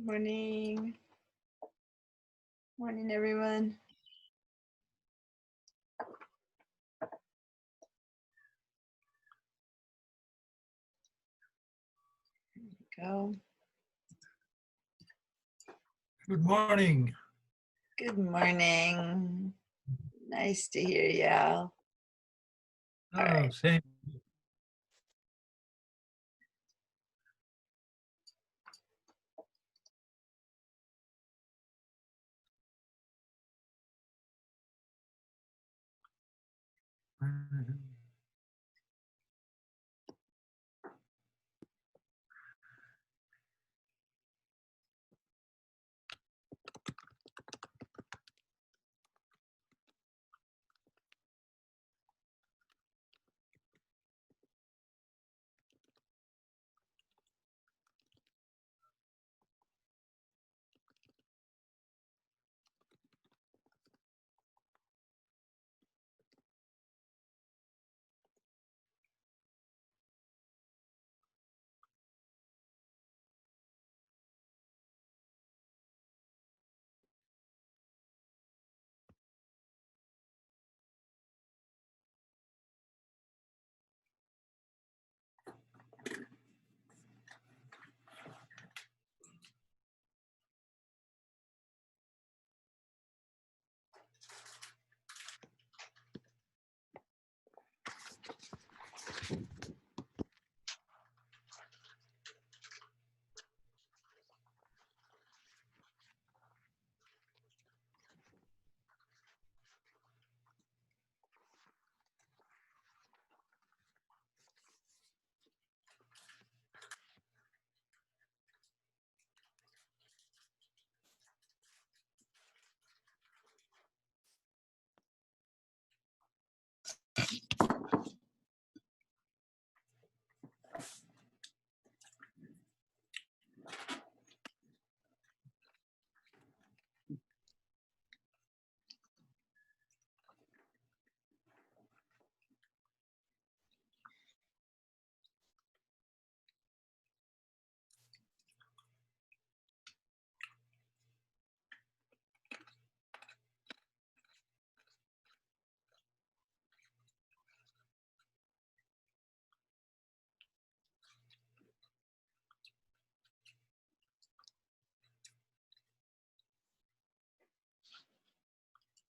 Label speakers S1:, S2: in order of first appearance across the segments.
S1: Morning. Morning, everyone. There we go.
S2: Good morning.
S1: Good morning. Nice to hear you, Al.
S2: Oh,
S1: All right.
S2: same.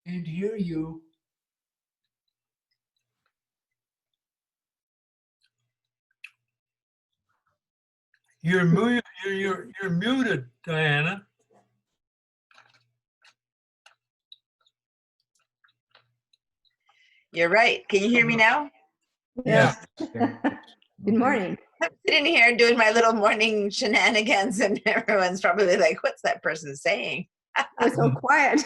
S2: Can't hear you. You're muted, Diana.
S1: You're right. Can you hear me now?
S2: Yeah.
S3: Good morning.
S1: I'm sitting here doing my little morning shenanigans, and everyone's probably like, "What's that person saying?"
S3: We're so quiet.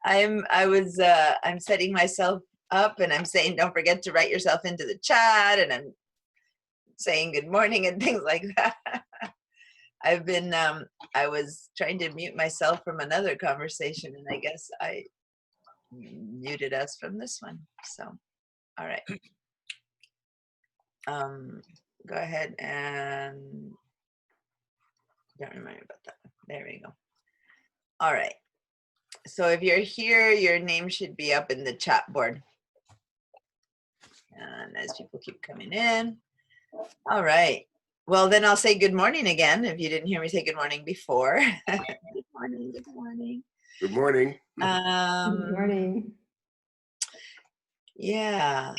S1: I'm setting myself up, and I'm saying, "Don't forget to write yourself into the chat," and I'm saying good morning and things like that. I was trying to mute myself from another conversation, and I guess I muted us from this one. So, all right. Go ahead and don't remind me about that. There we go. All right. So if you're here, your name should be up in the chat board. And as people keep coming in. All right. Well, then I'll say good morning again. If you didn't hear me say good morning before. Good morning. Good morning.
S4: Good morning.
S3: Good morning.
S1: Yeah.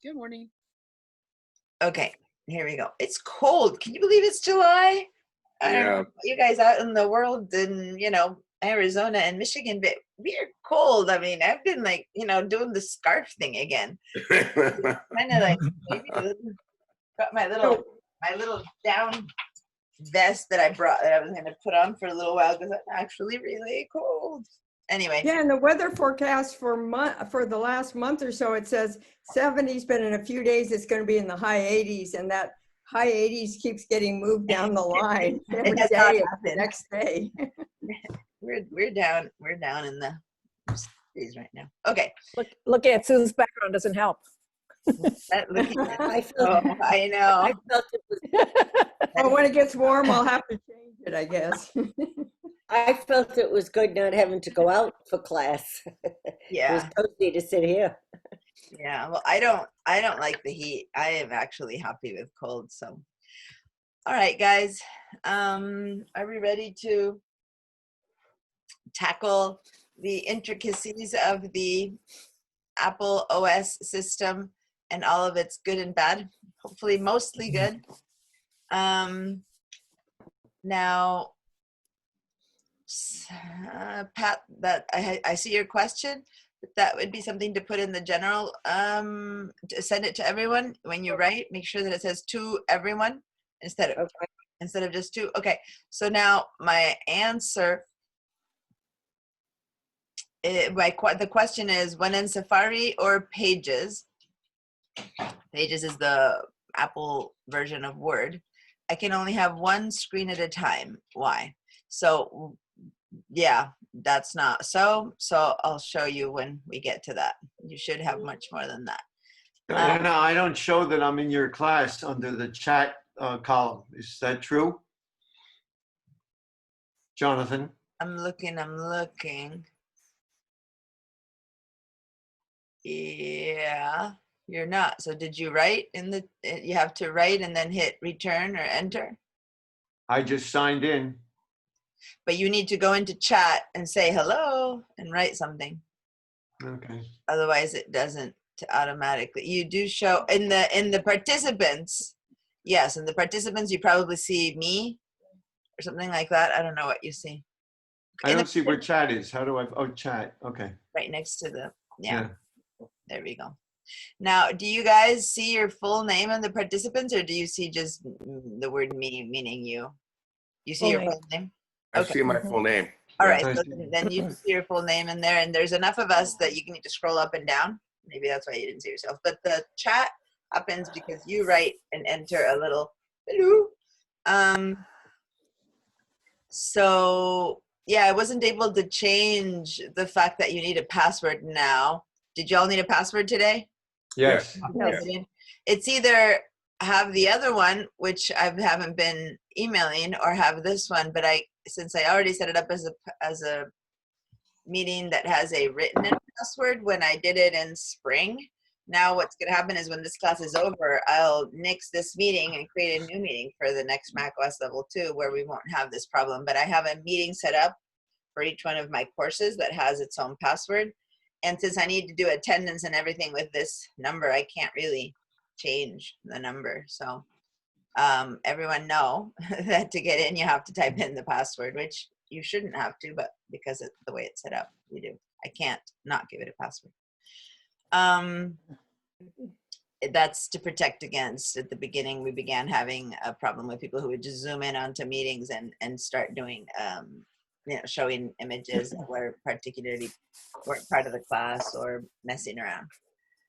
S5: Good morning.
S1: Okay. Here we go. It's cold. Can you believe it's July? I don't know
S4: Yeah.
S1: about you guys out in the world in, Arizona and Michigan, but we're cold. I mean, I've been like, doing the scarf thing again. Kind of like maybe got my little down vest that I brought that I was going to put on for a little while because I'm actually really cold. Anyway.
S6: Yeah, and the weather forecast for the last month or so, it says 70s, but in a few days it's going to be in the high 80s, and that high 80s keeps getting moved down the line every
S1: has not
S6: day,
S1: happened.
S6: next day.
S1: We're down in the days right now. Okay.
S5: Look at Susan's background doesn't help.
S1: I know.
S5: I felt it was
S6: But when it gets warm, I'll have to change it, I guess.
S4: I felt it was good not having to go out for class. It was
S1: Yeah.
S4: cozy to sit here.
S1: Yeah. Well, I don't like the heat. I am actually happy with cold. So, all right, guys. Are we ready to tackle the intricacies of the Apple OS system and all of its good and bad? Hopefully, mostly good. Now, Pat, that I see your question, but that would be something to put in the general, to send it to everyone when you write. Make sure that it says to everyone instead of just to. Okay, so now my answer. The question is, when in Safari or Pages, Pages is the Apple version of Word, I can only have one screen at a time. Why? So yeah, that's not so. So I'll show you when we get to that. You should have much more than that.
S7: Diana, I don't show that I'm in your class under the chat column. Is that true? Jonathan?
S1: I'm looking. Yeah, you're not. So did you write in the, you have to write and then hit return or enter?
S7: I just signed in.
S1: But you need to go into chat and say hello and write something.
S7: Okay.
S1: Otherwise it doesn't automatically. You do show in the participants. Yes, in the participants you probably see me or something like that. I don't know what you see.
S7: I don't see where chat is. How do I, oh, chat, okay.
S1: Right next to the, yeah. There we go. Now, do you guys see your full name in the participants, or do you see just the word me, meaning you? You see
S5: Full
S1: your
S5: name.
S1: full name?
S8: I
S1: Okay.
S8: see my full name.
S1: All right,
S7: I
S1: so
S7: see.
S1: then you see your full name in there, and there's enough of us that you need to scroll up and down. Maybe that's why you didn't see yourself. But the chat happens because you write and enter a little hello. So yeah, I wasn't able to change the fact that you need a password now. Did y'all need a password today?
S7: Yes.
S5: Yes.
S1: It's either have the other one, which I haven't been emailing, or have this one. But since I already set it up as a meeting that has a written in password when I did it in spring. Now what's going to happen is when this class is over, I'll nix this meeting and create a new meeting for the next macOS level 2 where we won't have this problem. But I have a meeting set up for each one of my courses that has its own password. And since I need to do attendance and everything with this number, I can't really change the number. So everyone know that to get in, you have to type in the password, which you shouldn't have to, but because of the way it's set up, you do. I can't not give it a password. That's to protect against, at the beginning, we began having a problem with people who would just zoom in onto meetings and start doing, showing images that were particularly weren't part of the class or messing around.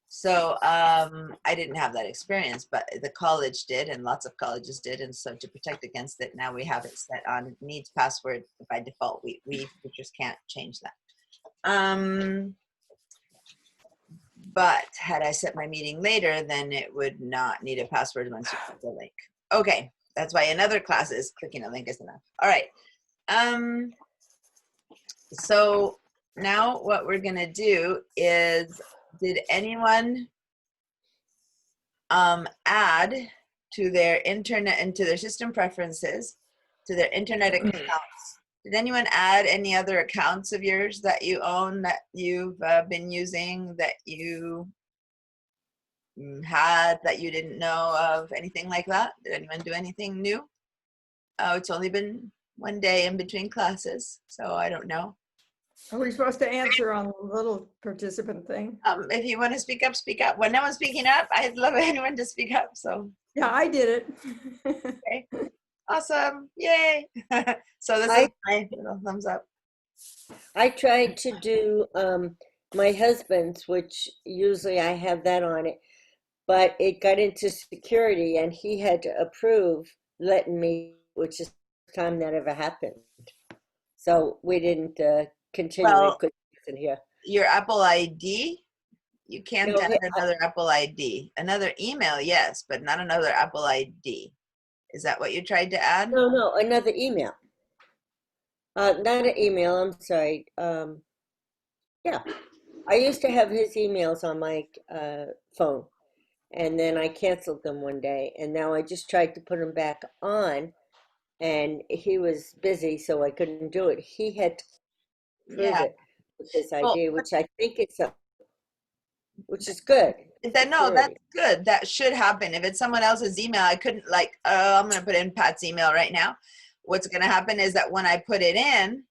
S1: So I didn't have that experience, but the college did, and lots of colleges did. And so to protect against it, now we have it set on needs password by default. We just can't change that. But had I set my meeting later, then it would not need a password once you click the link. Okay, that's why in other classes, clicking a link is enough. All right. So now what we're gonna do is, did anyone add to their internet and to their system preferences, to their internet accounts? Did anyone add any other accounts of yours that you own, that you've been using, that you had, that you didn't know of, anything like that? Did anyone do anything new? Oh, it's only been one day in between classes, so I don't know.
S6: Are we supposed to answer on the little participant thing?
S1: If you want to speak up, speak up. When no one's speaking up, I'd love anyone to speak up. So
S6: Yeah, I did it.
S1: okay, awesome, yay! So this is my little thumbs up.
S4: I tried to do my husband's, which usually I have that on it, but it got into security and he had to approve letting me, which is the time that ever happened. So we didn't continue.
S1: Well,
S4: we couldn't listen here.
S1: Your Apple ID, you can't
S4: No,
S1: add another Apple ID. Another email, yes, but not another Apple ID. Is that what you tried to add?
S4: No, another email. Not an email, I'm sorry. Yeah, I used to have his emails on my phone, and then I canceled them one day, and now I just tried to put them back on, and he was busy, so I couldn't do it. He had to prove
S1: Yeah.
S4: it with this
S1: Well,
S4: idea, which I think which is good.
S1: no, that's
S4: Security.
S1: good. That should happen. If it's someone else's email, I couldn't like, oh, I'm going to put in Pat's email right now. What's going to happen is that when I put it in,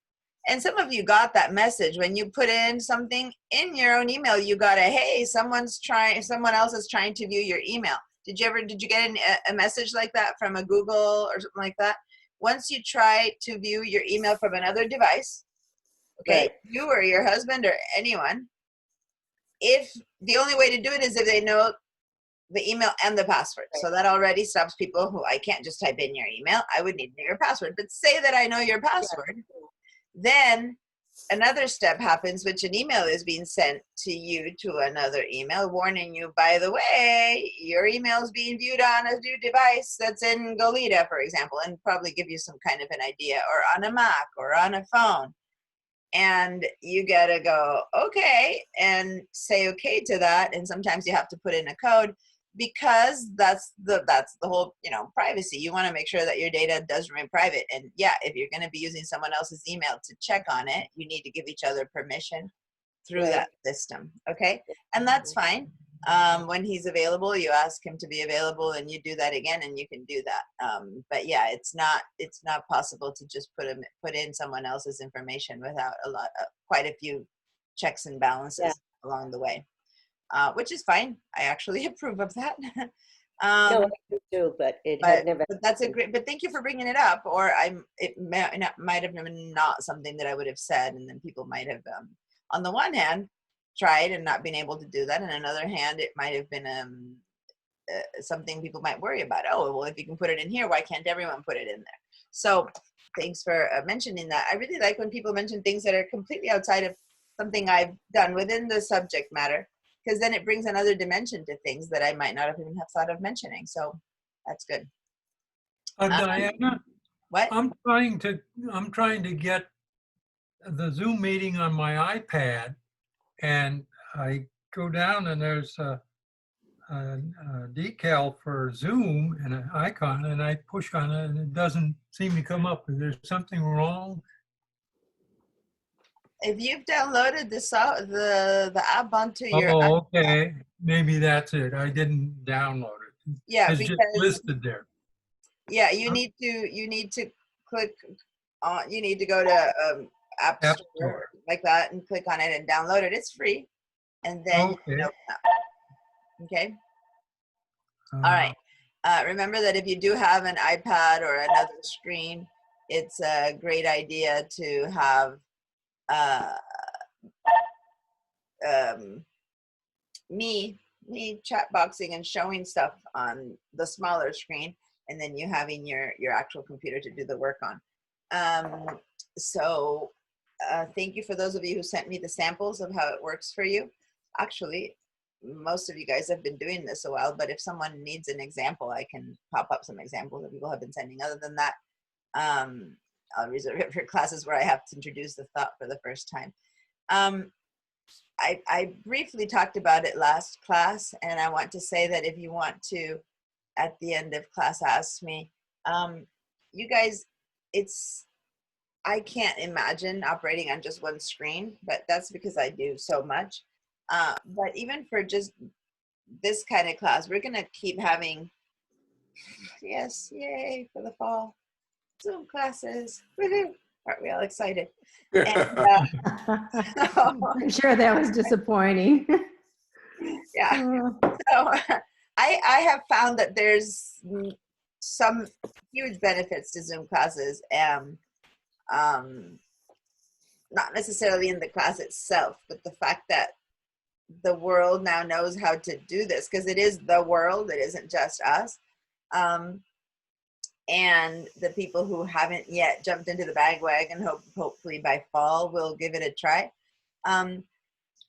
S1: and some of you got that message when you put in something in your own email, you got a, hey, someone else is trying to view your email. Did you get a message like that from a Google or something like that? Once you try to view your email from another device, okay,
S4: Right.
S1: you or your husband or anyone, if the only way to do it is if they know the email and the password. So that already stops people who, I can't just type in your email. I would need to know your password. But say that I know your password, then another step happens, which an email is being sent to you to another email warning you, by the way, your email is being viewed on a new device that's in Goleta, for example, and probably give you some kind of an idea, or on a Mac or on a phone. And you gotta go, okay, and say okay to that. And sometimes you have to put in a code, because that's the whole, privacy. You want to make sure that your data does remain private. And yeah, if you're going to be using someone else's email to check on it, you need to give each other permission through
S4: Right.
S1: that system. Okay. And that's fine. When he's available, you ask him to be available, and you do that again, and you can do that. But yeah, it's not possible to just put in someone else's information without quite a few checks and balances along the way. Which is fine. I actually approve of that.
S4: No, I do too, but it had never.
S1: But that's a great. But thank you for bringing it up. Or it might have been not something that I would have said, and then people might have, on the one hand, tried and not been able to do that, and on the other hand, it might have been something people might worry about. Oh, well, if you can put it in here, why can't everyone put it in there? So, thanks for mentioning that. I really like when people mention things that are completely outside of something I've done within the subject matter, because then it brings another dimension to things that I might not have even have thought of mentioning. So that's good.
S2: Diana,
S1: What?
S2: I'm trying to get the Zoom meeting on my iPad, and I go down and there's a decal for Zoom and an icon, and I push on it and it doesn't seem to come up. Is there something wrong?
S1: If you've downloaded the app onto your
S2: Oh, okay. Maybe that's it. I didn't download it.
S1: yeah,
S2: It's just
S1: because
S2: listed there.
S1: yeah, you need to click on. You need to go to App
S2: App
S1: Store
S2: Store.
S1: like that and click on it and download it. It's free, and then you can
S2: Okay.
S1: open up. Okay. All right. Remember that if you do have an iPad or another screen, it's a great idea to have me chat boxing and showing stuff on the smaller screen, and then you having your actual computer to do the work on. So thank you for those of you who sent me the samples of how it works for you. Actually, most of you guys have been doing this a while, but if someone needs an example, I can pop up some examples that people have been sending. Other than that, I'll reserve it for classes where I have to introduce the thought for the first time. I briefly talked about it last class, and I want to say that if you want to, at the end of class, ask me, you guys, I can't imagine operating on just one screen, but that's because I do so much. But even for just this kind of class, we're going to keep having, yes, yay, for the fall, Zoom classes. Woohoo! Aren't we all excited? And,
S3: I'm sure that was disappointing.
S1: yeah. So I have found that there's some huge benefits to Zoom classes, and not necessarily in the class itself, but the fact that the world now knows how to do this, because it is the world, it isn't just us. And the people who haven't yet jumped into the bandwagon, hopefully by fall, will give it a try.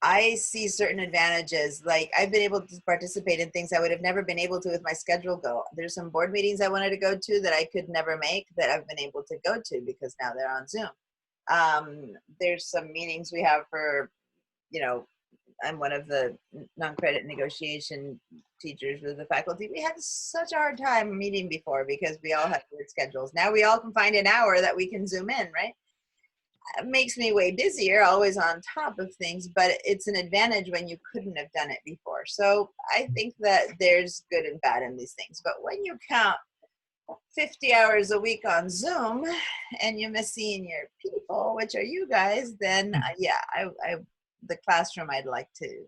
S1: I see certain advantages. Like, I've been able to participate in things I would have never been able to with my schedule go. There's some board meetings I wanted to go to that I could never make that I've been able to go to because now they're on Zoom. There's some meetings we have for, you know, I'm one of the non-credit negotiation teachers with the faculty. We had such a hard time meeting before because we all had weird schedules. Now we all can find an hour that we can Zoom in, right? It makes me way busier, always on top of things, but it's an advantage when you couldn't have done it before. So I think that there's good and bad in these things. But when you count 50 hours a week on Zoom and you miss seeing your people, which are you guys, then yeah, the classroom I'd like to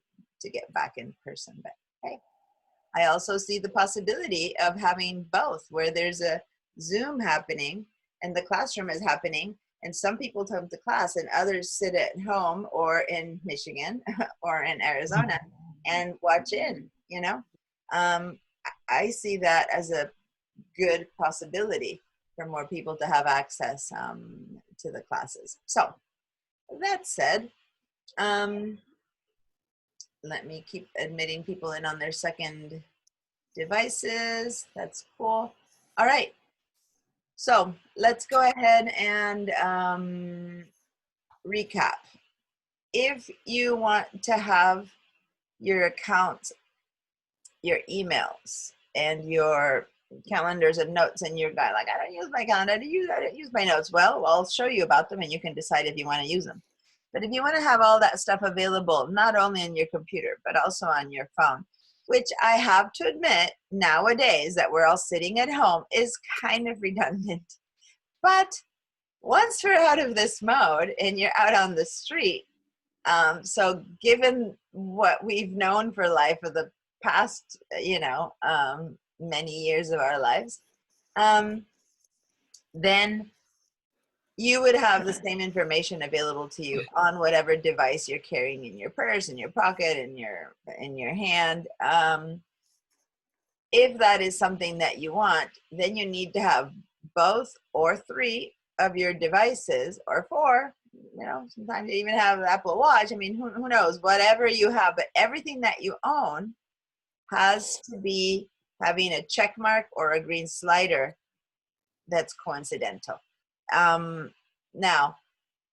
S1: get back in person. But hey, I also see the possibility of having both, where there's a Zoom happening and the classroom is happening, and some people come to class and others sit at home or in Michigan or in Arizona and watch in, you know. I see that as a good possibility for more people to have access to the classes. So that said, let me keep admitting people in on their second devices. That's cool. All right. So let's go ahead and recap. If you want to have your accounts, your emails, and your calendars and notes, and you're like, I don't use my calendar, I don't use my notes. Well, I'll show you about them and you can decide if you want to use them. But if you want to have all that stuff available, not only on your computer, but also on your phone, which I have to admit, nowadays that we're all sitting at home is kind of redundant. But once we're out of this mode and you're out on the street, so given what we've known for life for the past, you know, many years of our lives, then you would have the same information available to you on whatever device you're carrying in your purse, in your pocket, in your hand. If that is something that you want, then you need to have both or 3 of your devices, or 4. You know, sometimes you even have an Apple Watch. I mean, who knows? Whatever you have, but everything that you own has to be having a check mark or a green slider that's coincidental. Now,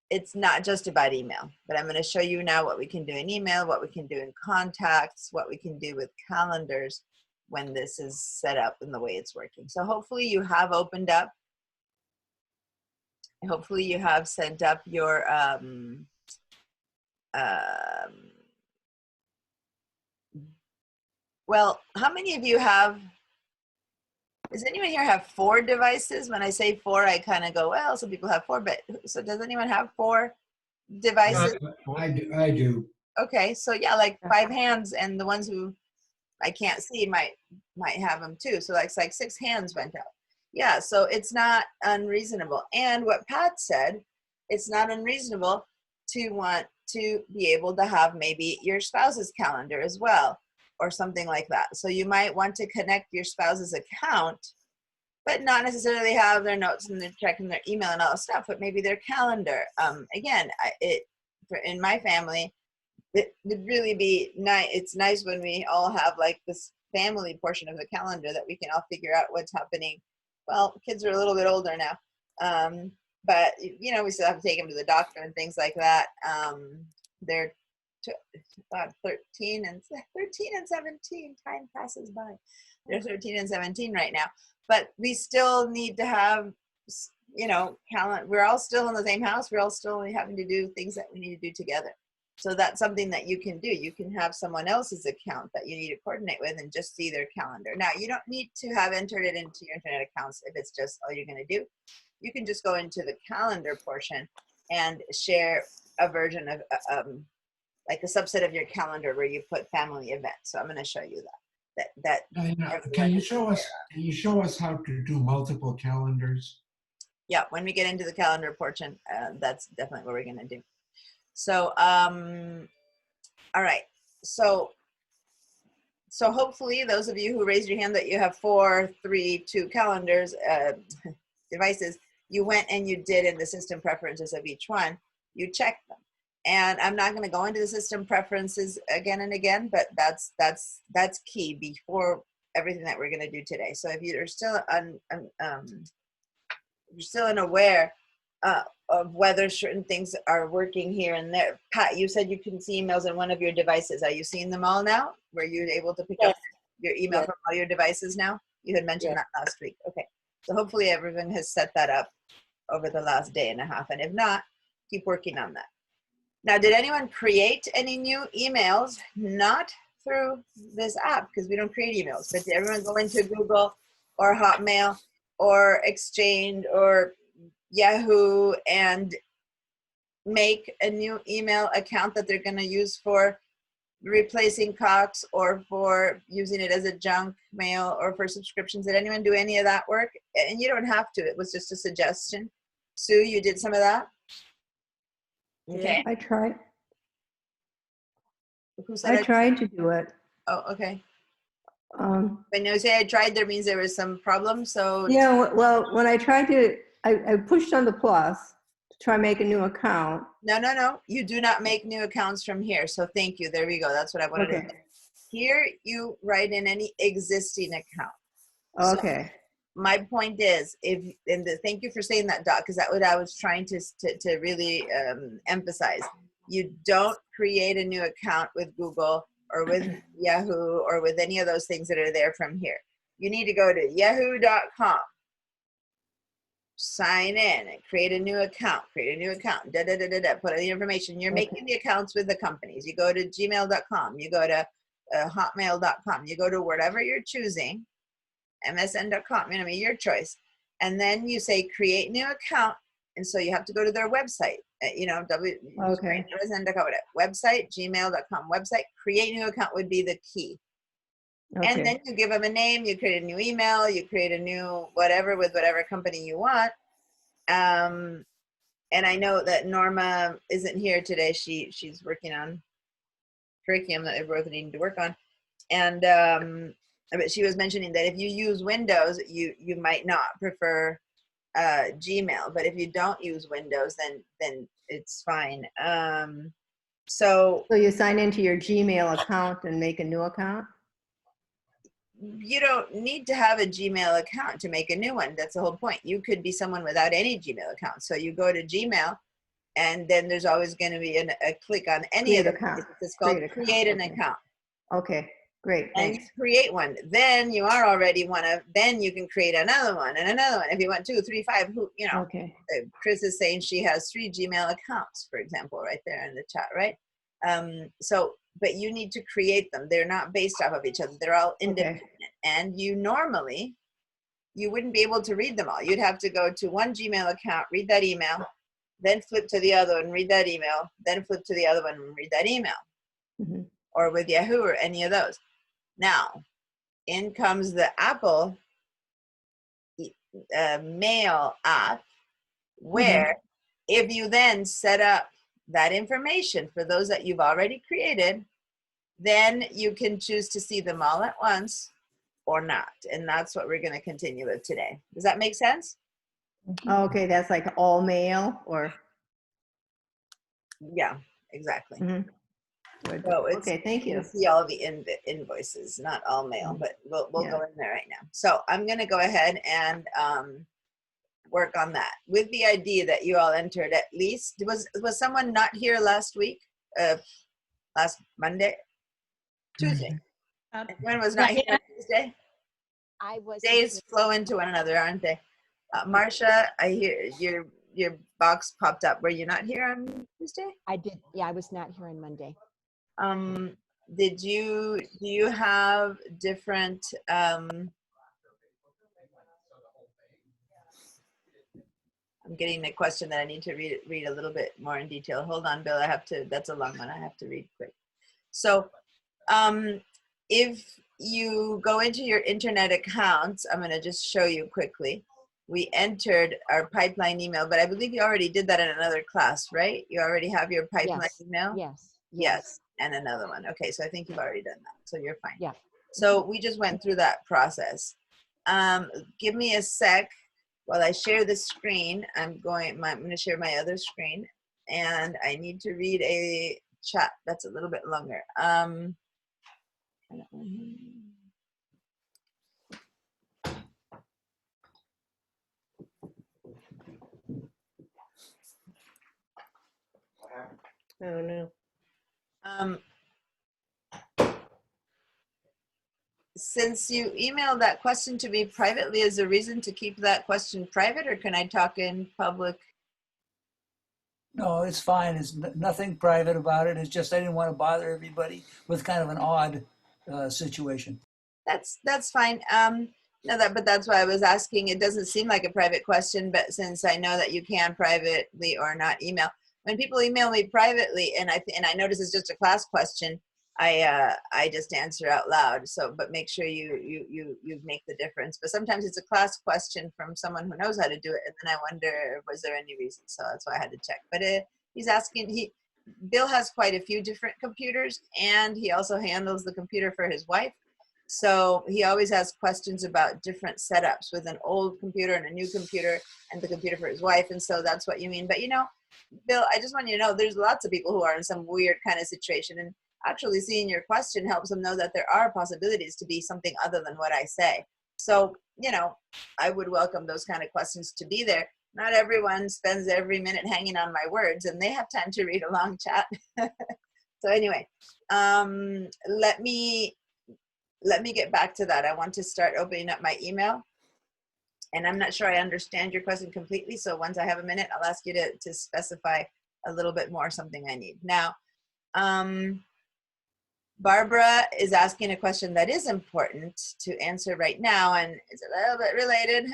S1: it's not just about email, but I'm going to show you now what we can do in email, what we can do in contacts, what we can do with calendars when this is set up and the way it's working. So hopefully you have opened up. Hopefully you have sent up your well, how many of you have, does anyone here have 4 devices? When I say 4, I kind of go, well, some people have 4, but so does anyone have 4 devices?
S8: I do.
S1: Okay, so yeah, like 5 hands, and the ones who I can't see might have them too. So like 6 hands went out. Yeah, so it's not unreasonable. And what Pat said, it's not unreasonable to want to be able to have maybe your spouse's calendar as well, or something like that. So you might want to connect your spouse's account, but not necessarily have their notes and their check and their email and all that stuff, but maybe their calendar. Again, in my family, it would really be nice. It's nice when we all have like this family portion of the calendar that we can all figure out what's happening. Well, kids are a little bit older now, but you know, we still have to take them to the doctor and things like that. They're 13 and 17. Time passes by. They're 13 and 17 right now, but we still need to have, you know, we're all still in the same house. We're all still having to do things that we need to do together. So that's something that you can do. You can have someone else's account that you need to coordinate with and just see their calendar. Now, you don't need to have entered it into your internet accounts if it's just all you're going to do. You can just go into the calendar portion and share a version of like a subset of your calendar where you put family events. So I'm going to show you that.
S8: Can you show us how to do multiple calendars?
S1: Yeah, when we get into the calendar portion, that's definitely what we're going to do. So, all right. So hopefully those of you who raised your hand that you have 4, 3, 2 calendars, devices, you went and you did in the system preferences of each one, you checked them. And I'm not going to go into the system preferences again and again, but that's key before everything that we're going to do today. So if you're still unaware of whether certain things are working here and there. Pat, you said you can see emails on one of your devices. Are you seeing them all now? Were you able to pick up your email
S4: Yes.
S1: from all your devices now? You had mentioned
S4: Yes.
S1: that last week. Okay. So hopefully everyone has set that up over the last day and a half. And if not, keep working on that. Now, did anyone create any new emails? Not through this app, because we don't create emails, but did everyone go into Google or Hotmail or Exchange or Yahoo and make a new email account that they're going to use for replacing Cox or for using it as a junk mail or for subscriptions? Did anyone do any of that work? And you don't have to. It was just a suggestion. Sue, you did some of that? Okay.
S3: I tried.
S1: Who said
S3: I tried to do it.
S1: Oh, okay.
S3: Um,
S1: When you say I tried, there means there was some problem. So
S3: yeah, well, when I tried to, I pushed on the plus to try and make a new account.
S1: no. You do not make new accounts from here. So thank you. There we go. That's what I wanted to
S3: Okay.
S1: say. Here, you write in any existing account. So
S3: Okay.
S1: my point is, thank you for saying that, Doc, because that's what I was trying to really emphasize. You don't create a new account with Google or with Yahoo or with any of those things that are there from here. You need to go to yahoo.com, sign in and create a new account, put all the information. You're making the accounts with the companies. You go to gmail.com, you go to hotmail.com, you go to whatever you're choosing, msn.com, your choice. And then you say create new account. And so you have to go to their website,
S3: Okay.
S1: msn.com, website, gmail.com website, create new account would be the key. And
S3: Okay.
S1: then you give them a name, you create a new email, you create a new whatever with whatever company you want. And I know that Norma isn't here today. She's working on curriculum that we're both needing to work on. And but she was mentioning that if you use Windows, you might not prefer Gmail, but if you don't use Windows, then it's fine. So
S3: So you sign into your Gmail account and make a new account?
S1: you don't need to have a Gmail account to make a new one. That's the whole point. You could be someone without any Gmail account. So you go to Gmail, and then there's always going to be a click on any of
S3: Create
S1: the
S3: account.
S1: It's called
S3: Create account.
S1: create an
S3: Okay.
S1: account.
S3: Okay, great,
S1: And you
S3: thanks.
S1: create one. Then you are already then you can create another one and another one. If you want 2, 3, 5,
S3: Okay,
S1: Chris is saying she has 3 Gmail accounts, for example, right there in the chat, right? But you need to create them. They're not based off of each other. They're all independent. And you wouldn't be able to read them all. You'd have to go to one Gmail account, read that email, then flip to the other one, read that email, then flip to the other one and read that email.
S3: Mhm.
S1: Or with Yahoo or any of those. Now, in comes the Apple Mail app, where if you then set up that information for those that you've already created, then you can choose to see them all at once or not. And that's what we're going to continue with today. Does that make sense?
S3: Okay, that's like all mail or?
S1: Yeah, exactly.
S3: Mhm. Good.
S1: So it's,
S3: Okay, thank
S1: you
S3: you.
S1: see all the invoices, not all mail, but we'll go in there right now. So I'm going to go ahead and work on that with the idea that you all entered at least. Was someone not here last week? Last Monday? Tuesday. When was not here on Tuesday?
S5: I was.
S1: Days flow into one another, aren't they? Marcia, I hear your box popped up. Were you not here on Tuesday?
S5: I did. Yeah, I was not here on Monday.
S1: Do you have different I'm getting a question that I need to read a little bit more in detail. Hold on, Bill. That's a long one. I have to read quick. So if you go into your internet accounts, I'm going to just show you quickly. We entered our pipeline email, but I believe you already did that in another class, right? You already have your pipeline email? Yes. And another one. Okay, so I think you've already done that. So you're fine.
S5: Yeah.
S1: So we just went through that process. Give me a sec while I share the screen. I'm going to share my other screen, and I need to read a chat that's a little bit longer.
S4: I don't know.
S1: Um, since you emailed that question to me privately, is there a reason to keep that question private, or can I talk in public?
S9: No, it's fine. It's nothing private about it. It's just I didn't want to bother everybody with kind of an odd situation.
S1: That's fine. No, but that's why I was asking. It doesn't seem like a private question, but since I know that you can privately or not email, when people email me privately, and I notice it's just a class question, I just answer out loud. So, but make sure you make the difference. But sometimes it's a class question from someone who knows how to do it, and then I wonder, was there any reason? So that's why I had to check. But he's asking. Bill has quite a few different computers, and he also handles the computer for his wife. So he always has questions about different setups with an old computer and a new computer and the computer for his wife. And so that's what you mean. But Bill, I just want you to know there's lots of people who are in some weird kind of situation. And actually seeing your question helps them know that there are possibilities to be something other than what I say. So, I would welcome those kind of questions to be there. Not everyone spends every minute hanging on my words, and they have time to read a long chat. So anyway, let me get back to that. I want to start opening up my email. And I'm not sure I understand your question completely. So once I have a minute, I'll ask you to specify a little bit more something I need. Now, Barbara is asking a question that is important to answer right now, and it's a little bit related.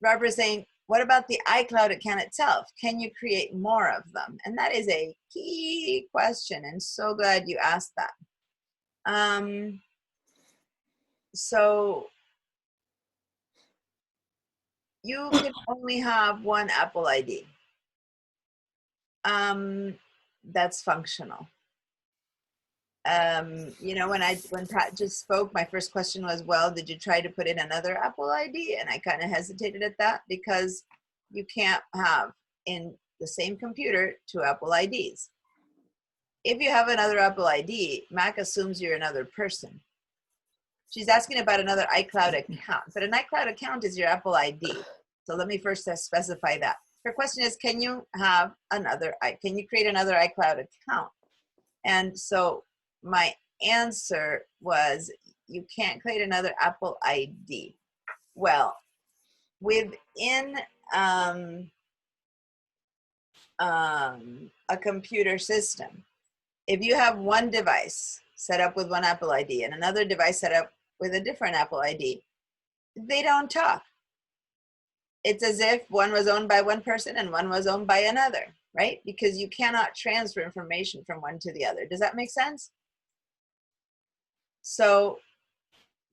S1: Barbara is saying, what about the iCloud account itself? Can you create more of them? And that is a key question, and so glad you asked that. So you can only have one Apple ID. That's functional. When Pat just spoke, my first question was, well, did you try to put in another Apple ID? And I kind of hesitated at that because you can't have in the same computer two Apple IDs. If you have another Apple ID, Mac assumes you're another person. She's asking about another iCloud account, but an iCloud account is your Apple ID. So let me first specify that. Her question is, can you create another iCloud account? And so my answer was, you can't create another Apple ID. Well, within a computer system, if you have one device set up with one Apple ID and another device set up with a different Apple ID, they don't talk. It's as if one was owned by one person and one was owned by another, right? Because you cannot transfer information from one to the other. Does that make sense? So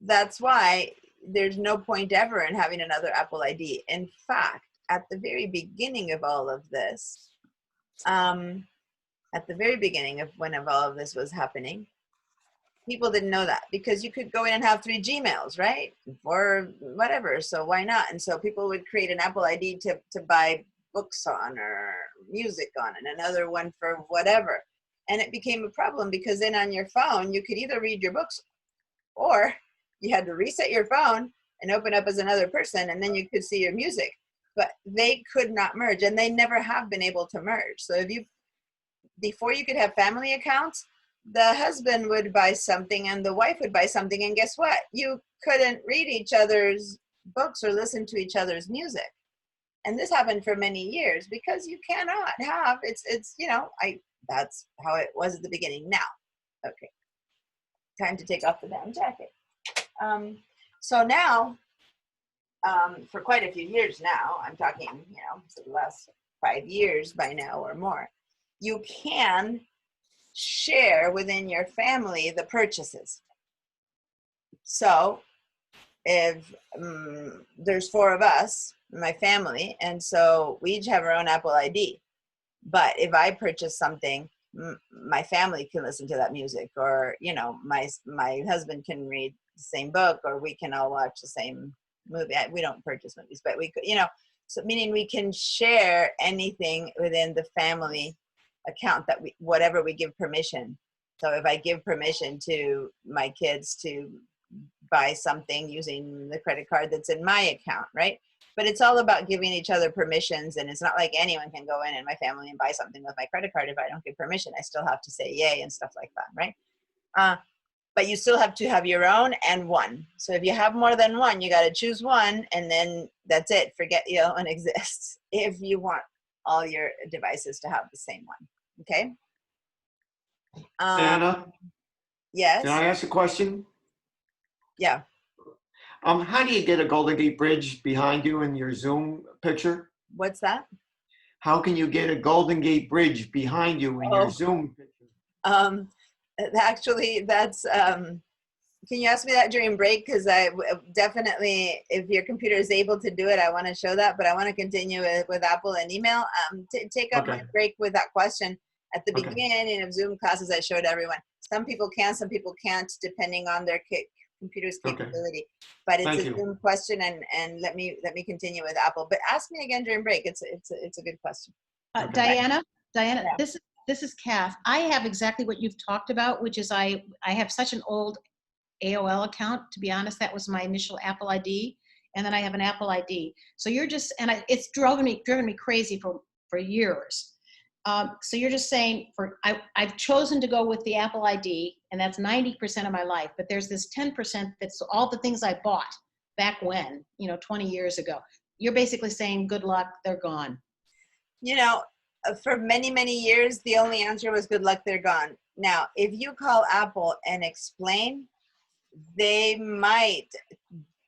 S1: that's why there's no point ever in having another Apple ID. In fact, at the very beginning of all of this, at the very beginning of when all of this was happening, people didn't know that because you could go in and have 3 Gmails, right? Or whatever, so why not? And so people would create an Apple ID to buy books on or music on, and another one for whatever. And it became a problem because then on your phone, you could either read your books or you had to reset your phone and open up as another person, and then you could see your music. But they could not merge, and they never have been able to merge. So before you could have family accounts, the husband would buy something and the wife would buy something, and guess what? You couldn't read each other's books or listen to each other's music. And this happened for many years because you cannot have, that's how it was at the beginning. Now, okay, time to take off the damn jacket. So now, for quite a few years now, I'm talking, for the last 5 years by now or more, you can share within your family the purchases. So if there's 4 of us, my family, and so we each have our own Apple ID. But if I purchase something, my family can listen to that music, or my husband can read the same book, or we can all watch the same movie. We don't purchase movies, but we could, so meaning we can share anything within the family account that whatever we give permission. So if I give permission to my kids to buy something using the credit card that's in my account, right? but it's all about giving each other permissions. And it's not like anyone can go in my family and buy something with my credit card if I don't give permission. I still have to say yay and stuff like that, right? But you still have to have your own and one. So if you have more than one, you got to choose one, and then that's it. Forget the other one exists if you want all your devices to have the same one. Okay.
S7: Anna,
S1: Yes.
S7: can I ask a question?
S1: Yeah.
S7: How do you get a Golden Gate Bridge behind you in your Zoom picture?
S1: What's that?
S7: How can you get a Golden Gate Bridge behind you in your
S1: Oh.
S7: Zoom picture?
S1: Actually, that's, can you ask me that during break? Because I definitely, if your computer is able to do it, I want to show that, but I want to continue with Apple and email. Take up my
S7: Okay.
S1: break with that question. At the
S7: Okay.
S1: beginning of Zoom classes, I showed everyone. Some people can, some people can't, depending on their computer's
S7: Okay.
S1: capability. But it's
S7: Thank
S1: a
S7: you.
S1: Zoom question, and let me continue with Apple. But ask me again during break. It's a good question.
S7: Okay.
S10: Diana,
S1: Yeah.
S10: this is Kath. I have exactly what you've talked about, which is I have such an old AOL account. To be honest, that was my initial Apple ID, and then I have an Apple ID. So you're just, and it's driven me crazy for years. So you're just saying I've chosen to go with the Apple ID, and that's 90% of my life. But there's this 10% that's all the things I bought back when, 20 years ago. You're basically saying, good luck, they're gone.
S1: For many, many years, the only answer was good luck, they're gone. Now, if you call Apple and explain, they might,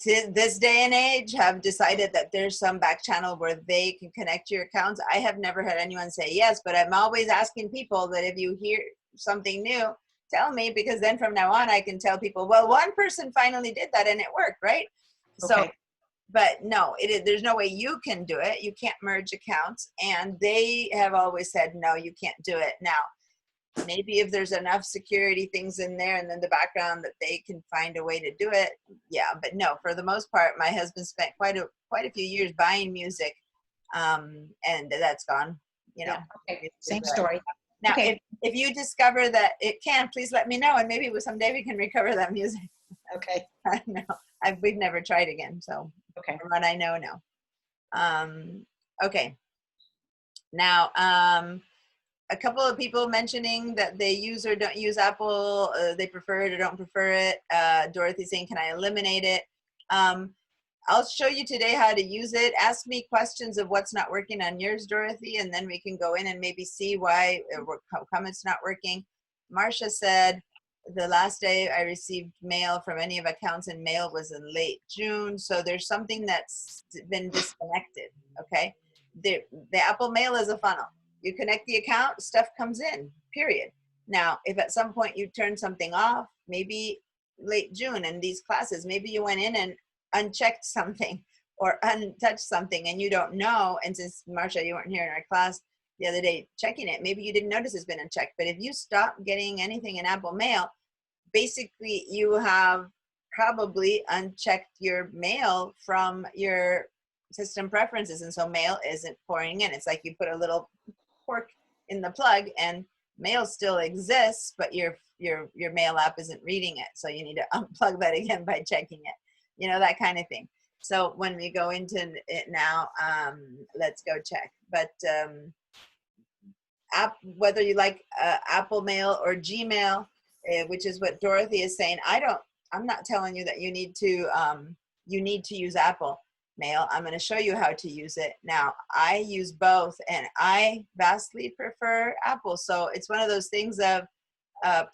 S1: to this day and age, have decided that there's some back channel where they can connect your accounts. I have never had anyone say yes, but I'm always asking people that if you hear something new, tell me, because then from now on, I can tell people, well, one person finally did that and it worked, right? So,
S10: Okay.
S1: but no, there's no way you can do it. You can't merge accounts. And they have always said, no, you can't do it. Now, maybe if there's enough security things in there and then the background that they can find a way to do it. Yeah, but no, for the most part, my husband spent quite a few years buying music, and that's gone,
S10: Yeah. Okay.
S1: It's
S10: Same
S1: right.
S10: story.
S1: Now,
S10: Okay.
S1: if you discover that it can, please let me know, and maybe someday we can recover that music.
S10: Okay.
S1: No, we've never tried again, so
S10: Okay.
S1: from what I know, no. Okay. Now, a couple of people mentioning that they use or don't use Apple, they prefer it or don't prefer it. Dorothy saying, can I eliminate it? I'll show you today how to use it. Ask me questions of what's not working on yours, Dorothy, and then we can go in and maybe see how come it's not working. Marcia said, the last day I received mail from any of accounts in mail was in late June. So there's something that's been disconnected, okay? The Apple Mail is a funnel. You connect the account, stuff comes in, period. Now, if at some point you turn something off, maybe late June in these classes, maybe you went in and unchecked something or untouched something and you don't know. And since Marcia, you weren't here in our class the other day checking it, maybe you didn't notice it's been unchecked. But if you stop getting anything in Apple Mail, basically you have probably unchecked your mail from your system preferences. And so mail isn't pouring in. It's like you put a little cork in the plug and mail still exists, but your mail app isn't reading it. So you need to unplug that again by checking it, that kind of thing. So when we go into it now, let's go check. But whether you like Apple Mail or Gmail, which is what Dorothy is saying, I'm not telling you that you need to use Apple Mail. I'm going to show you how to use it. Now, I use both and I vastly prefer Apple. So it's one of those things of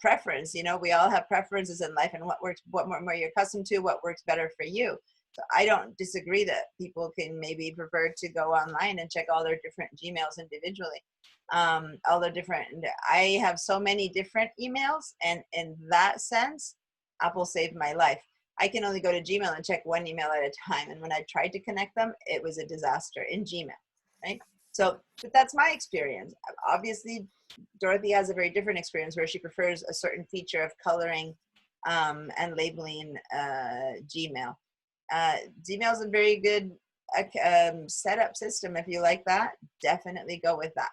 S1: preference. We all have preferences in life and what works, what more you're accustomed to, what works better for you. So I don't disagree that people can maybe prefer to go online and check all their different Gmails individually. All the different, I have so many different emails, and in that sense, Apple saved my life. I can only go to Gmail and check one email at a time. And when I tried to connect them, it was a disaster in Gmail, right? So, but that's my experience. Obviously, Dorothy has a very different experience where she prefers a certain feature of coloring and labeling Gmail. Gmail is a very good setup system. If you like that, definitely go with that.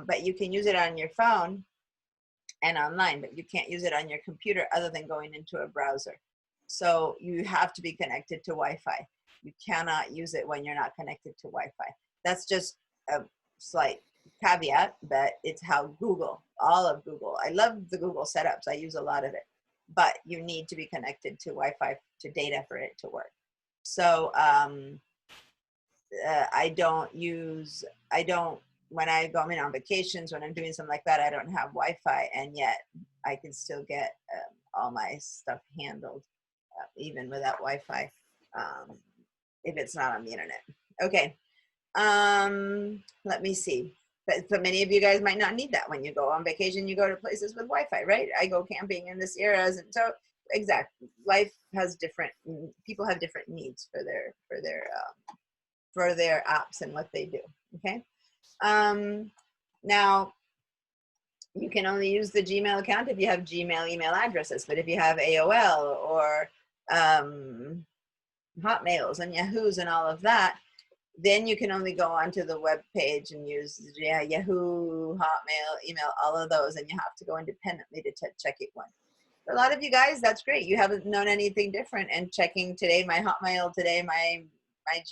S1: But you can use it on your phone and online, but you can't use it on your computer other than going into a browser. So you have to be connected to Wi-Fi. You cannot use it when you're not connected to Wi-Fi. That's just a slight caveat, but it's how Google, all of Google. I love the Google setups. I use a lot of it, but you need to be connected to Wi-Fi, to data for it to work. So when I go on vacations, when I'm doing something like that, I don't have Wi-Fi, and yet I can still get all my stuff handled, even without Wi-Fi, if it's not on the internet. Okay, let me see. But many of you guys might not need that. When you go on vacation, you go to places with Wi-Fi, right? I go camping in this era, and so exactly, life has different. People have different needs for their apps and what they do. Okay. Now, you can only use the Gmail account if you have Gmail email addresses, but if you have AOL or Hotmails and Yahoos and all of that, then you can only go onto the web page and use Yahoo, Hotmail, email, all of those, and you have to go independently to check it once. For a lot of you guys, that's great. You haven't known anything different, and checking today my Hotmail, today my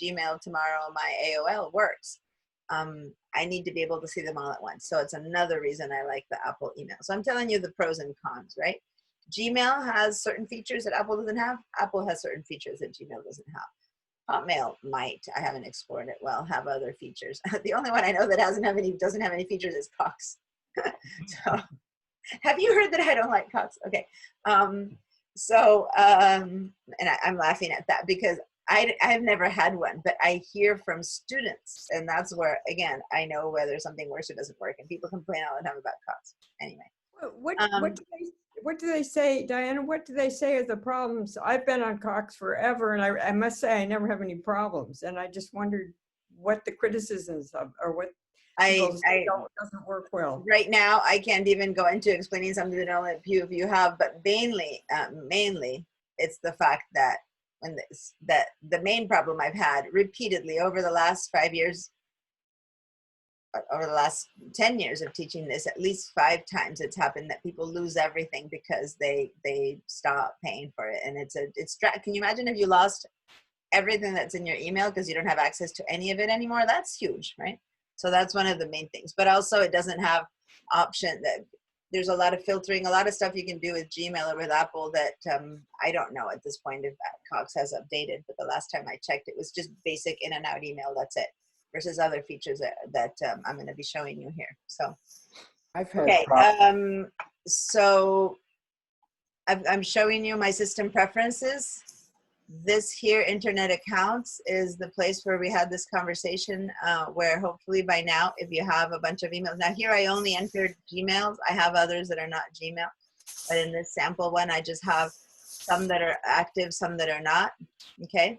S1: Gmail, tomorrow my AOL works. I need to be able to see them all at once. So it's another reason I like the Apple email. So I'm telling you the pros and cons, right? Gmail has certain features that Apple doesn't have. Apple has certain features that Gmail doesn't have. Hotmail might, I haven't explored it well, have other features. The only one I know that doesn't have any features is Cox. So have you heard that I don't like Cox? Okay. And I'm laughing at that because I've never had one, but I hear from students, and that's where, again, I know whether something works or doesn't work, and people complain all the time about Cox. Anyway.
S6: What do they say, Diana? What do they say are the problems? I've been on Cox forever, and I must say I never have any problems. And I just wondered what the criticisms of, or what doesn't work well.
S1: Right now, I can't even go into explaining something that only a few of you have, but mainly, it's the fact that that the main problem I've had repeatedly over the last 5 years, over the last 10 years of teaching this, at least 5 times it's happened that people lose everything because they stop paying for it. And can you imagine if you lost everything that's in your email because you don't have access to any of it anymore? That's huge, right? So that's one of the main things. But also it doesn't have option that there's a lot of filtering, a lot of stuff you can do with Gmail or with Apple that I don't know at this point if Cox has updated, but the last time I checked, it was just basic in and out email, that's it, versus other features that I'm gonna be showing you here. So, okay, so I'm showing you my system preferences. This here, Internet Accounts, is the place where we had this conversation where hopefully by now, if you have a bunch of emails. Now here I only entered Gmails. I have others that are not Gmail. But in this sample one, I just have some that are active, some that are not, okay?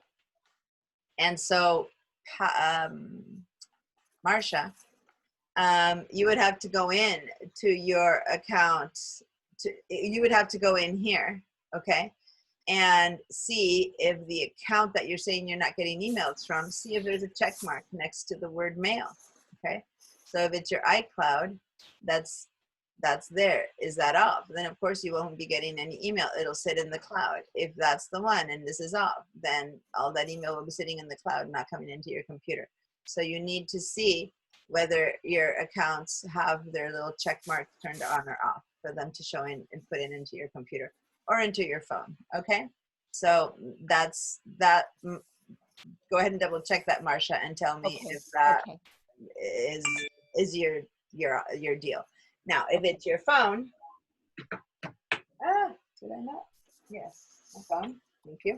S1: And so, Marcia, you would have to go in to your account. You would have to go in here, okay? And see if the account that you're saying you're not getting emails from, see if there's a check mark next to the word mail, okay? So if it's your iCloud, that's there. Is that off? Then of course you won't be getting any email. It'll sit in the cloud. If that's the one and this is off, then all that email will be sitting in the cloud, not coming into your computer. So you need to see whether your accounts have their little check mark turned on or off for them to show in and put in into your computer or into your phone, okay? So that's that. Go ahead and double check that, Marcia, and tell me if that is your deal. Now, if it's your phone, did I not? Yes, my phone, thank you.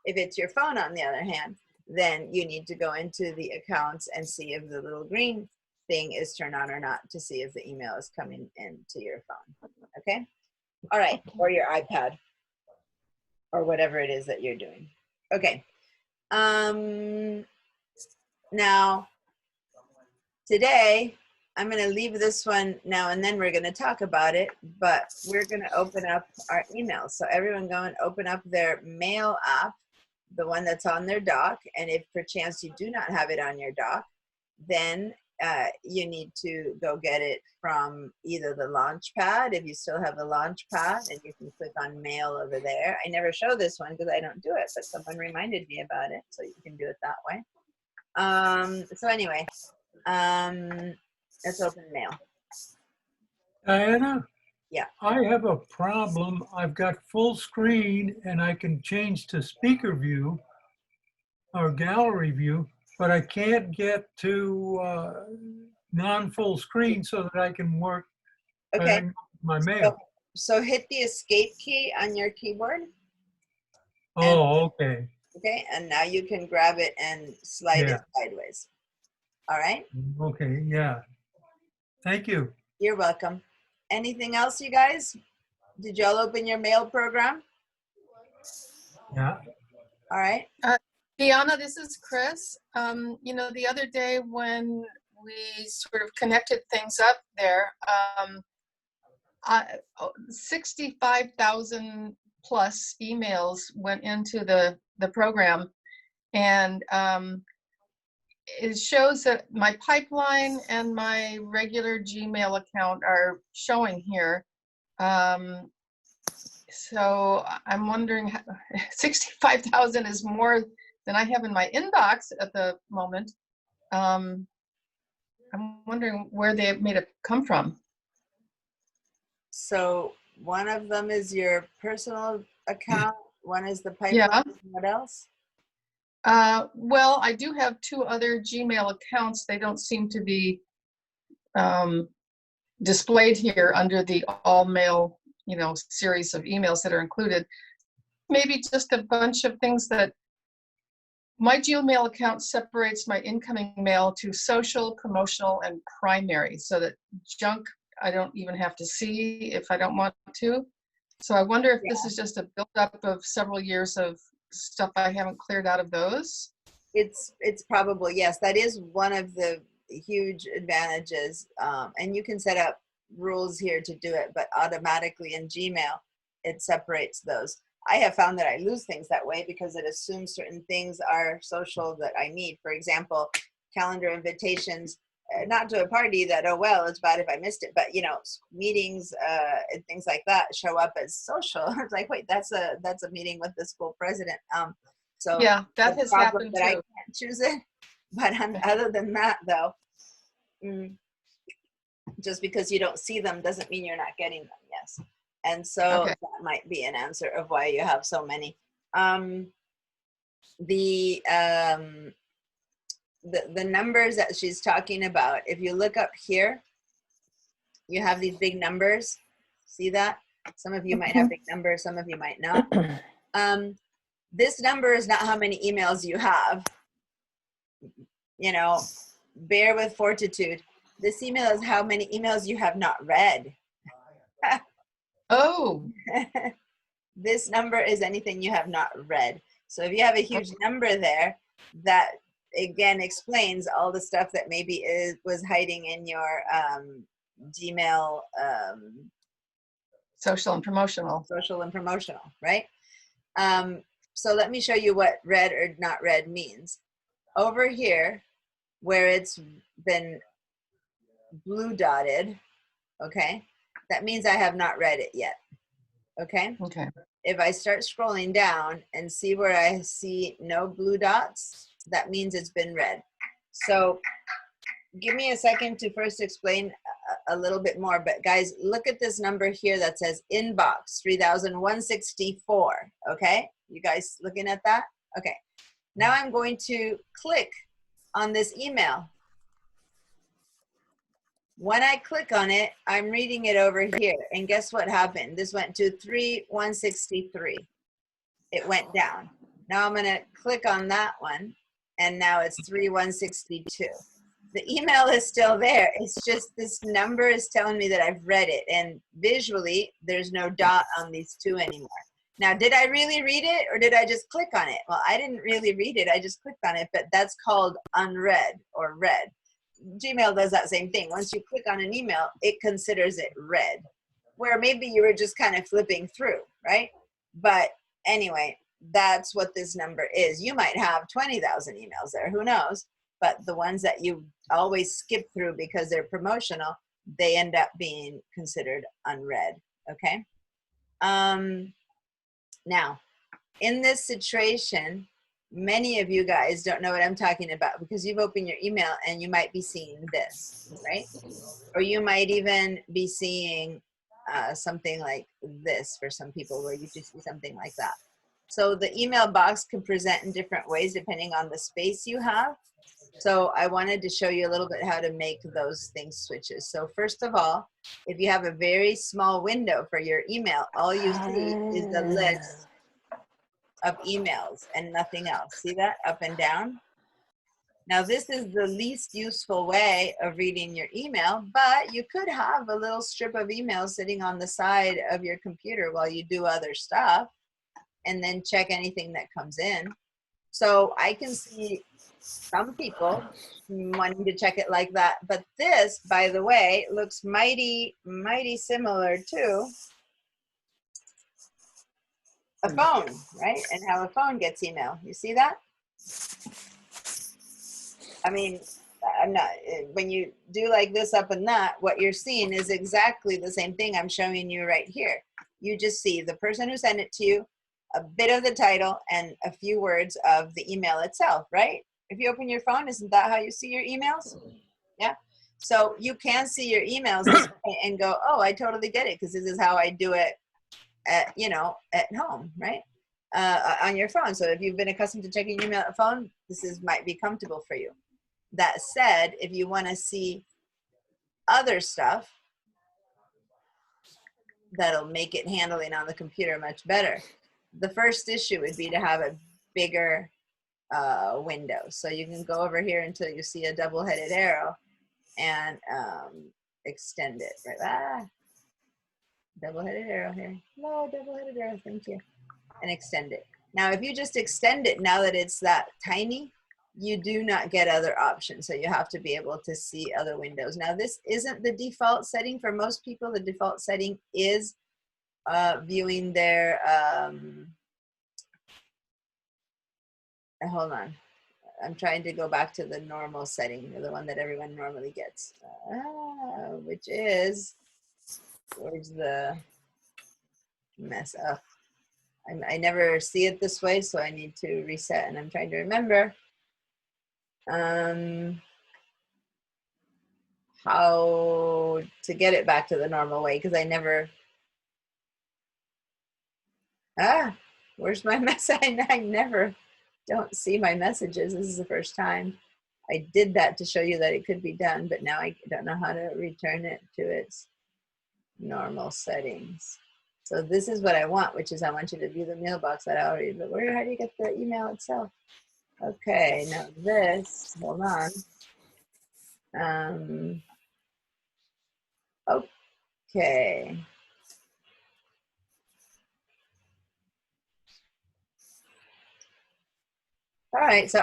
S1: If it's your phone, on the other hand, then you need to go into the accounts and see if the little green thing is turned on or not to see if the email is coming into your phone, okay? All right, or your iPad, or whatever it is that you're doing. Okay. Now, today, I'm going to leave this one now and then we're going to talk about it, but we're going to open up our emails. So everyone go and open up their mail app, the one that's on their dock. And if perchance you do not have it on your dock, then you need to go get it from either the launch pad, if you still have the launch pad, and you can click on mail over there. I never show this one because I don't do it, but someone reminded me about it, so you can do it that way. So anyway, let's open mail.
S2: Diana?
S1: Yeah.
S2: I have a problem. I've got full screen and I can change to speaker view or gallery view, but I can't get to non-full screen so that I can work
S1: Okay.
S2: my mail.
S1: So hit the escape key on your keyboard.
S2: Oh, okay.
S1: Okay, and now you can grab it and slide
S2: Yeah.
S1: it sideways. All right,
S2: Okay, yeah. Thank you.
S1: you're welcome. Anything else, you guys? Did y'all open your mail program?
S2: Yeah.
S1: All right.
S11: Deanna, this is Chris. You know, the other day when we sort of connected things up there, 65,000 plus emails went into the program, and it shows that my pipeline and my regular Gmail account are showing here. So I'm wondering, 65,000 is more than I have in my inbox at the moment. I'm wondering where they made it come from.
S1: So one of them is your personal account. One is the pipeline.
S11: Yeah.
S1: What else?
S11: Well, I do have 2 other Gmail accounts. They don't seem to be displayed here under the all mail, you know, series of emails that are included. Maybe just a bunch of things that my Gmail account separates my incoming mail to social, promotional, and primary, so that junk I don't even have to see if I don't want to. So I wonder if this is just a buildup of several years of stuff I haven't cleared out of those.
S1: It's probably, yes, that is one of the huge advantages. And you can set up rules here to do it, but automatically in Gmail, it separates those. I have found that I lose things that way because it assumes certain things are social that I need. For example, calendar invitations, not to a party that, oh, well, it's bad if I missed it, but, you know, meetings and things like that show up as social. It's like, wait, that's a meeting with the school president. So
S11: Yeah, that
S1: the
S11: has
S1: problem
S11: happened
S1: that I
S11: too.
S1: can't choose it. But other than that, though, just because you don't see them doesn't mean you're not getting them. Yes. And so
S11: Okay.
S1: that might be an answer of why you have so many. The numbers that she's talking about, if you look up here, you have these big numbers. See that? Some of you might have big numbers, some of you might not. This number is not how many emails you have. You know, bear with fortitude. This email is how many emails you have not read.
S11: Oh,
S1: This number is anything you have not read. So if you have a huge number there, that again explains all the stuff that maybe was hiding in your Gmail
S11: social and promotional.
S1: Right? So let me show you what read or not read means. Over here, where it's been blue dotted, okay, that means I have not read it yet, okay?
S11: Okay.
S1: If I start scrolling down and see where I see no blue dots, that means it's been read. So give me a second to first explain a little bit more, but guys, look at this number here that says inbox 3164, okay? You guys looking at that? Okay. Now I'm going to click on this email. When I click on it, I'm reading it over here. And guess what happened? This went to 3163. It went down. Now I'm going to click on that one. And now it's 3162. The email is still there. It's just this number is telling me that I've read it. And visually, there's no dot on these two anymore. Now, did I really read it or did I just click on it? Well, I didn't really read it. I just clicked on it, but that's called unread or read. Gmail does that same thing. Once you click on an email, it considers it read, where maybe you were just kind of flipping through, right? But anyway, that's what this number is. You might have 20,000 emails there, who knows? but the ones that you always skip through because they're promotional, they end up being considered unread, okay? Now, in this situation, many of you guys don't know what I'm talking about because you've opened your email and you might be seeing this, right? Or you might even be seeing something like this for some people where you just see something like that. So the email box can present in different ways depending on the space you have. So I wanted to show you a little bit how to make those things switches. So first of all, if you have a very small window for your email, all you see is the list of emails and nothing else. See that up and down? Now this is the least useful way of reading your email, but you could have a little strip of email sitting on the side of your computer while you do other stuff and then check anything that comes in. So I can see some people wanting to check it like that, but this, by the way, looks mighty similar to a phone, right? And how a phone gets email. You see that? I mean, I'm not, when you do like this up and that, what you're seeing is exactly the same thing I'm showing you right here. You just see the person who sent it to you, a bit of the title, and a few words of the email itself, right? If you open your phone, isn't that how you see your emails? Yeah. So you can see your emails and go, oh, I totally get it because this is how I do it at, you know, at home, right? On your phone. So if you've been accustomed to checking your email at phone, might be comfortable for you. That said, if you want to see other stuff, that'll make it handling on the computer much better. The first issue would be to have a bigger window. So you can go over here until you see a double-headed arrow and extend it. Right? Double-headed arrow here. No, double-headed arrow, thank you. And extend it. Now, if you just extend it, now that it's that tiny, you do not get other options. So you have to be able to see other windows. Now, this isn't the default setting for most people. The default setting is viewing their, hold on. I'm trying to go back to the normal setting, the one that everyone normally gets, which is, where's the mess up? I never see it this way, so I need to reset, and I'm trying to remember how to get it back to the normal way, because I never, where's my message? I never don't see my messages. This is the first time I did that to show you that it could be done, but now I don't know how to return it to its normal settings. So this is what I want, which is I want you to view the mailbox that I already, but how do you get the email itself? Okay, now this, hold on. Okay. All right, so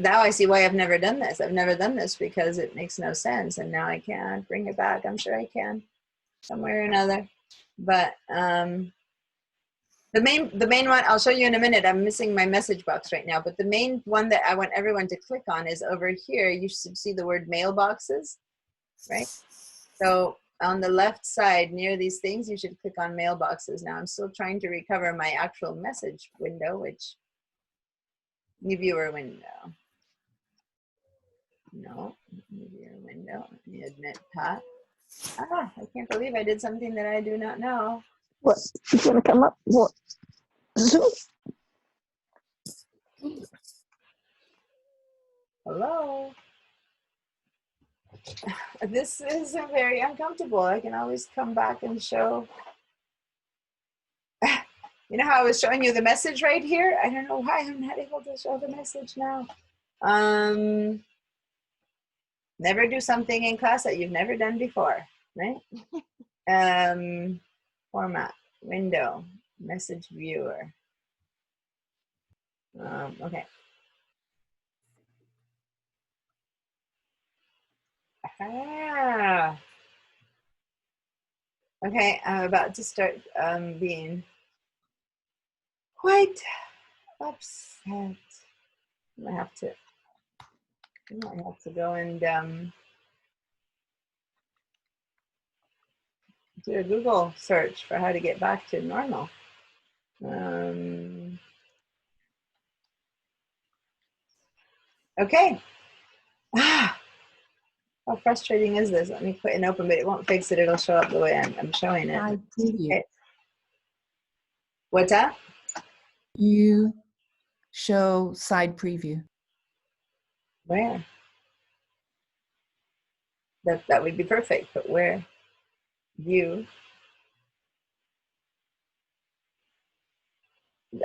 S1: now I see why I've never done this. I've never done this because it makes no sense, and now I can't bring it back. I'm sure I can, somewhere or another. But the main one, I'll show you in a minute. I'm missing my message box right now, but the main one that I want everyone to click on is over here. You should see the word mailboxes, right? So on the left side near these things, you should click on mailboxes. Now I'm still trying to recover my actual message window, which new viewer window. No, new viewer window. Let me admit Pat. I can't believe I did something that I do not know.
S12: What? You want to come up? What? Zoom?
S1: Hello. This is very uncomfortable. I can always come back and show. You know how I was showing you the message right here? I don't know why I'm not able to show the message now. Never do something in class that you've never done before, right? Format, window, message viewer. Okay. Okay, I'm about to start being quite upset. I have to You might have to go and do a Google search for how to get back to normal. Okay. How frustrating is this? Let me quit and open, but it won't fix it. It'll show up the way I'm showing it.
S13: Side preview.
S1: Okay. What's that?
S13: You show side preview.
S1: Where? That would be perfect, but where? View.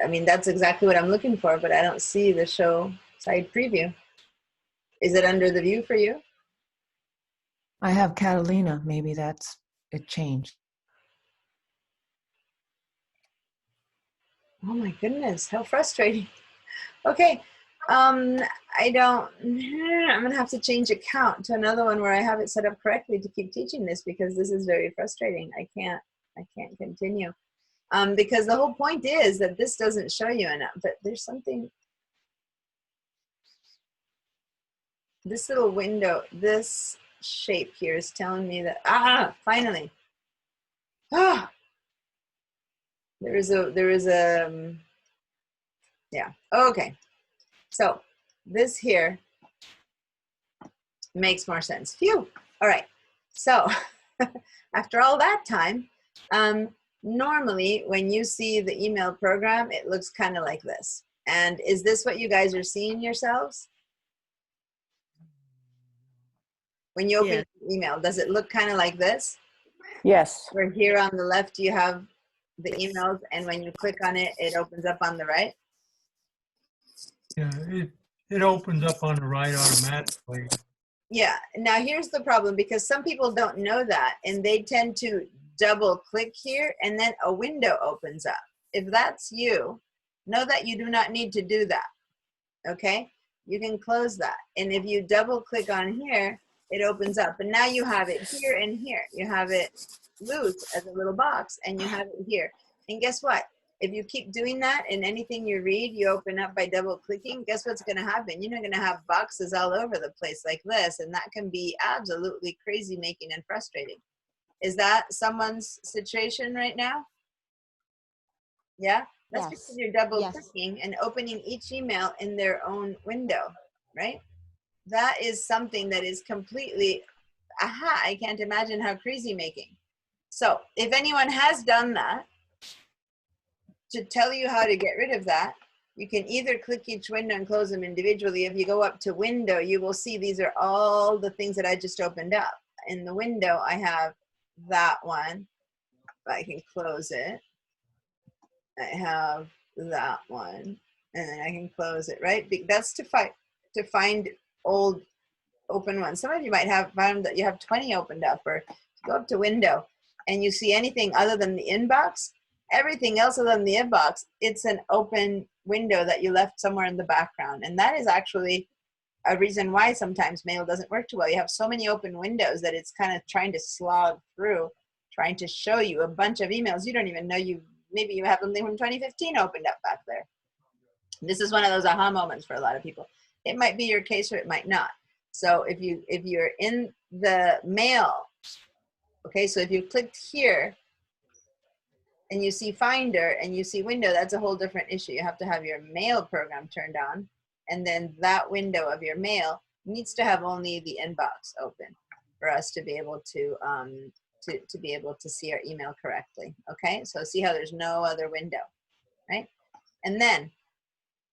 S1: I mean, that's exactly what I'm looking for, but I don't see the show side preview. Is it under the view for you?
S13: I have Catalina. Maybe that's it changed.
S1: Oh my goodness, how frustrating. Okay, I'm gonna have to change account to another one where I have it set up correctly to keep teaching this, because this is very frustrating. I can't continue. Because the whole point is that this doesn't show you enough, but there's something, this little window, this shape here is telling me that, finally. There is a, yeah, okay. So this here makes more sense. Phew, all right. So after all that time, normally when you see the email program, it looks kind of like this. And is this what you guys are seeing yourselves? When you open the email, does it look kind of like this?
S12: Yes.
S1: Where here on the left you have the emails, and when you click on it, it opens up on the right?
S2: Yeah, it opens up on the right automatically.
S1: Yeah, now here's the problem, because some people don't know that, and they tend to double click here and then a window opens up. If that's you, know that you do not need to do that, okay? You can close that. And if you double click on here, it opens up. And now you have it here and here. You have it loose as a little box, and you have it here. And guess what? If you keep doing that, and anything you read, you open up by double clicking, guess what's going to happen? You're going to have boxes all over the place like this, and that can be absolutely crazy making and frustrating. Is that someone's situation right now? Yeah? That's
S5: Yes.
S1: because you're double
S5: Yes.
S1: clicking and opening each email in their own window, right? That is something that is completely, I can't imagine how crazy making. So if anyone has done that, to tell you how to get rid of that, you can either click each window and close them individually. If you go up to window, you will see these are all the things that I just opened up. In the window, I have that one. I can close it. I have that one, and then I can close it, right? That's to find old open ones. Some of you might have found that you have 20 opened up, or go up to window and you see anything other than the inbox, everything else other than the inbox, it's an open window that you left somewhere in the background. And that is actually a reason why sometimes mail doesn't work too well. You have so many open windows that it's kind of trying to slog through, trying to show you a bunch of emails you don't even know maybe you have something from 2015 opened up back there. This is one of those aha moments for a lot of people. It might be your case or it might not. So if you're in the mail, okay, so if you clicked here and you see Finder and you see window, that's a whole different issue. You have to have your mail program turned on, and then that window of your mail needs to have only the inbox open for us to be able to be able to see our email correctly. Okay, so see how there's no other window, right? And then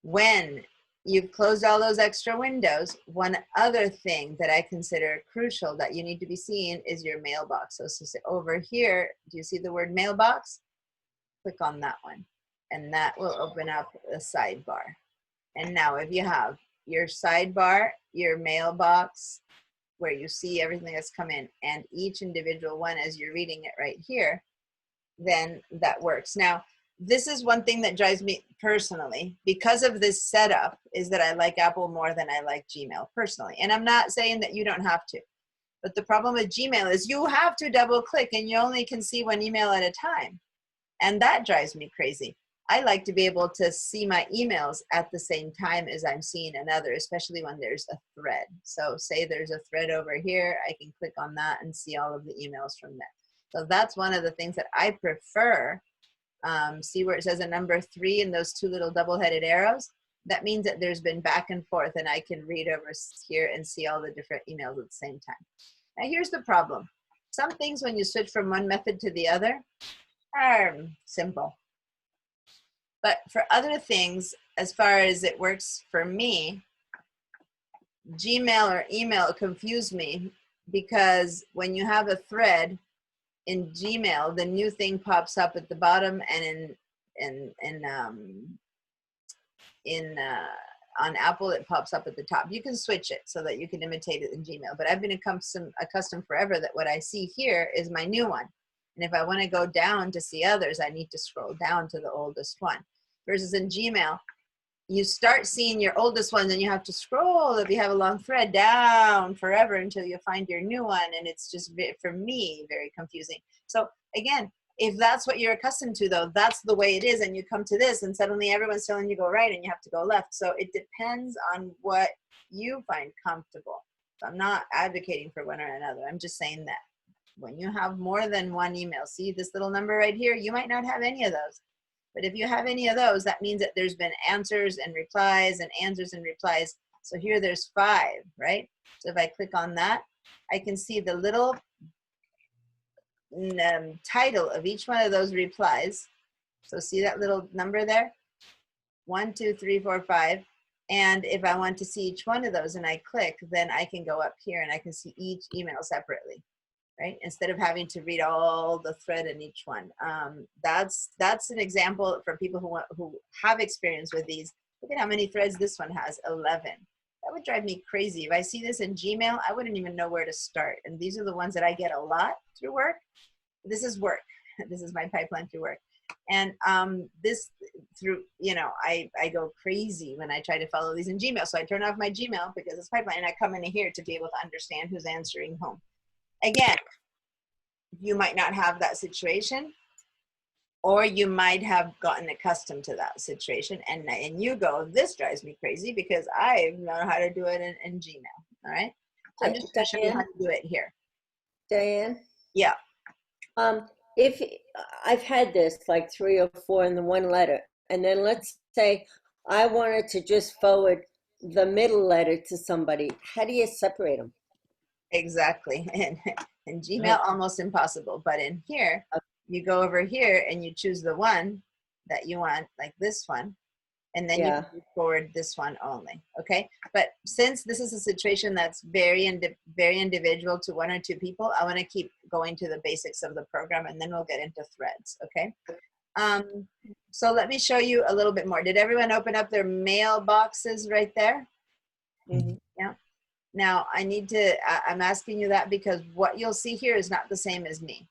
S1: when you've closed all those extra windows, one other thing that I consider crucial that you need to be seeing is your mailbox. So over here, do you see the word mailbox? Click on that one, and that will open up a sidebar. And now if you have your sidebar, your mailbox, where you see everything that's come in, and each individual one as you're reading it right here, then that works. Now, this is one thing that drives me personally, because of this setup, is that I like Apple more than I like Gmail personally. And I'm not saying that you don't have to, but the problem with Gmail is you have to double click and you only can see one email at a time. And that drives me crazy. I like to be able to see my emails at the same time as I'm seeing another, especially when there's a thread. So say there's a thread over here, I can click on that and see all of the emails from there. So that's one of the things that I prefer. See where it says a number 3 and those 2 little double-headed arrows? That means that there's been back and forth, and I can read over here and see all the different emails at the same time. Now here's the problem. Some things when you switch from one method to the other are simple. But for other things, as far as it works for me, Gmail or email confuse me, because when you have a thread in Gmail, the new thing pops up at the bottom, and on Apple it pops up at the top. You can switch it so that you can imitate it in Gmail, but I've been accustomed forever that what I see here is my new one. And if I want to go down to see others, I need to scroll down to the oldest one. Versus in Gmail, you start seeing your oldest ones and you have to scroll, if you have a long thread, down forever until you find your new one. And it's just, for me, very confusing. So again, if that's what you're accustomed to, though, that's the way it is. And you come to this and suddenly everyone's telling you go right and you have to go left. So it depends on what you find comfortable. So I'm not advocating for one or another. I'm just saying that when you have more than one email, see this little number right here, you might not have any of those. But if you have any of those, that means that there's been answers and replies and answers and replies. So here there's 5, right? So if I click on that, I can see the little title of each one of those replies. So see that little number there? 1, 2, 3, 4, 5. And if I want to see each one of those and I click, then I can go up here and I can see each email separately. Right? Instead of having to read all the thread in each one. That's an example for people who have experience with these. Look at how many threads this one has, 11. That would drive me crazy. If I see this in Gmail, I wouldn't even know where to start. And these are the ones that I get a lot through work. This is work. This is my pipeline through work. And this through, I go crazy when I try to follow these in Gmail. So I turn off my Gmail because it's pipeline and I come into here to be able to understand who's answering whom. Again, you might not have that situation, or you might have gotten accustomed to that situation, and you go, this drives me crazy because I know how to do it in Gmail. All right, so I'm just going to show you how to do it here.
S4: Diane?
S1: Yeah.
S4: If I've had this like 3 or 4 in the one letter, and then let's say I wanted to just forward the middle letter to somebody, how do you separate them?
S1: Exactly. And in Gmail, almost impossible. But in here, you go over here and you choose the one that you want, like this one, and then you can forward this one only. Okay. But since this is a situation that's very individual to 1 or 2 people, I want to keep going to the basics of the program, and then we'll get into threads. Okay. So let me show you a little bit more. Did everyone open up their mailboxes right there?
S4: Mm-hmm.
S1: Yeah. Now, I'm asking you that because what you'll see here is not the same as me,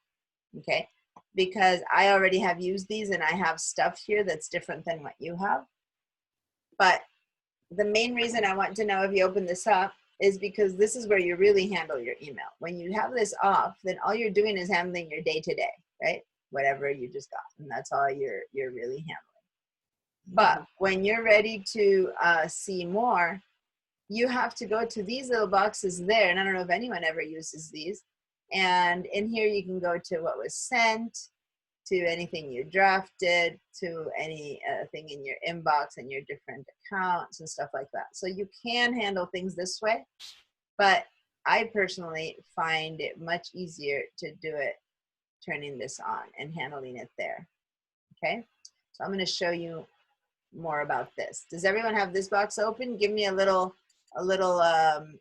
S1: okay? Because I already have used these and I have stuff here that's different than what you have. But the main reason I want to know if you open this up is because this is where you really handle your email. When you have this off, then all you're doing is handling your day-to-day, right? Whatever you just got, and that's all you're really handling. But when you're ready to see more, you have to go to these little boxes there. And I don't know if anyone ever uses these. And in here, you can go to what was sent, to anything you drafted, to any thing in your inbox and your different accounts and stuff like that. So you can handle things this way, but I personally find it much easier to do it turning this on and handling it there. Okay. So I'm going to show you more about this. Does everyone have this box open? Give me a little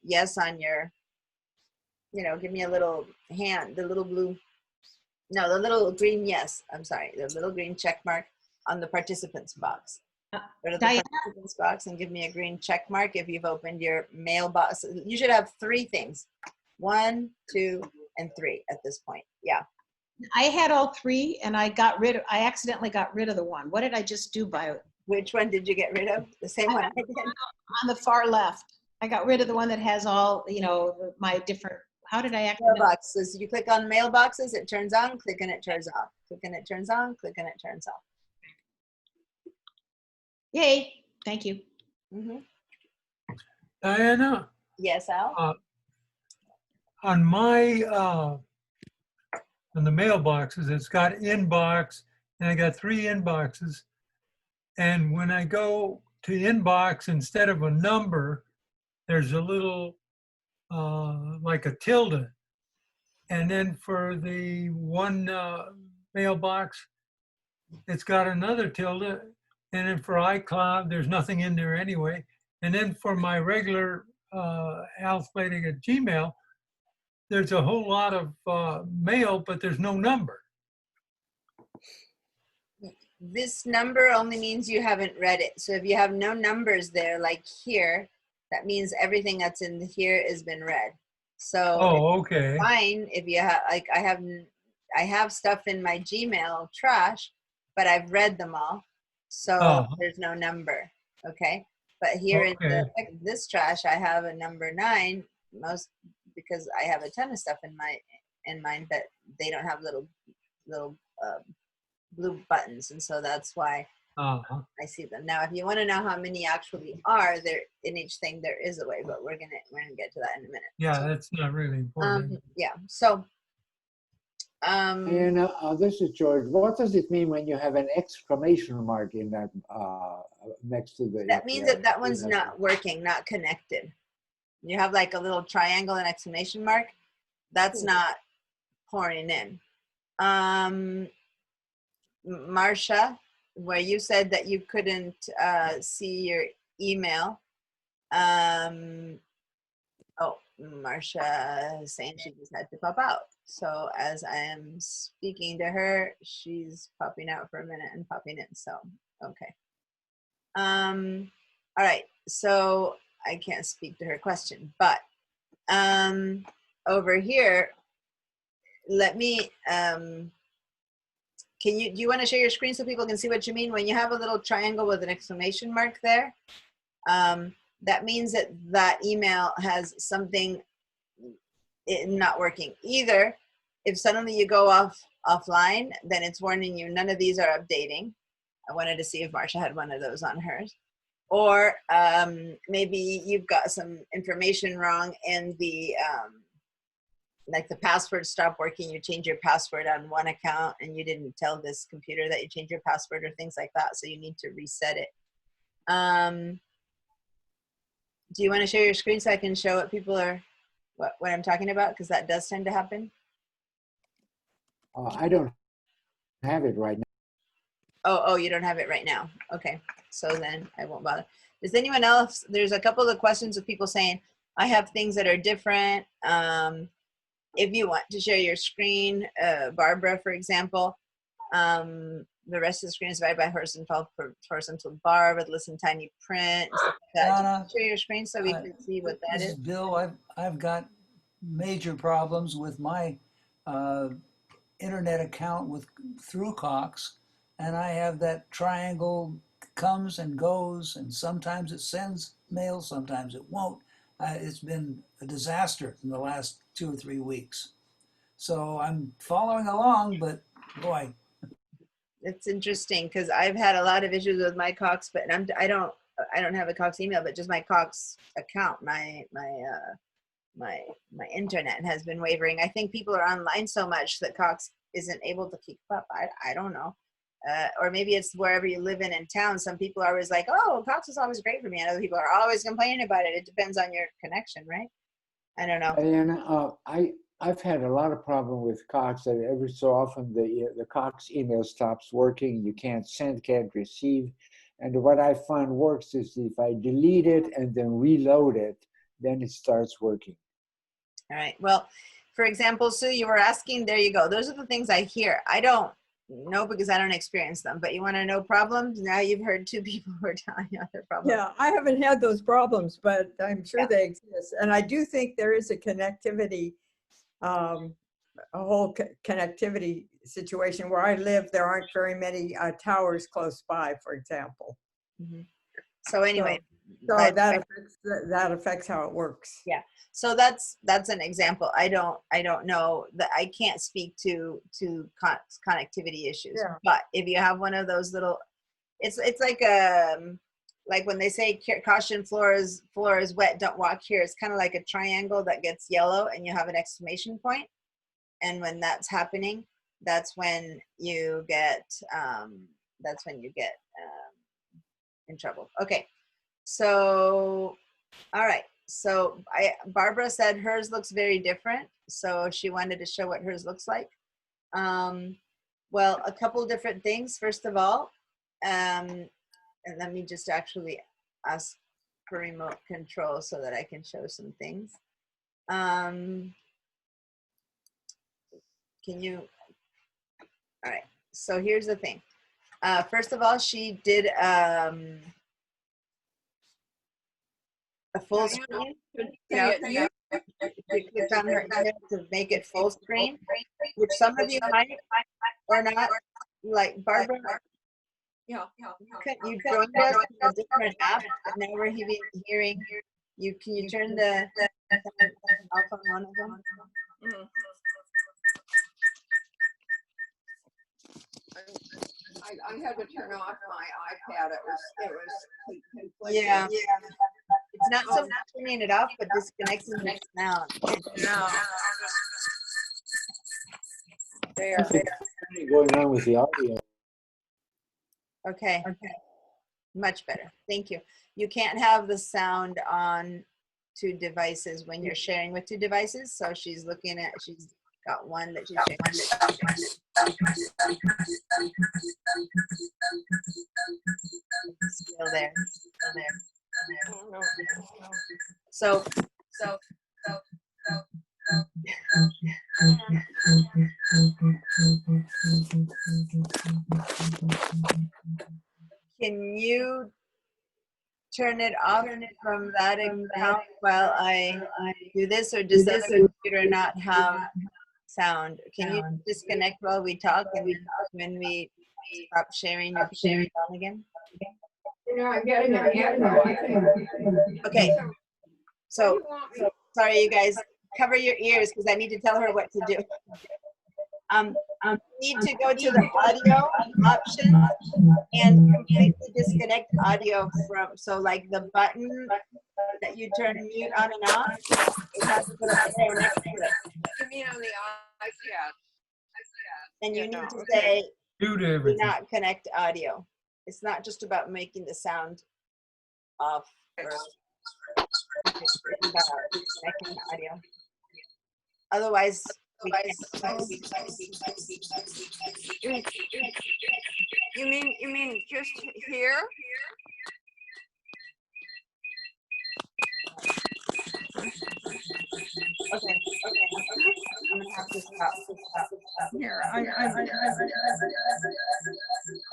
S1: yes on your, give me a little hand, the little blue, no, the little green yes, I'm sorry, the little green check mark on the participants box. Go to the participants box and give me a green check mark if you've opened your mailbox. You should have 3 things, 1, 2, and 3 at this point. Yeah.
S10: I had all 3 and I accidentally got rid of the one. What did I just do by it?
S1: Which one did you get rid of? The same one I did?
S10: On the far left. I got rid of the one that has all, my different, how did I accidentally?
S1: Mailboxes. You click on mailboxes, it turns on, click and it turns off. Click and it turns on, click and it turns off.
S10: Yay, thank you.
S1: Mhm.
S2: Diana,
S1: Yes, Al?
S2: on my, on the mailboxes, it's got inbox, and I got 3 inboxes. And when I go to inbox, instead of a number, there's a little, like a tilde. And then for the one mailbox, it's got another tilde. And then for iCloud, there's nothing in there anyway. And then for my regular alphabetic at Gmail, there's a whole lot of mail, but there's no number.
S1: This number only means you haven't read it. So if you have no numbers there, like here, that means everything that's in here has been read. So
S2: Oh, okay.
S1: fine if you have, like, I have stuff in my Gmail trash, but I've read them all. So
S2: Oh.
S1: there's no number. Okay. But here in this trash, I have a number 9, because I have a ton of stuff in mine that they don't have little blue buttons, and so that's why I see them. Now, if you want to know how many actually are there in each thing, there is a way, but we're gonna get to that in a minute.
S2: Yeah, that's not really important.
S1: Yeah. So,
S14: And this is George. What does it mean when you have an exclamation mark in that next to the?
S1: That means that one's not working, not connected. You have like a little triangle and exclamation mark. That's not pouring in. Marcia, where you said that you couldn't see your email. Oh, Marcia is saying she just had to pop out. So as I am speaking to her, she's popping out for a minute and popping in. So, okay. All right. So I can't speak to her question, but over here, let me, do you want to share your screen so people can see what you mean? When you have a little triangle with an exclamation mark there, that means that email has something not working. Either if suddenly you go offline, then it's warning you none of these are updating. I wanted to see if Marcia had one of those on hers. Or maybe you've got some information wrong in the, like the password stopped working, you change your password on one account and you didn't tell this computer that you changed your password or things like that. So you need to reset it. Do you want to share your screen so I can show what people are, what I'm talking about? Because that does tend to happen.
S14: I don't have it right now.
S1: Oh, you don't have it right now. Okay. So then I won't bother. Does anyone else, there's a couple of questions of people saying, I have things that are different. If you want to share your screen, Barbara, for example, the rest of the screen is divided by horizontal bar with listen tiny print. And stuff like that.
S9: Donna,
S1: Share your screen so we can see what that
S9: This
S1: is.
S9: is Bill. I've got major problems with my internet account through Cox, and I have that triangle comes and goes, and sometimes it sends mail, sometimes it won't. It's been a disaster in the last 2 or 3 weeks. So I'm following along, but boy.
S1: It's interesting because I've had a lot of issues with my Cox, but I don't have a Cox email, but just my Cox account, my internet has been wavering. I think people are online so much that Cox isn't able to keep up. I don't know. Or maybe it's wherever you live in town. Some people are always like, oh, Cox is always great for me. And other people are always complaining about it. It depends on your connection, right? I don't know.
S14: And I've had a lot of problem with Cox that every so often the Cox email stops working. You can't send, can't receive. And what I find works is if I delete it and then reload it, then it starts working.
S1: All right. Well, for example, Sue, you were asking, there you go. Those are the things I hear. I don't know because I don't experience them, but you want to know problems? Now you've heard 2 people who are telling you their problems.
S6: Yeah, I haven't had those problems, but I'm sure they exist. And I do think there is a connectivity, a whole connectivity situation. Where I live, there aren't very many towers close by, for example.
S1: Mm-hmm. So anyway.
S6: So that affects how it works.
S1: Yeah. So that's an example. I don't know that I can't speak to connectivity issues.
S6: Yeah.
S1: But if you have one of those little It's like when they say caution, floor is wet, don't walk here. It's kind of like a triangle that gets yellow and you have an exclamation point. And when that's happening, that's when you get in trouble. Okay, so all right. So Barbara said hers looks very different. So she wanted to show what hers looks like. Well, a couple different things. First of all, and let me just actually ask for remote control so that I can show some things. Can you, all right, so here's the thing. First of all, she did a full screen. You clicked on her email to make it full screen, which some of you might or not, like Barbara. You joined us in a different app, but now we're hearing you. Can you turn the off on one of them?
S3: I had to turn off my iPad. It was
S1: Yeah. It's not so much turning it off, but disconnecting the sound.
S3: No.
S14: There. Something going on with the audio.
S1: Okay. Much better. Thank you. You can't have the sound on two devices when you're sharing with two devices. So she's got one that she's sharing. Still there. So. Can you turn it off from that account while I do this, or does this computer not have sound? Can you disconnect while we talk, and when we stop sharing, you share it on again?
S3: I'm getting it.
S1: Okay. So sorry, you guys. Cover your ears because I need to tell her what to do. Need to go to the audio option and completely disconnect audio from, so like the button that you turn mute on and off, it has to put a arrow next to it.
S3: You mean on the iPad?
S1: And you need to say,
S2: Mute
S1: do
S2: everything.
S1: not connect audio. It's not just about making the sound off. It's about disconnecting the audio. Otherwise, we can't.
S3: You mean just here?
S1: Okay. I'm gonna have to stop.
S6: Here,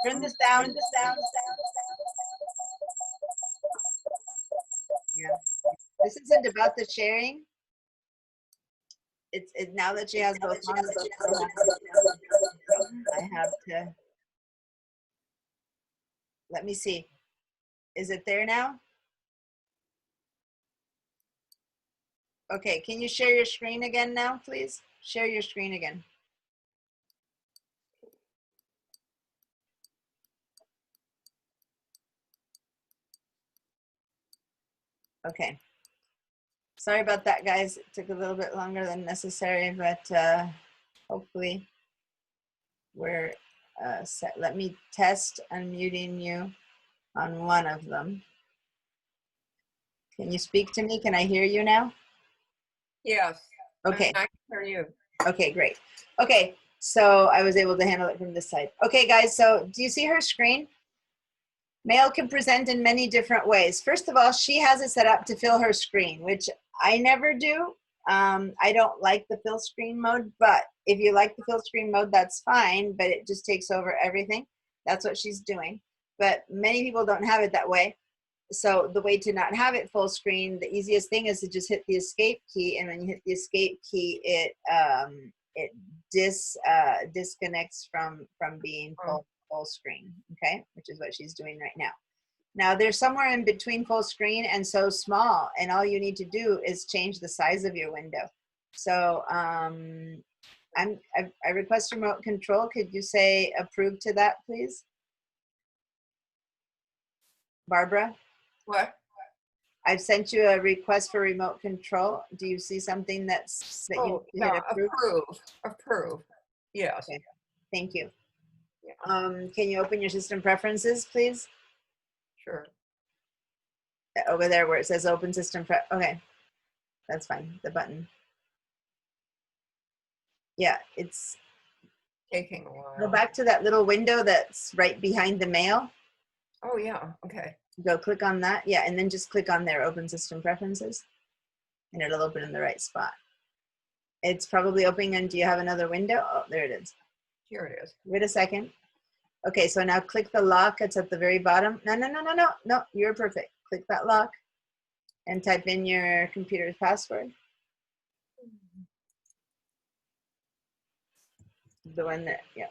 S1: Turn this down. Yeah. This isn't about the sharing. It's now that she has both on, I have to. Let me see. Is it there now? Okay, can you share your screen again now, please? Share your screen again. Okay. Sorry about that, guys. It took a little bit longer than necessary, but hopefully we're set. Let me test unmuting you on one of them. Can you speak to me? Can I hear you now?
S3: Yes.
S1: Okay.
S3: I can hear you.
S1: Okay, great. Okay, so I was able to handle it from this side. Okay, guys, so do you see her screen? Mail can present in many different ways. First of all, she has it set up to fill her screen, which I never do. I don't like the fill screen mode, but if you like the fill screen mode, that's fine, but it just takes over everything. That's what she's doing. But many people don't have it that way. So the way to not have it full screen, the easiest thing is to just hit the escape key, and when you hit the escape key, it disconnects from being full screen, okay, which is what she's doing right now. Now there's somewhere in between full screen and so small, and all you need to do is change the size of your window. So I request remote control. Could you say approve to that, please? Barbara,
S6: What?
S1: I've sent you a request for remote control. Do you see something that you
S6: Oh,
S1: need to hit
S6: yeah,
S1: approve?
S6: approve. Yes.
S1: Okay, thank you.
S6: Yeah.
S1: Can you open your system preferences, please?
S6: Sure.
S1: Over there where it says open system okay, that's fine, the button. Yeah, it's,
S6: Taking a while.
S1: go back to that little window that's right behind the mail.
S6: Oh, yeah, okay.
S1: Go click on that, yeah, and then just click on their open system preferences and it'll open in the right spot. It's probably opening, and do you have another window? Oh, there it is.
S6: Here it is.
S1: Wait a second. Okay, so now click the lock. It's at the very bottom. No, you're perfect. Click that lock and type in your computer's password. The one that, yeah.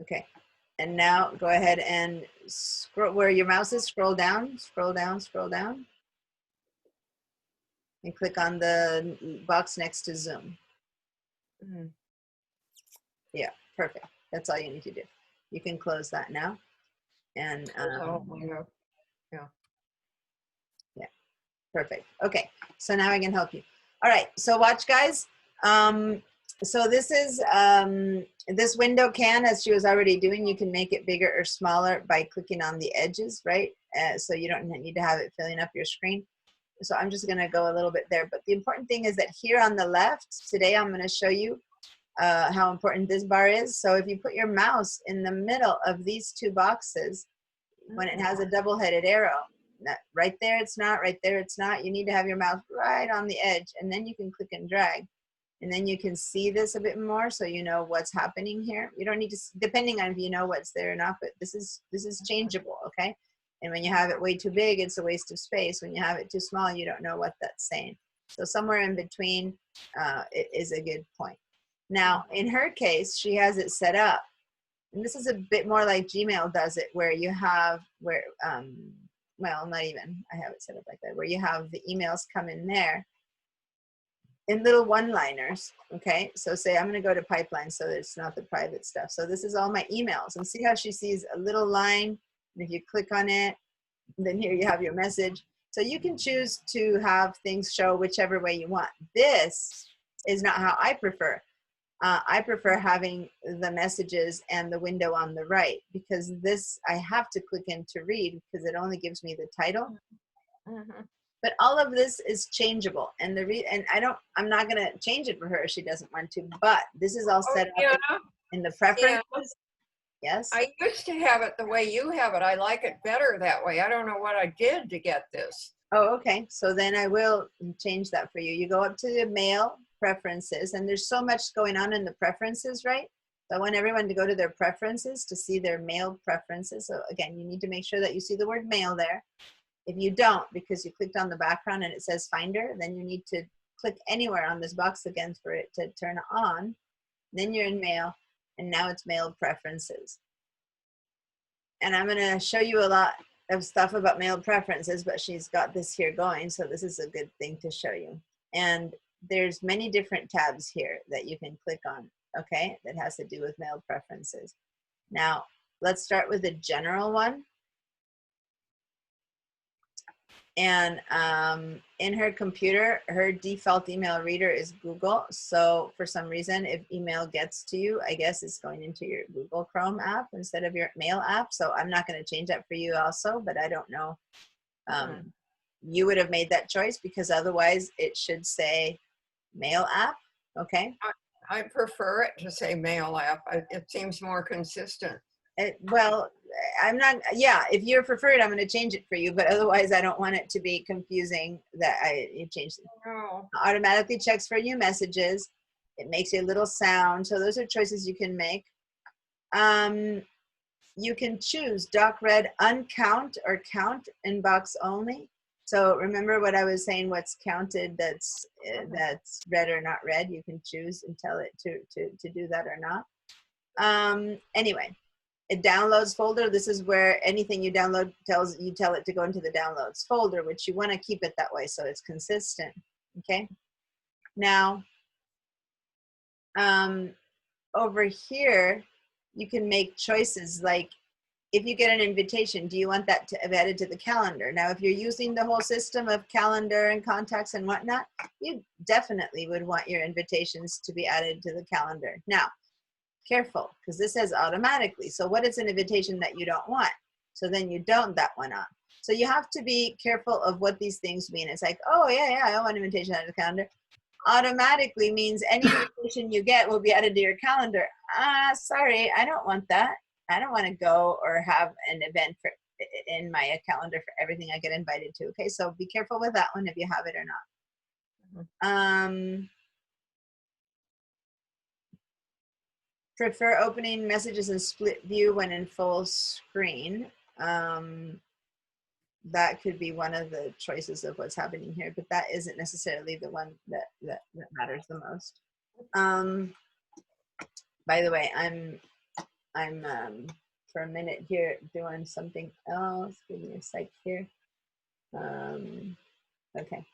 S1: Okay, and now go ahead and scroll where your mouse is, scroll down, scroll down, scroll down. And click on the box next to Zoom. Yeah, perfect. That's all you need to do. You can close that now. And
S6: yeah.
S1: Yeah, perfect. Okay, so now I can help you. All right, so watch, guys. So this is, this window can, as she was already doing, you can make it bigger or smaller by clicking on the edges, right? So you don't need to have it filling up your screen. So I'm just gonna go a little bit there. But the important thing is that here on the left, today I'm gonna show you how important this bar is. So if you put your mouse in the middle of these two boxes, when it has a double-headed arrow, right there it's not, right there it's not, you need to have your mouse right on the edge, and then you can click and drag. And then you can see this a bit more so you know what's happening here. You don't need to, depending on if you know what's there or not, but this is changeable, okay? And when you have it way too big, it's a waste of space. When you have it too small, you don't know what that's saying. So somewhere in between it is a good point. Now, in her case, she has it set up. And this is a bit more like Gmail does it, where you have, well, not even, I have it set up like that, where you have the emails come in there in little one-liners, okay? So say I'm gonna go to Pipeline so that it's not the private stuff. So this is all my emails, and see how she sees a little line, and if you click on it, then here you have your message. So you can choose to have things show whichever way you want. This is not how I prefer. I prefer having the messages and the window on the right, because this I have to click in to read because it only gives me the title. But all of this is changeable, and I'm not gonna change it for her if she doesn't want to. But this is all set up in the preferences. Yes.
S6: I used to have it the way you have it. I like it better that way. I don't know what I did to get this.
S1: Oh, okay. So then I will change that for you. You go up to the mail preferences, and there's so much going on in the preferences, right? So I want everyone to go to their preferences to see their mail preferences. So again, you need to make sure that you see the word mail there. If you don't, because you clicked on the background and it says Finder, then you need to click anywhere on this box again for it to turn on. Then you're in mail, and now it's mail preferences. And I'm gonna show you a lot of stuff about mail preferences, but she's got this here going, so this is a good thing to show you. And there's many different tabs here that you can click on, okay, that has to do with mail preferences. Now, let's start with the general one. And in her computer, her default email reader is Google. So for some reason, if email gets to you, I guess it's going into your Google Chrome app instead of your mail app. So I'm not going to change that for you also, but I don't know. You would have made that choice because otherwise it should say mail app, okay?
S6: I prefer it to say mail app. It seems more consistent.
S1: Well, I'm not, yeah, if you prefer it, I'm going to change it for you, but otherwise I don't want it to be confusing that you changed it.
S6: No.
S1: Automatically checks for new messages. It makes a little sound. So those are choices you can make. You can choose doc read uncount or count inbox only. So remember what I was saying, what's counted that's read or not read. You can choose and tell it to do that or not. Anyway. A downloads folder, this is where anything you download tell it to go into the downloads folder, which you want to keep it that way so it's consistent, okay? Now, over here, you can make choices like if you get an invitation, do you want that to be added to the calendar? Now, if you're using the whole system of calendar and contacts and whatnot, you definitely would want your invitations to be added to the calendar. Now, careful, because this says automatically. So what is an invitation that you don't want? So then you don't that one on. So you have to be careful of what these things mean. It's like, oh yeah, I want an invitation added to the calendar. Automatically means any invitation you get will be added to your calendar. Sorry, I don't want that. I don't want to go or have an event in my calendar for everything I get invited to. Okay, so be careful with that one if you have it or not. Prefer opening messages in split view when in full screen. That could be one of the choices of what's happening here, but that isn't necessarily the one that matters the most. By the way, I'm for a minute here doing something else. Give me a sec here. Okay.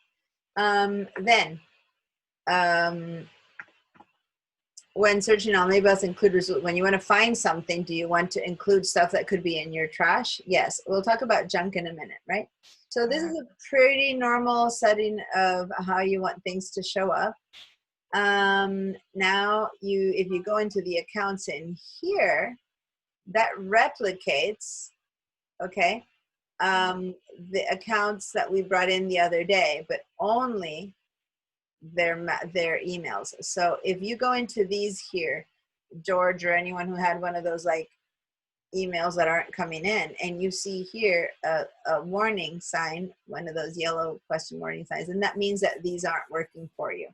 S1: When searching on labels, include result. When you want to find something, do you want to include stuff that could be in your trash? Yes. We'll talk about junk in a minute, right? So this is a pretty normal setting of how you want things to show up. Now, if you go into the accounts in here, that replicates, okay, the accounts that we brought in the other day, but only their emails. So if you go into these here, George or anyone who had one of those like emails that aren't coming in, and you see here a warning sign, one of those yellow question warning signs, and that means that these aren't working for you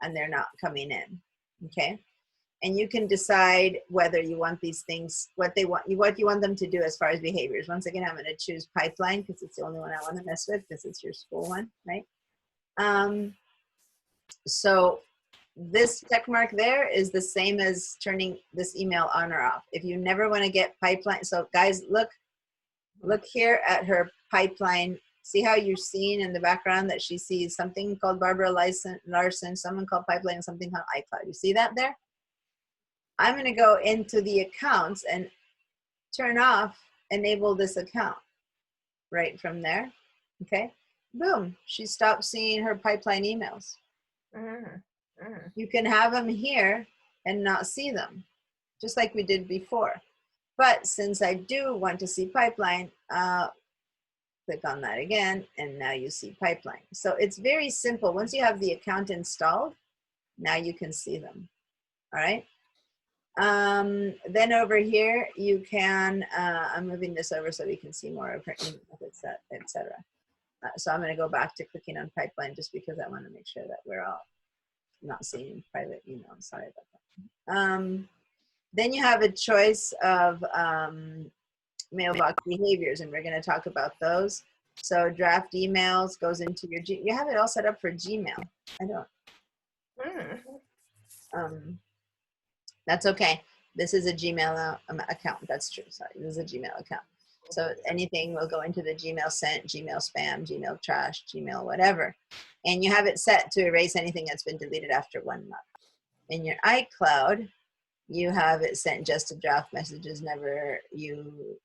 S1: and they're not coming in. Okay. And you can decide whether you want these things, what you want them to do as far as behaviors. Once again, I'm going to choose pipeline because it's the only one I want to mess with because it's your school one, right? So this check mark there is the same as turning this email on or off. If you never want to get pipeline, so guys, look here at her pipeline. See how you're seeing in the background that she sees something called Barbara Larson, someone called pipeline, and something called iCloud. You see that there? I'm going to go into the accounts and turn off, enable this account right from there. Okay, boom, she stopped seeing her pipeline emails. You can have them here and not see them, just like we did before. But since I do want to see pipeline, click on that again, and now you see pipeline. So it's very simple. Once you have the account installed, now you can see them. All right. Then over here, you can, I'm moving this over so we can see more of her emails, etc. So I'm going to go back to clicking on pipeline just because I want to make sure that we're all not seeing private email. Sorry about that. Then you have a choice of mailbox behaviors, and we're going to talk about those. So draft emails goes into your you have it all set up for Gmail. I don't. That's okay. This is a Gmail account. That's true. Sorry, this is a Gmail account. So anything will go into the Gmail sent, Gmail spam, Gmail trash, Gmail whatever. And you have it set to erase anything that's been deleted after 1 month. In your iCloud, you have it sent just to draft messages. Never you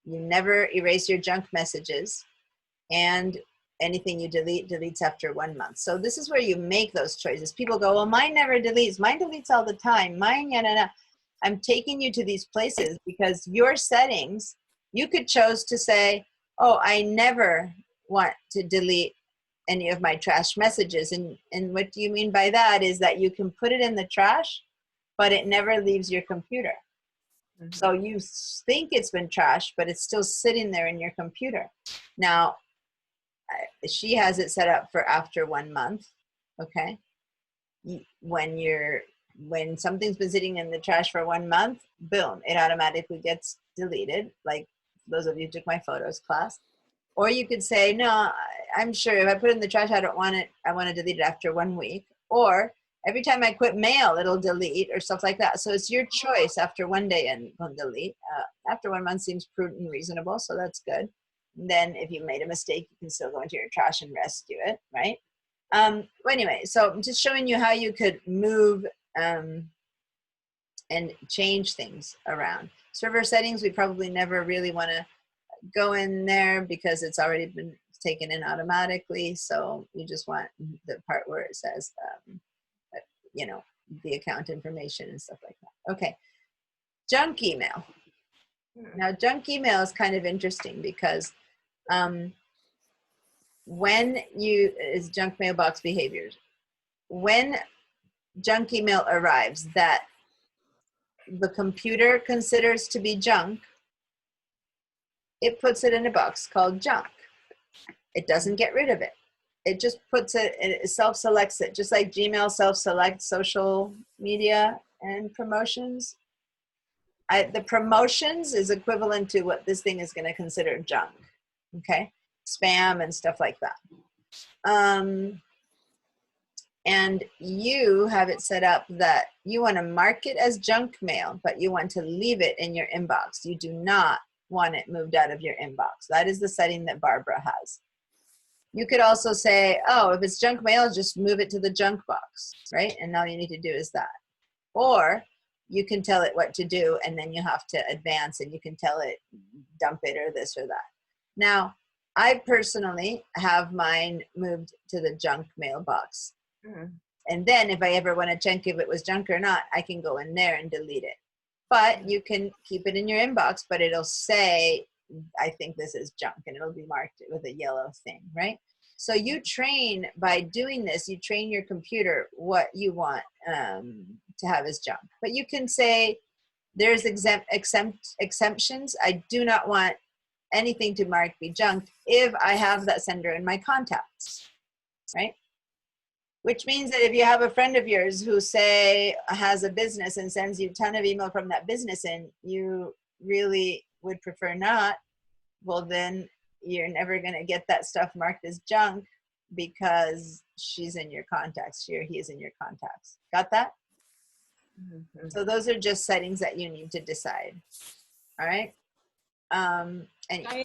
S1: never erase your junk messages, and anything you delete deletes after 1 month. So this is where you make those choices. People go, well, mine never deletes. Mine deletes all the time. Mine, I'm taking you to these places because your settings, you could choose to say, oh, I never want to delete any of my trash messages. And what do you mean by that is that you can put it in the trash, but it never leaves your computer. So you think it's been trashed, but it's still sitting there in your computer. Now, she has it set up for after 1 month, okay? When something's been sitting in the trash for 1 month, boom, it automatically gets deleted, like those of you who took my photos class. Or you could say, no, I'm sure if I put it in the trash, I don't want it, I want to delete it after 1 week. Or every time I quit mail, it'll delete or stuff like that. So it's your choice after 1 day and it'll delete. After 1 month seems prudent and reasonable, so that's good. Then if you made a mistake, you can still go into your trash and rescue it, right? Anyway, so I'm just showing you how you could move and change things around. Server settings, we probably never really want to go in there because it's already been taken in automatically. So you just want the part where it says, you know, the account information and stuff like that. Okay, junk email. Now, junk email is kind of interesting because when you, is junk mailbox behaviors. When junk email arrives that the computer considers to be junk, it puts it in a box called junk. It doesn't get rid of it. It just puts it, it self-selects it, just like Gmail self-selects social media and promotions. The promotions is equivalent to what this thing is going to consider junk, okay? Spam and stuff like that. And you have it set up that you want to mark it as junk mail, but you want to leave it in your inbox. You do not want it moved out of your inbox. That is the setting that Barbara has. You could also say, oh, if it's junk mail, just move it to the junk box, right? And all you need to do is that. Or you can tell it what to do, and then you have to advance, and you can tell it dump it or this or that. Now, I personally have mine moved to the junk mailbox. And then if I ever want to check if it was junk or not, I can go in there and delete it. But you can keep it in your inbox, but it'll say, I think this is junk, and it'll be marked with a yellow thing, right? So you train, by doing this, you train your computer what you want to have as junk. But you can say, there's exemptions. I do not want anything to mark be junk if I have that sender in my contacts, right? Which means that if you have a friend of yours who, say, has a business and sends you a ton of email from that business and you really would prefer not, well, then you're never going to get that stuff marked as junk because she's in your contacts. She or he is in your contacts. Got that? So those are just settings that you need to decide. All right? Anyway.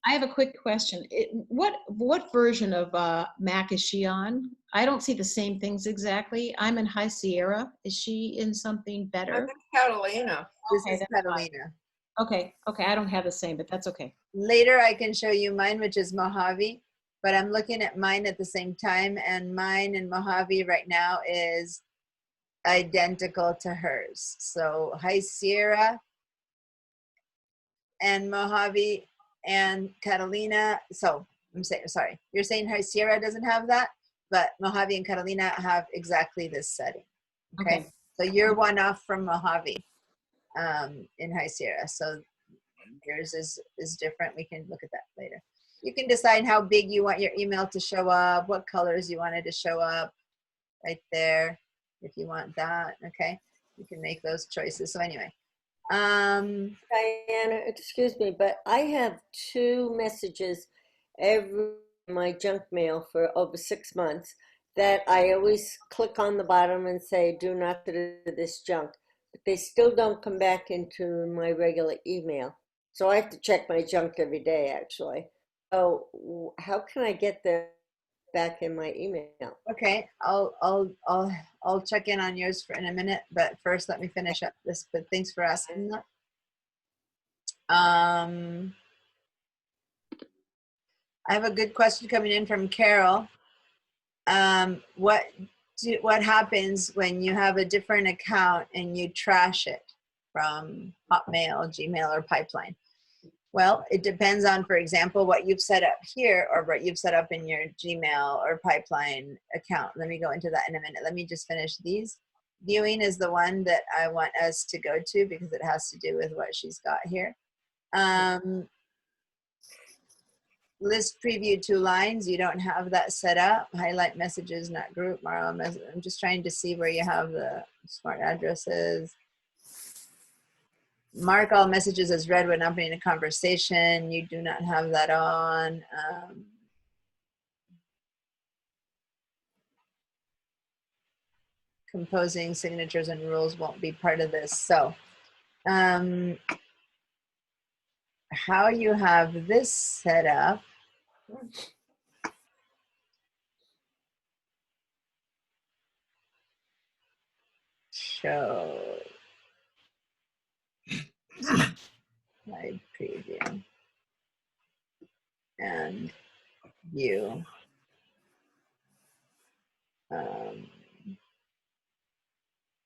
S10: I have a quick question. What version of Mac is she on? I don't see the same things exactly. I'm in High Sierra. Is she in something better?
S6: Catalina.
S1: This is Catalina.
S10: Okay, I don't have the same, but that's okay.
S1: Later I can show you mine, which is Mojave, but I'm looking at mine at the same time, and mine in Mojave right now is identical to hers. So High Sierra and Mojave and Catalina. So I'm saying, sorry, you're saying High Sierra doesn't have that, but Mojave and Catalina have exactly this setting. Okay. So you're one off from Mojave in High Sierra. So yours is different. We can look at that later. You can decide how big you want your email to show up, what colors you want it to show up right there. If you want that, okay, you can make those choices. So anyway,
S4: Diana, excuse me, but I have 2 messages every my junk mail for over 6 months that I always click on the bottom and say, do not go to this junk, but they still don't come back into my regular email. So I have to check my junk every day, actually. So how can I get them back in my email?
S1: Okay, I'll check in on yours in a minute, but first let me finish up this. But thanks for asking that. I have a good question coming in from Carol. What happens when you have a different account and you trash it from Hotmail, Gmail, or Pipeline? Well, it depends on, for example, what you've set up here or what you've set up in your Gmail or Pipeline account. Let me go into that in a minute. Let me just finish these. Viewing is the one that I want us to go to because it has to do with what she's got here. List preview 2 lines. You don't have that set up. Highlight messages, not group. I'm just trying to see where you have the smart addresses. Mark all messages as read when opening a conversation. You do not have that on. Composing signatures and rules won't be part of this. So how you have this set up. Show hide preview and view.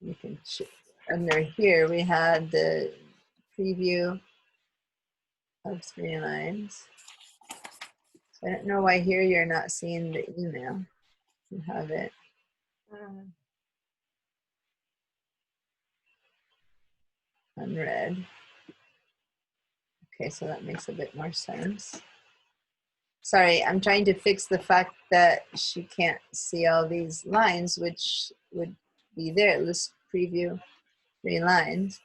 S1: You can under here we had the preview of 3 lines. So I don't know why here you're not seeing the email. You have it. Unread. Okay, so that makes a bit more sense. Sorry, I'm trying to fix the fact that she can't see all these lines, which would be there. List preview 3 lines.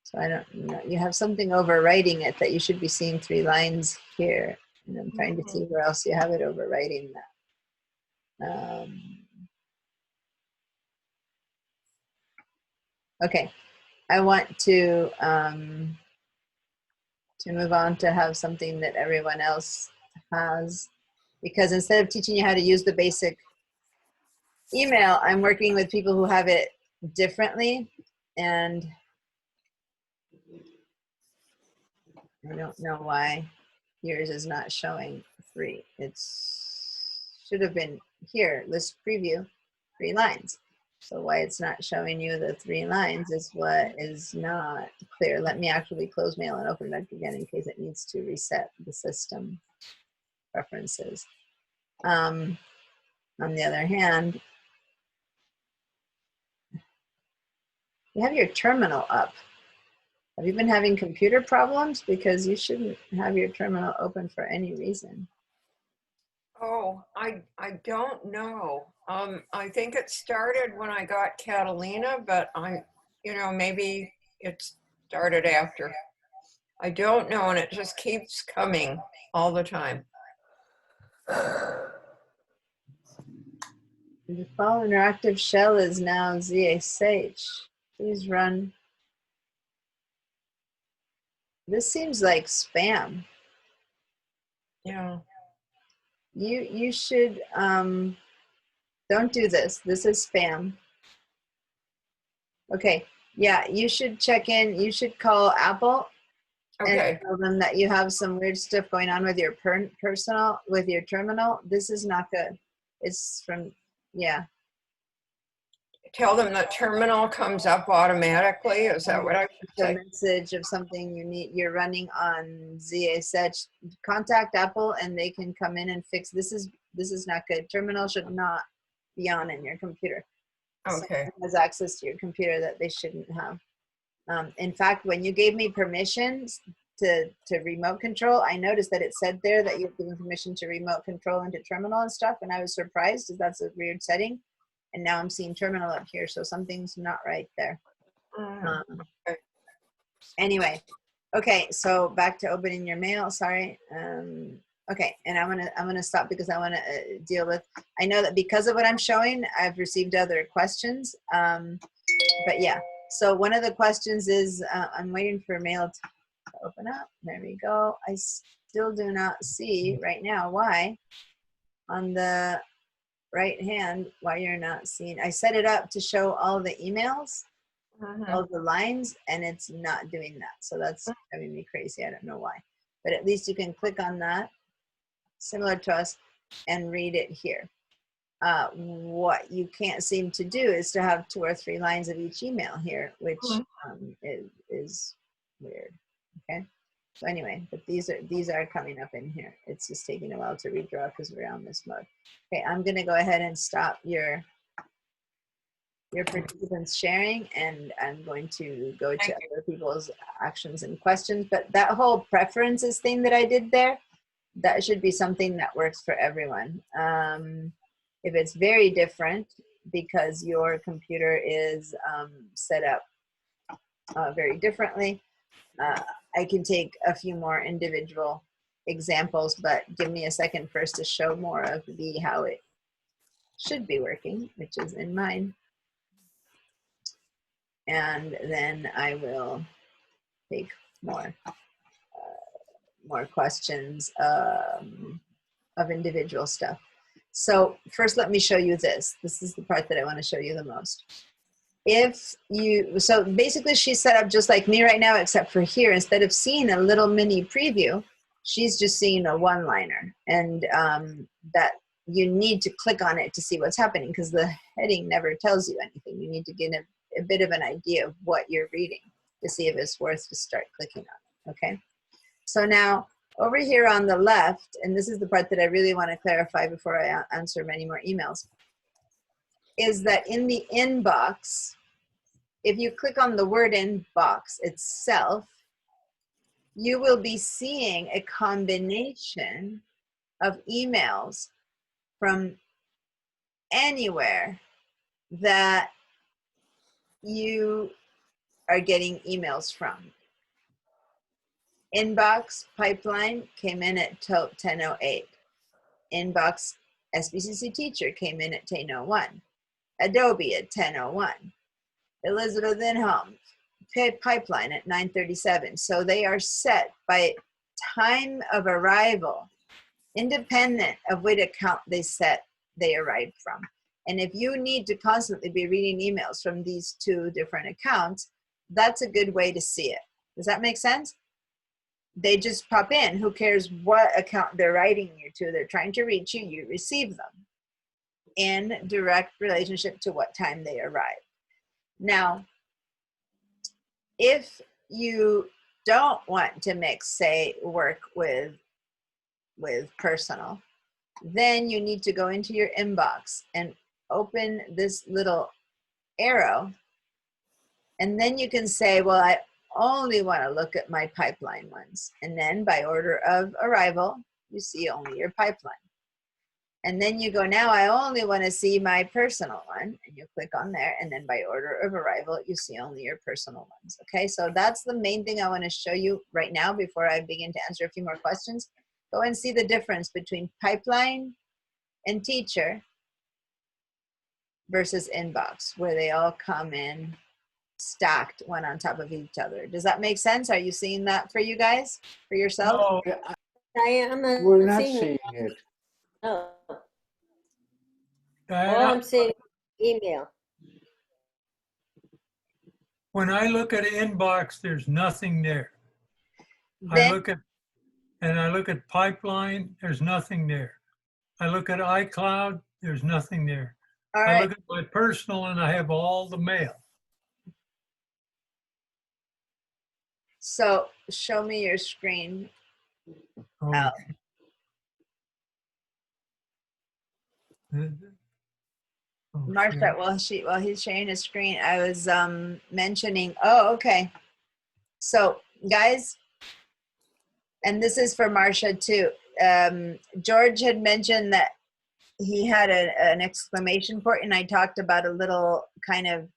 S1: So I don't know. You have something overwriting it that you should be seeing 3 lines here. And I'm trying to see where else you have it overwriting that. Okay, I want to move on to have something that everyone else has, because instead of teaching you how to use the basic email, I'm working with people who have it differently, and I don't know why yours is not showing 3. It's should have been here, list preview, 3 lines. So why it's not showing you the 3 lines is what is not clear. Let me actually close mail and open it up again in case it needs to reset the system preferences. On the other hand, you have your terminal up. Have you been having computer problems? Because you shouldn't have your terminal open for any reason.
S6: Oh, I don't know. I think it started when I got Catalina, but maybe it started after. I don't know, and it just keeps coming all the time.
S1: The default interactive shell is now ZSH. Please run. This seems like spam.
S6: Yeah.
S1: You should don't do this. This is spam. Okay. Yeah, you should check in. You should call Apple and tell them that you have some weird stuff going on with your with your terminal. This is not good. It's from, yeah.
S6: Tell them the terminal comes up automatically. Is that what I should say?
S1: A message of something you're running on ZSH. Contact Apple and they can come in and fix. This is not good. Terminal should not be on in your computer.
S6: Okay.
S1: Someone has access to your computer that they shouldn't have. In fact, when you gave me permissions to remote control, I noticed that it said there that you're giving permission to remote control into terminal and stuff, and I was surprised because that's a weird setting. And now I'm seeing terminal up here, so something's not right there. Anyway, okay, so back to opening your mail. Sorry. Okay, and I'm gonna stop because I want to deal with. I know that because of what I'm showing, I've received other questions. But yeah, so one of the questions is I'm waiting for mail to open up. There we go. I still do not see right now why on the right hand why you're not seeing. I set it up to show all the emails, all the lines, and it's not doing that. So that's driving me crazy. I don't know why, but at least you can click on that, similar to us, and read it here. What you can't seem to do is to have 2 or 3 lines of each email here, which is weird. Okay. So anyway, but these are coming up in here. It's just taking a while to redraw because we're on this mode. Okay, I'm gonna go ahead and stop your participants sharing, and I'm going to go to other people's actions and questions. But that whole preferences thing that I did there, that should be something that works for everyone. If it's very different because your computer is set up very differently, I can take a few more individual examples, but give me a second first to show more of how it should be working, which is in mine. And then I will take more questions of individual stuff. So first, let me show you this. This is the part that I want to show you the most. if you, so basically she's set up just like me right now, except for here, instead of seeing a little mini preview, she's just seeing a one-liner, and that you need to click on it to see what's happening, because the heading never tells you anything. You need to get a bit of an idea of what you're reading to see if it's worth to start clicking on, okay? So now over here on the left, and this is the part that I really want to clarify before I answer many more emails, is that in the inbox, if you click on the word inbox itself, you will be seeing a combination of emails from anywhere that you are getting emails from. Inbox pipeline came in at 10:08. Inbox SBCC teacher came in at 10:01. Adobe at 10:01. Elizabeth Inholm pipeline at 9:37. So they are set by time of arrival, independent of which account they arrived from. And if you need to constantly be reading emails from these two different accounts, that's a good way to see it. Does that make sense? They just pop in. Who cares what account they're writing you to? They're trying to reach you. You receive them in direct relationship to what time they arrive. Now, if you don't want to mix, say, work with personal, then you need to go into your inbox and open this little arrow, and then you can say, well, I only want to look at my pipeline ones. And then by order of arrival, you see only your pipeline. And then you go, now I only want to see my personal one, and you click on there, and then by order of arrival, you see only your personal ones. Okay, so that's the main thing I want to show you right now before I begin to answer a few more questions. Go and see the difference between pipeline and teacher versus inbox, where they all come in stacked one on top of each other. Does that make sense? Are you seeing that for you guys, for yourself?
S2: No,
S4: I am
S14: We're not
S4: seeing
S14: seeing it.
S4: no. All
S2: Diana,
S4: I'm seeing is email.
S2: when I look at inbox, there's nothing there. I
S1: Then,
S2: look at pipeline, there's nothing there. I look at iCloud, there's nothing there.
S1: all
S2: I
S1: right,
S2: look at my personal and I have all the mail.
S1: so show me your screen.
S2: Oh,
S1: Al. Martha, while he's sharing his screen, I was mentioning, oh, okay. So guys, and this is for Marcia too. George had mentioned that he had an exclamation point, and I talked about a little kind of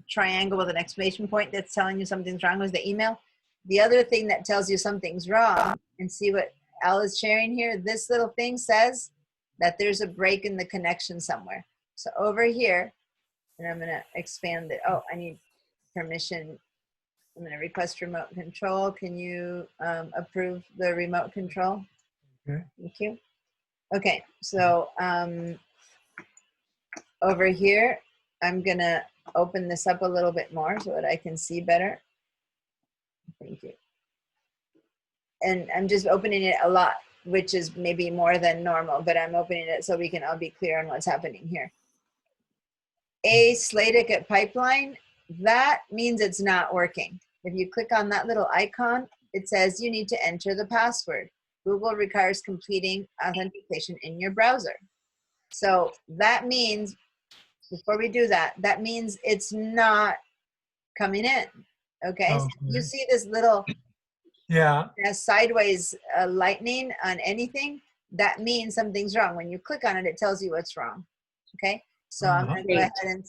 S1: triangle with an exclamation point that's telling you something's wrong with the email. The other thing that tells you something's wrong, and see what Al is sharing here, this little thing says that there's a break in the connection somewhere. So over here, and I'm gonna expand it. Oh, I need permission. I'm gonna request remote control. Can you approve the remote control?
S2: Okay.
S1: Thank you. Okay, so over here, I'm gonna open this up a little bit more so that I can see better. Thank you. And I'm just opening it a lot, which is maybe more than normal, but I'm opening it so we can all be clear on what's happening here. A Sladek pipeline, that means it's not working. If you click on that little icon, it says you need to enter the password. Google requires completing authentication in your browser. So that means, before we do that, that means it's not coming in. Okay, so you see this little sideways lightning on anything, that means something's wrong. When you click on it, it tells you what's wrong. Okay, so I'm going to go ahead and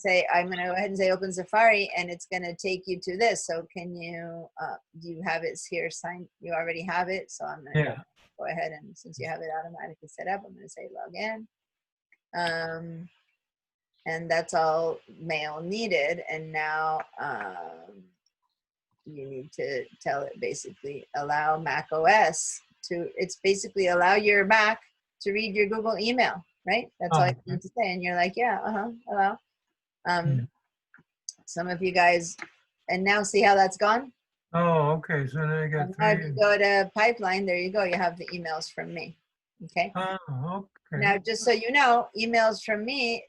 S1: say, open Safari, and it's going to take you to this. So can you, do you have it here signed? You already have it. So I'm going to go ahead, and since you have it automatically set up, I'm going to say log in. And that's all mail needed. And now you need to tell it, basically allow Mac OS to, it's basically allow your Mac to read your Google email, right? That's all you need to say. And you're like, yeah, allow. Some of you guys, and now see how that's gone?
S2: Oh, okay, so now I got
S1: And now if
S2: three.
S1: you go to Pipeline, there you go, you have the emails from me, okay?
S2: Oh,
S1: Now,
S2: okay.
S1: just so you know, emails from me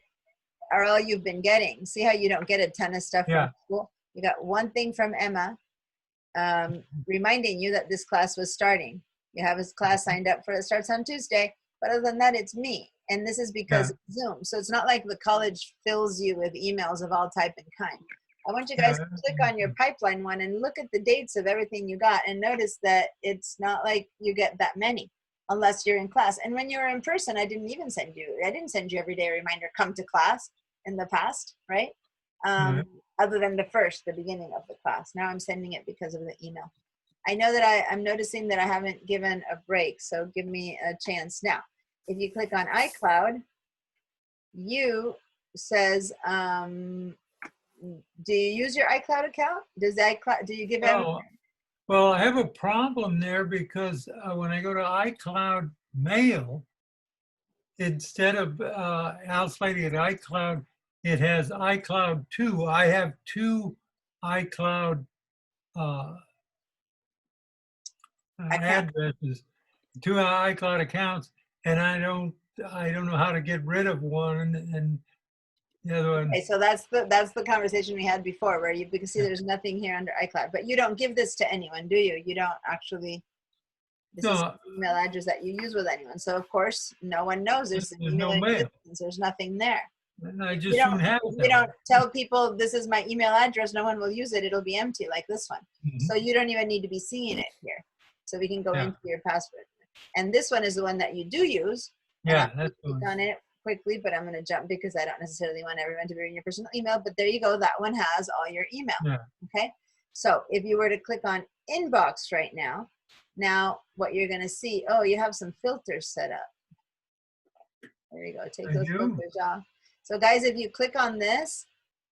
S1: are all you've been getting. See how you don't get a ton of stuff
S2: Yeah.
S1: from school? You got one thing from Emma reminding you that this class was starting. You have this class signed up for it starts on Tuesday, but other than that, it's me. And this is because
S2: Yeah.
S1: of Zoom. So it's not like the college fills you with emails of all type and kind. I want you
S2: Yeah.
S1: guys to click on your Pipeline one and look at the dates of everything you got and notice that it's not like you get that many unless you're in class. And when you were in person, I didn't send you every day a reminder, come to class in the past, right?
S2: Yeah.
S1: Other than the beginning of the class. Now I'm sending it because of the email. I know that I'm noticing that I haven't given a break, so give me a chance. Now, if you click on iCloud, you says, do you use your iCloud account? Do you give them?
S2: Oh, well, I have a problem there because when I go to iCloud Mail, instead of Al Slady at iCloud, it has iCloud 2. I have two iCloud addresses, two iCloud accounts, and I don't know how to get rid of one and the other one.
S1: Okay, so that's the conversation we had before, where you can see there's nothing here under iCloud, but you don't give this to anyone, do you? You don't actually. This is
S2: No.
S1: an email address that you use with anyone, so of course no one knows there's an
S2: There's
S1: email
S2: no
S1: in
S2: mail.
S1: existence. There's nothing there.
S2: And I
S1: If
S2: just shouldn't have it.
S1: if you
S2: that
S1: don't
S2: way.
S1: tell people this is my email address, no one will use it. It'll be empty like this one.
S2: Mhm.
S1: So you don't even need to be seeing it here. So we can go
S2: Yeah.
S1: into your password. And this one is the one that you do use. And
S2: Yeah,
S1: I'm gonna
S2: that's the
S1: click
S2: one.
S1: on it quickly, but I'm going to jump because I don't necessarily want everyone to be in your personal email. But there you go. That one has all your email.
S2: Yeah.
S1: Okay. So if you were to click on inbox right now, what you're going to see, oh, you have some filters set up. There you go. Take
S2: I
S1: those
S2: do.
S1: filters off. So guys, if you click on this,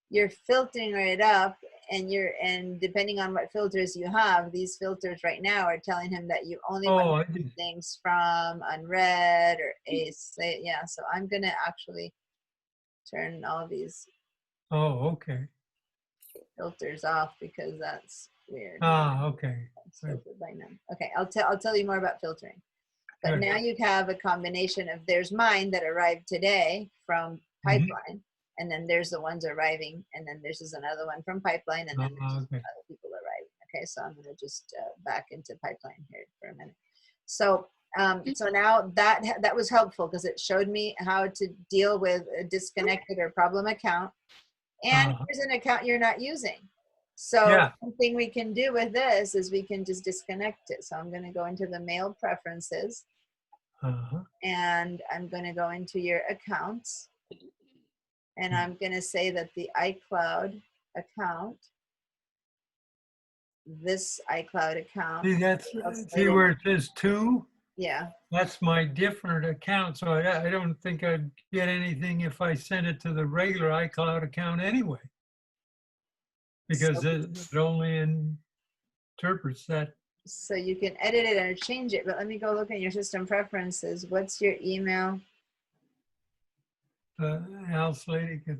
S1: you're filtering it up, and depending on what filters you have, these filters right now are telling him that you only want to see things from unread or ace. Yeah, so I'm gonna actually turn all these
S2: Oh, okay.
S1: filters off because that's weird.
S2: Ah, okay.
S1: It's filtered by none. Okay, I'll tell you more about filtering. But
S2: Good.
S1: now you have a combination of there's mine that arrived today from Pipeline, and then there's the ones arriving, and then there's another one from Pipeline, and then there's
S2: Okay.
S1: other people arriving. Okay, so I'm going to just back into Pipeline here for a minute. So so now that was helpful because it showed me how to deal with a disconnected or problem account, and here's an account you're not using. So
S2: Yeah.
S1: one thing we can do with this is we can just disconnect it. So I'm going to go into the mail preferences, and I'm going to go into your accounts, and I'm going to say that the iCloud account, this iCloud account.
S2: See where it says 2?
S1: Yeah.
S2: That's my different account, so I don't think I'd get anything if I send it to the regular iCloud account anyway. Because it only interprets that.
S1: So you can edit it or change it, but let me go look at your system preferences. What's your email?
S2: Al Slady at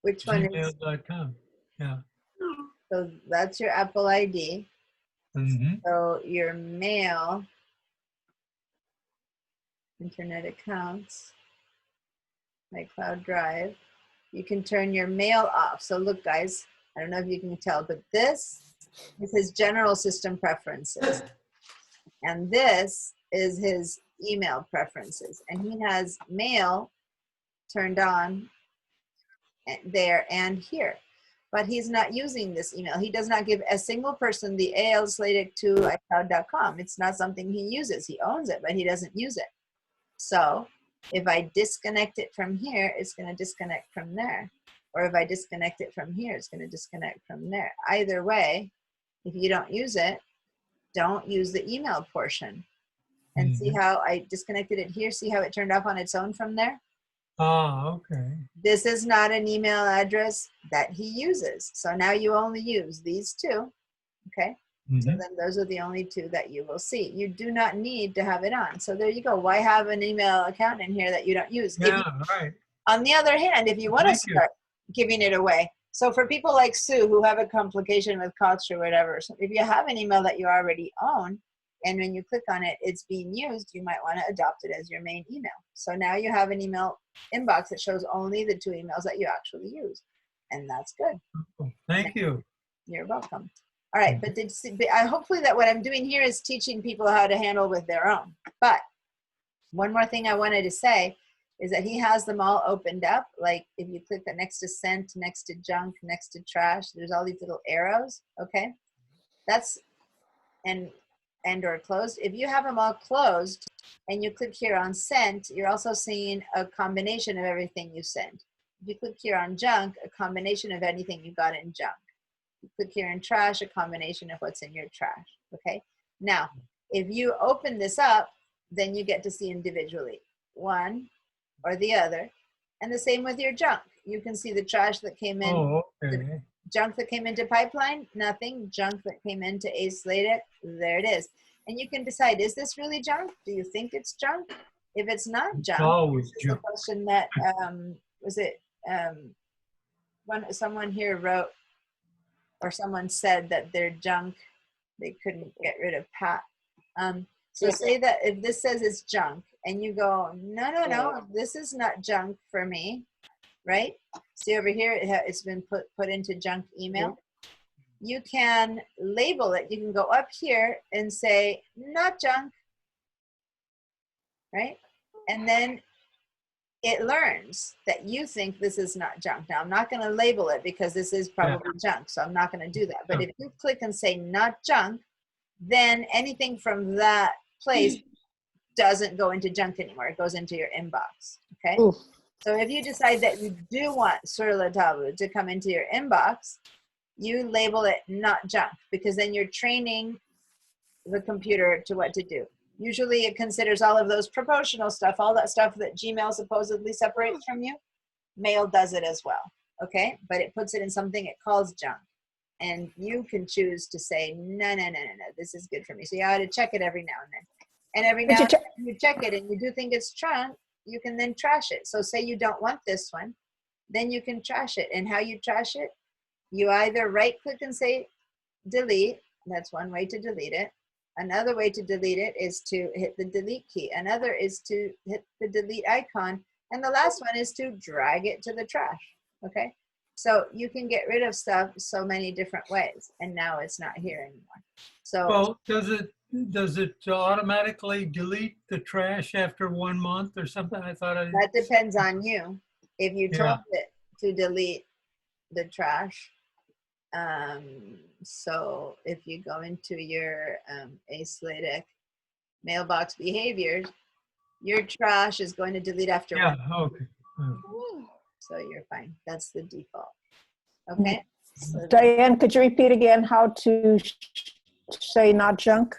S1: Which one is?
S2: gmail.com. Yeah.
S1: So that's your Apple ID.
S2: Mm-hmm.
S1: So your mail, internet accounts, iCloud Drive, you can turn your mail off. So look, guys, I don't know if you can tell, but this is his general system preferences. And this is his email preferences. And he has mail turned on there and here. But he's not using this email. He does not give a single person the alsladek2icloud.com. It's not something he uses. He owns it, but he doesn't use it. So if I disconnect it from here, it's going to disconnect from there. Or if I disconnect it from here, it's going to disconnect from there. Either way, if you don't use it, don't use the email portion. And see how I disconnected it here? See how it turned off on its own from there?
S2: Ah, okay.
S1: This is not an email address that he uses. So now you only use these two, okay? So then those are the only two that you will see. You do not need to have it on. So there you go. Why have an email account in here that you don't use?
S2: Yeah, right.
S1: On the other hand, if you want to start giving it away. So for people like Sue who have a complication with Cox or whatever, so if you have an email that you already own, and when you click on it, it's being used, you might want to adopt it as your main email. So now you have an email inbox that shows only the 2 emails that you actually use. And that's good.
S2: Thank you.
S1: You're welcome. All right, but hopefully that what I'm doing here is teaching people how to handle with their own. But one more thing I wanted to say is that he has them all opened up. Like if you click next to sent, next to junk, next to trash, there's all these little arrows, okay? That's, and or closed. If you have them all closed and you click here on sent, you're also seeing a combination of everything you send. If you click here on junk, a combination of anything you got in junk. You click here in trash, a combination of what's in your trash, okay? Now, if you open this up, then you get to see individually one or the other, and the same with your junk. You can see the trash that came in,
S2: Oh, okay.
S1: junk that came into Pipeline, nothing. Junk that came into Aslated, there it is. And you can decide, is this really junk? Do you think it's junk? If it's not junk,
S2: always
S1: this is the
S2: junk.
S1: question that, was it, someone here wrote, or someone said that their junk, they couldn't get rid of Pat. So say that if this says it's junk and you go, no, this is not junk for me, right? See over here, it's been put into junk email. You can label it. You can go up here and say, not junk, right? And then it learns that you think this is not junk. Now, I'm not going to label it because this is probably junk, so I'm not going to do that. But if you click and say not junk, then anything from that place doesn't go into junk anymore. It goes into your inbox, okay?
S12: Oof.
S1: So if you decide that you do want Sur La Table to come into your inbox, you label it not junk, because then you're training the computer to what to do. Usually it considers all of those promotional stuff, all that stuff that Gmail supposedly separates from you. Mail does it as well, okay? But it puts it in something it calls junk. And you can choose to say, no, this is good for me. So you ought to check it every now and then. And every now and then you check it and you do think it's junk, you can then trash it. So say you don't want this one, then you can trash it. And how you trash it, you either right click and say delete. That's one way to delete it. Another way to delete it is to hit the delete key. Another is to hit the delete icon. And the last one is to drag it to the trash, okay? So you can get rid of stuff so many different ways, and now it's not here anymore. So
S2: Well, does it automatically delete the trash after 1 month or something? I thought
S1: that depends on you. If you told it to delete the trash, so if you go into your Aslated mailbox behaviors, your trash is going to delete after 1 month.
S2: Okay.
S1: So you're fine. That's the default. Okay. So
S12: Diane, could you repeat again how to say not junk?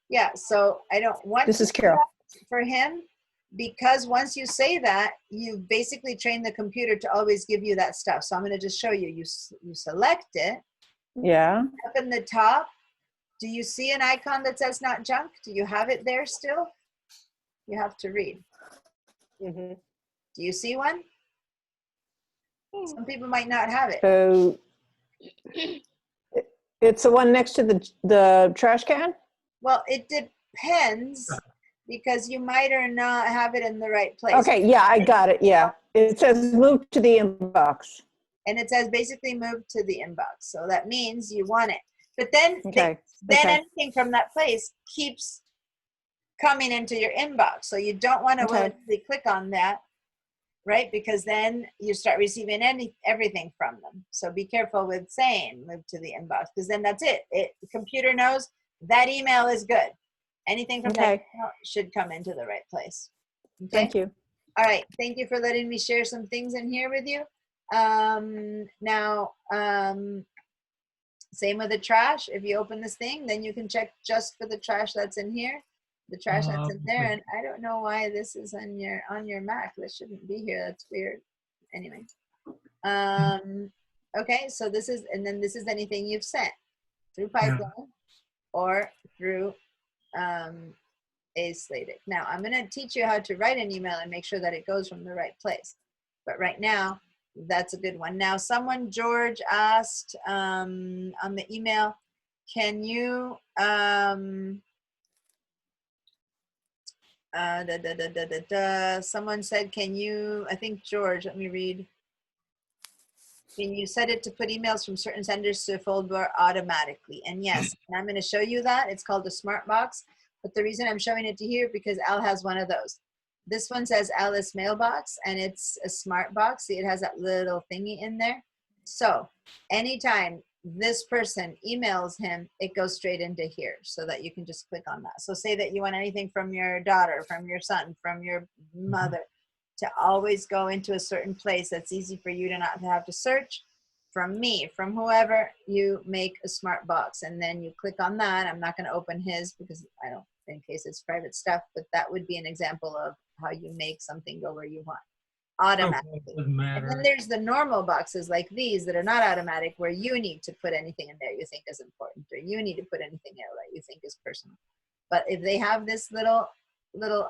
S1: yeah. So I don't want
S12: This
S1: to
S12: is Carol.
S1: do that for him, because once you say that, you basically train the computer to always give you that stuff. So I'm going to just show you. You select it.
S12: Yeah.
S1: Up in the top, do you see an icon that says not junk? Do you have it there still? You have to read. Do you see one? Some people might not have it.
S12: So it's the one next to the trash can?
S1: Well, it depends, because you might or not have it in the right place.
S12: Okay, yeah, I got it, yeah. It says move to the inbox.
S1: And it says basically move to the inbox. So that means you want it. But then,
S12: Okay.
S1: Anything from that place keeps coming into your inbox. So you don't want to willingly click on that, right? Because then you start receiving everything from them. So be careful with saying move to the inbox, because then that's it. The computer knows that email is good. Anything from that email should come into the right place. Okay?
S12: Thank you.
S1: All right. Thank you for letting me share some things in here with you. Now, same with the trash. If you open this thing, then you can check just for the trash that's in here. The trash that's in there, and I don't know why this is on your Mac. This shouldn't be here. That's weird. Anyway, okay. So this is, and then this is anything you've sent through Pipeline or through Aslated. Now I'm going to teach you how to write an email and make sure that it goes from the right place. But right now, That's a good one. Now, someone, George, asked on the email, can you, someone said, can you, I think George, let me read. Can you set it to put emails from certain senders to a folder automatically? And yes, and I'm going to show you that. It's called a smart box. But the reason I'm showing it to here because Al has one of those. This one says Alice Mailbox, and it's a smart box. See, it has that little thingy in there. So anytime this person emails him, it goes straight into here so that you can just click on that. So say that you want anything from your daughter, from your son, from your mother, to always go into a certain place that's easy for you to not have to search. From me, from whoever, you make a smart box and then you click on that. I'm not going to open his because I don't, in case it's private stuff, but that would be an example of how you make something go where you want automatically.
S2: Okay, doesn't matter.
S1: And then there's the normal boxes like these that are not automatic where you need to put anything in there you think is important, or you need to put anything in that you think is personal. But if they have this little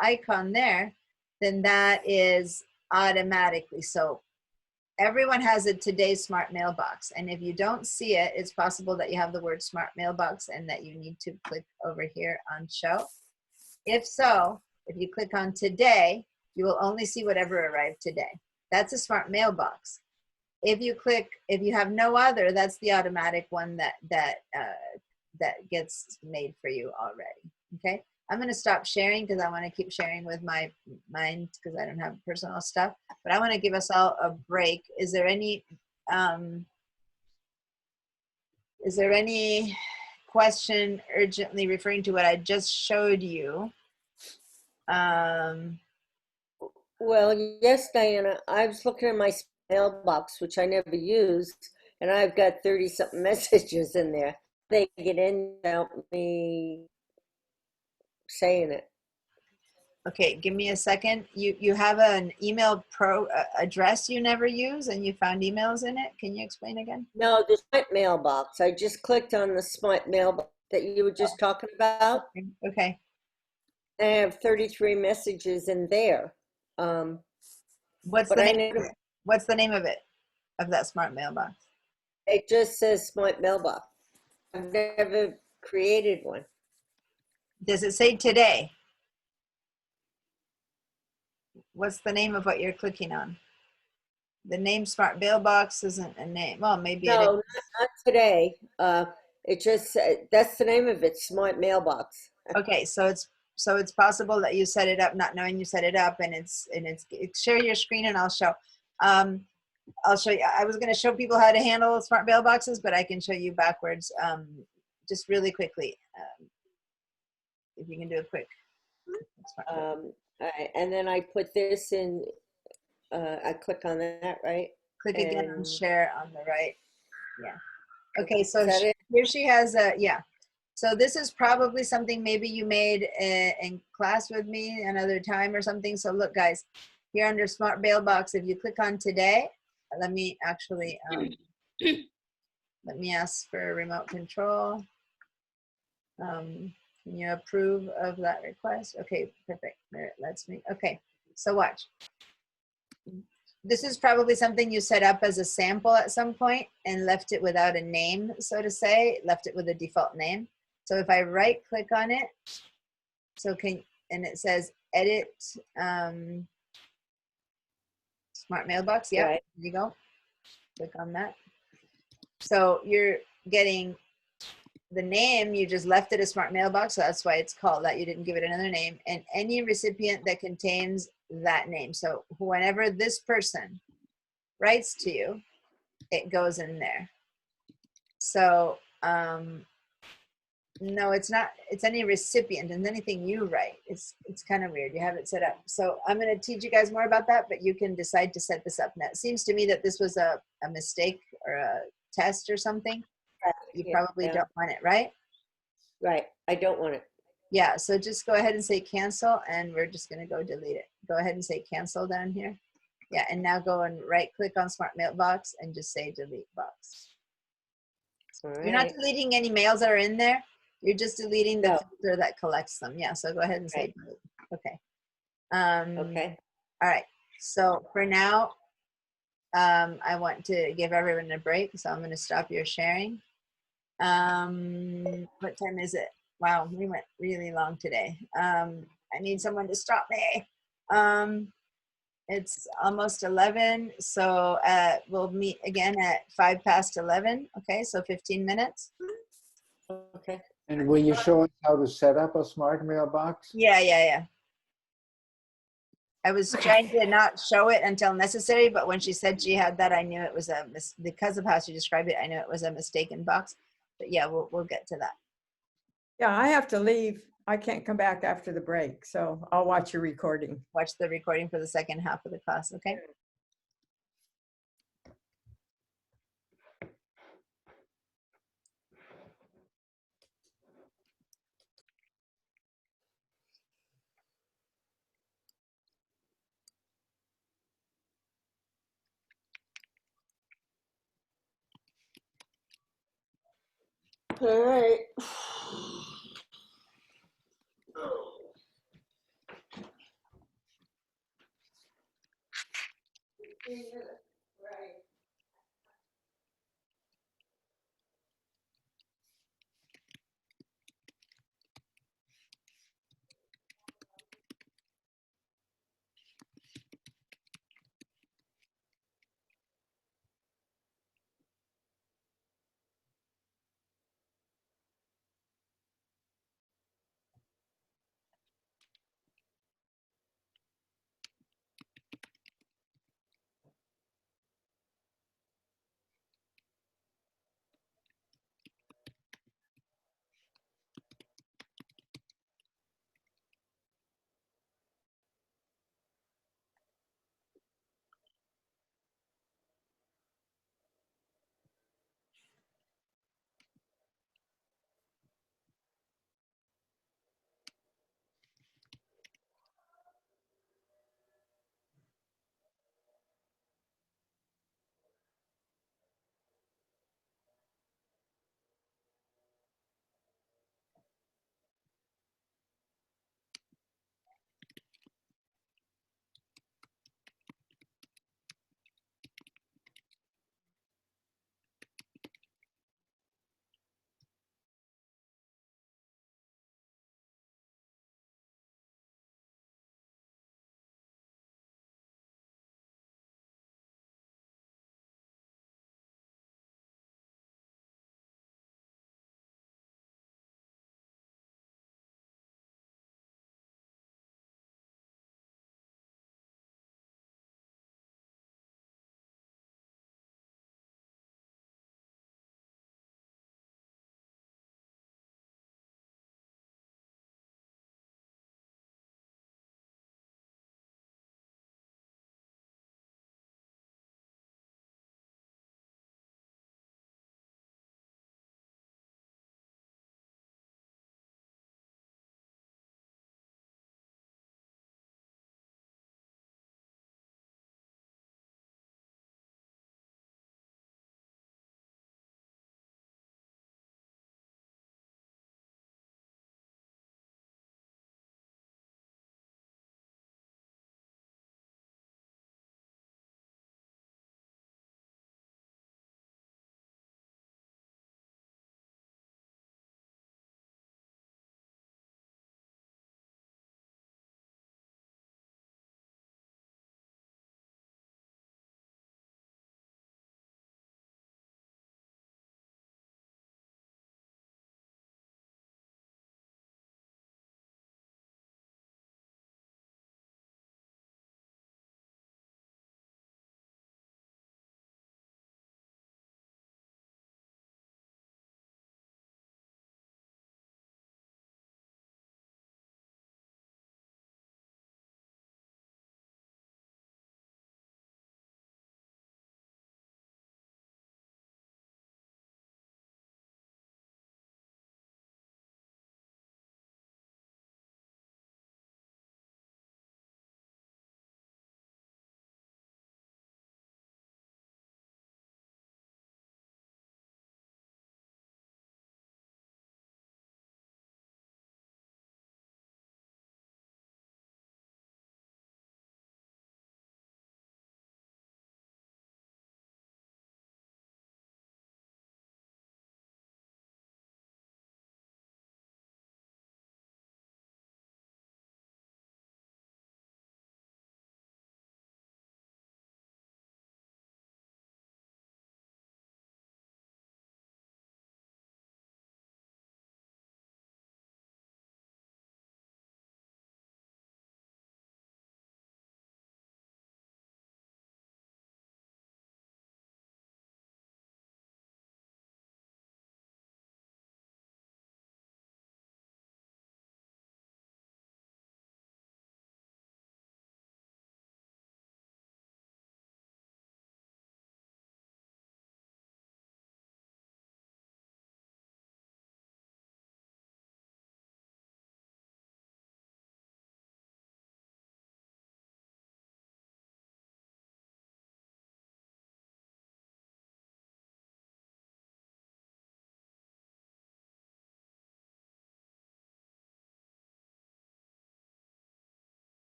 S1: icon there, then that is automatically. So everyone has a Today Smart Mailbox. And if you don't see it, it's possible that you have the word Smart Mailbox and that you need to click over here on Show. If so, if you click on Today, you will only see whatever arrived today. That's a Smart Mailbox. If you click, if you have no other, that's the automatic one that gets made for you already, okay? I'm going to stop sharing because I want to keep sharing with my mind because I don't have personal stuff. But I want to give us all a break. Is there any question urgently referring to what I just showed you?
S4: Well, yes, Diana. I was looking at my mailbox, which I never used, and I've got 30-something messages in there. They get in without me saying it.
S1: Okay, give me a second. You have an email address you never use and you found emails in it. Can you explain again?
S4: No, the smart mailbox. I just clicked on the smart mailbox that you were just talking about.
S1: Okay.
S4: I have 33 messages in there.
S1: What's the name of it? Of that smart mailbox?
S4: It just says smart mailbox. I've never created one.
S1: Does it say today? What's the name of what you're clicking on? The name Smart Mailbox isn't a name. Well, maybe it is.
S4: No, not today. It just that's the name of it, smart mailbox.
S1: Okay, so it's possible that you set it up not knowing you set it up, and it's share your screen and I'll show. I'll show you. I was going to show people how to handle smart mailboxes, but I can show you backwards just really quickly. If you can do it quick.
S4: All right, and then I put this in. I click on that, right?
S1: Click again on share on the right. Yeah. Okay, so
S4: Is that it?
S1: here she has a, yeah. So this is probably something maybe you made in class with me another time or something. So look, guys, here under Smart Mailbox, if you click on today, let me actually, let me ask for remote control. Can you approve of that request? Okay, perfect. There, it lets me. Okay, so watch. This is probably something you set up as a sample at some point and left it without a name, so to say, left it with a default name. So if I right click on it, and it says edit Smart Mailbox, yeah,
S4: Right.
S1: there you go. Click on that. So you're getting the name, you just left it a Smart Mailbox, so that's why it's called that. You didn't give it another name. And any recipient that contains that name. So whenever this person writes to you, it goes in there. So no, it's not, it's any recipient and anything you write. It's kind of weird. You have it set up. So I'm going to teach you guys more about that, but you can decide to set this up. Now, it seems to me that this was a mistake or a test or something. You probably don't want it, right?
S4: Right. I don't want it.
S1: Yeah, so just go ahead and say cancel, and we're just going to go delete it. Go ahead and say cancel down here. Yeah, and now go and right click on Smart Mailbox and just say delete box. You're not deleting any mails that are in there. You're just deleting the filter that collects them. Yeah, so go ahead and say delete. Okay.
S4: Okay.
S1: All right. So for now, I want to give everyone a break, so I'm going to stop your sharing. What time is it? Wow, we went really long today. I need someone to stop me. It's almost 11, so we'll meet again at 11. Okay, so 15 minutes.
S4: Okay.
S14: And will you show us how to set up a smart mailbox?
S1: Yeah. I was trying to not show it until necessary, but when she said she had that, I knew it was because of how she described it, I knew it was a mistaken box. But yeah, we'll get to that.
S6: Yeah, I have to leave. I can't come back after the break, so I'll watch your recording.
S1: Watch the recording for the second half of the class, okay?
S4: All right.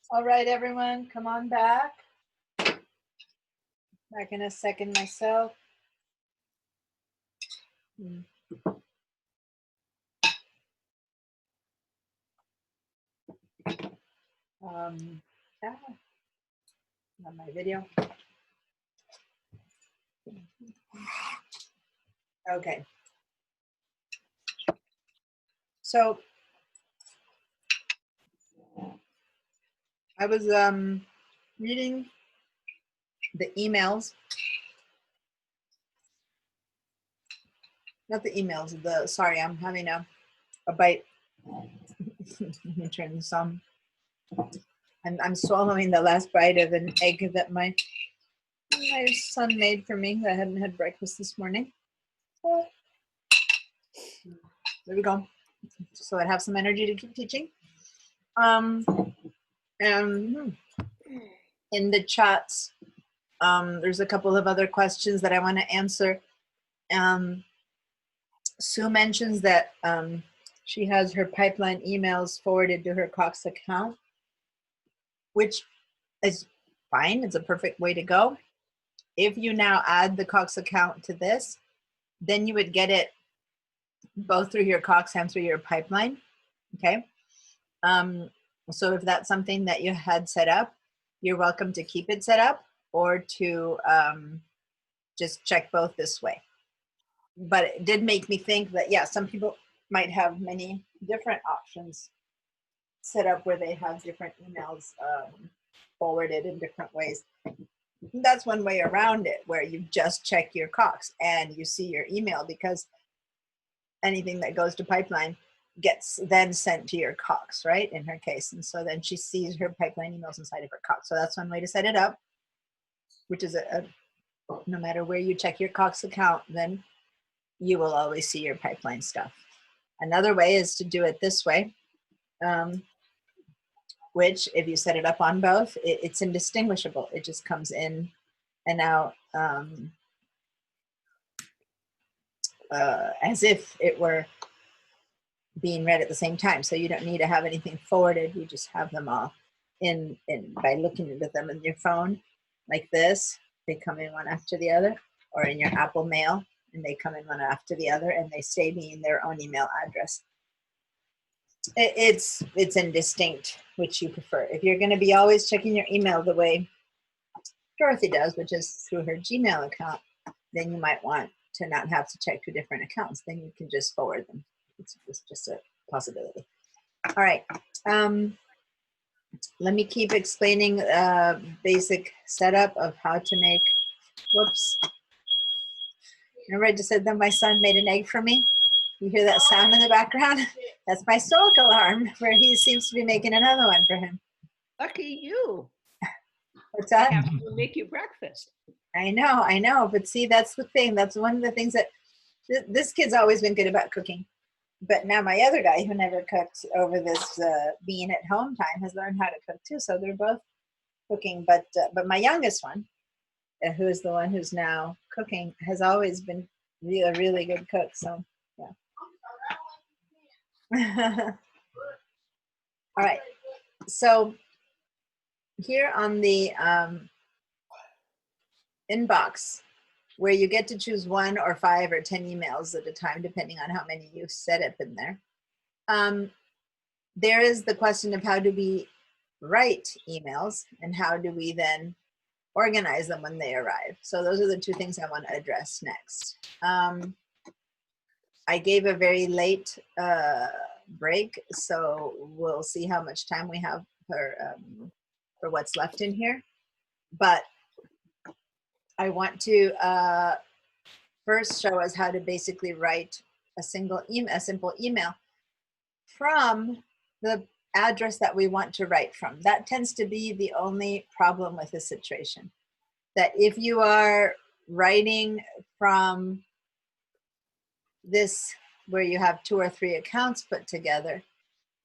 S1: All right, everyone, come on back. Back in a second myself. Yeah, on my video. Okay. So I was reading the emails, not the emails, sorry, I'm having a bite. Let me turn this on. I'm swallowing the last bite of an egg that my son made for me. I hadn't had breakfast this morning. So, there we go. So I'd have some energy to keep teaching. And in the chats, there's a couple of other questions that I want to answer. Sue mentions that she has her pipeline emails forwarded to her Cox account, which is fine. It's a perfect way to go. If you now add the Cox account to this, then you would get it both through your Cox and through your pipeline. Okay. So if that's something that you had set up, you're welcome to keep it set up or to just check both this way. But it did make me think that, yeah, some people might have many different options set up where they have different emails forwarded in different ways. That's one way around it, where you just check your Cox and you see your email, because anything that goes to pipeline gets then sent to your Cox, right, in her case. And so then she sees her pipeline emails inside of her Cox. So that's one way to set it up, which is no matter where you check your Cox account, then you will always see your pipeline stuff. Another way is to do it this way, which if you set it up on both, it's indistinguishable. It just comes in and out as if it were being read at the same time. So you don't need to have anything forwarded. You just have them all in by looking into them in your phone like this. They come in one after the other, or in your Apple Mail, and they come in one after the other, and they stay being their own email address. It's indistinct which you prefer. If you're going to be always checking your email the way Dorothy does, which is through her Gmail account, then you might want to not have to check two different accounts. Then you can just forward them. It's just a possibility. All right. Let me keep explaining basic setup of how to make, whoops. Remember I just said that my son made an egg for me? You hear that sound in the background? That's my stroke alarm, where he seems to be making another one for him.
S15: Lucky you.
S1: What's that?
S15: I have to make you breakfast.
S1: I know. But see, that's the thing. That's one of the things that this kid's always been good about cooking. But now my other guy, who never cooked over this being at home time, has learned how to cook too. So they're both cooking. But my youngest one, who is the one who's now cooking, has always been a really good cook. So yeah. All right. So here on the inbox, where you get to choose 1 or 5 or 10 emails at a time, depending on how many you set up in there. There is the question of how do we write emails and how do we then organize them when they arrive. So those are the two things I want to address next. I gave a very late break, so we'll see how much time we have for what's left in here. But I want to first show us how to basically write a simple email from the address that we want to write from. That tends to be the only problem with this situation. That if you are writing from this, where you have 2 or 3 accounts put together,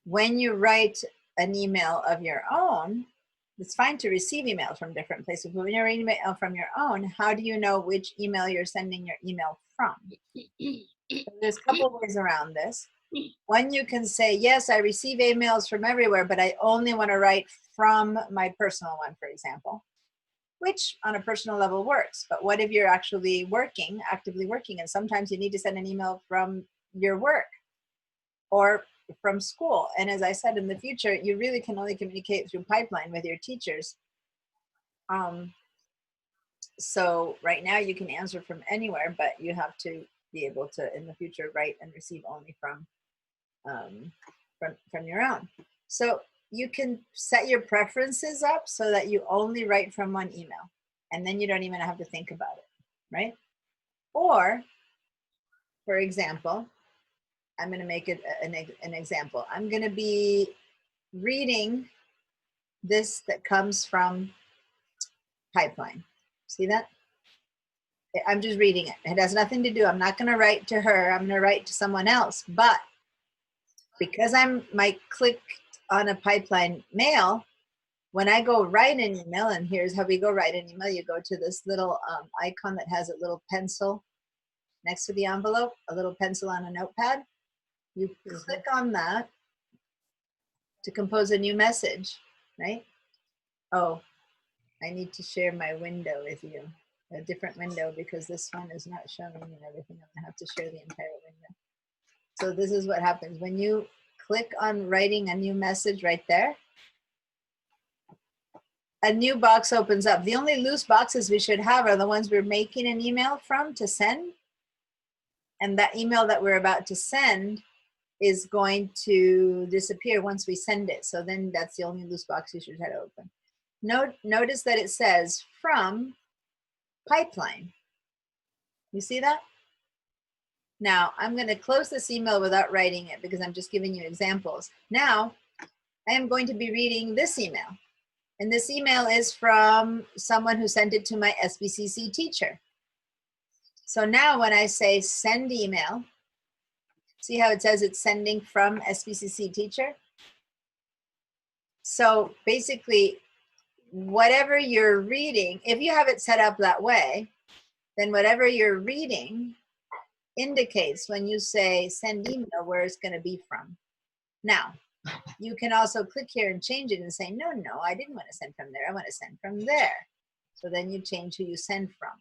S1: when you write an email of your own, it's fine to receive email from different places, but when you're writing email from your own, how do you know which email you're sending your email from? So there's a couple of ways around this. One, you can say, yes, I receive emails from everywhere, but I only want to write from my personal one, for example, which on a personal level works. But what if you're actually working, actively working, and sometimes you need to send an email from your work or from school? And as I said, in the future, you really can only communicate through pipeline with your teachers. So right now you can answer from anywhere, but you have to be able to, in the future, write and receive only from your own. So you can set your preferences up so that you only write from one email, and then you don't even have to think about it, right? Or, for example, I'm going to make it an example. I'm going to be reading this that comes from Pipeline. See that? I'm just reading it. It has nothing to do. I'm not going to write to her. I'm going to write to someone else. But because I clicked on a Pipeline mail, when I go write an email, and here's how we go write an email, you go to this little icon that has a little pencil next to the envelope, a little pencil on a notepad. You click on that to compose a new message, right? Oh, I need to share my window with you, a different window, because this one is not showing me everything. I'm gonna have to share the entire window. So this is what happens when you click on writing a new message right there. A new box opens up. The only loose boxes we should have are the ones we're making an email from to send. And that email that we're about to send is going to disappear once we send it. So then that's the only loose box you should try to open. Notice that it says from Pipeline. You see that? Now I'm going to close this email without writing it because I'm just giving you examples. Now I am going to be reading this email. And this email is from someone who sent it to my SBCC teacher. So now when I say send email, see how it says it's sending from SBCC teacher? So basically, whatever you're reading, if you have it set up that way, then whatever you're reading indicates when you say send email where it's going to be from. Now, you can also click here and change it and say, no, I didn't want to send from there. I want to send from there. So then you change who you send from,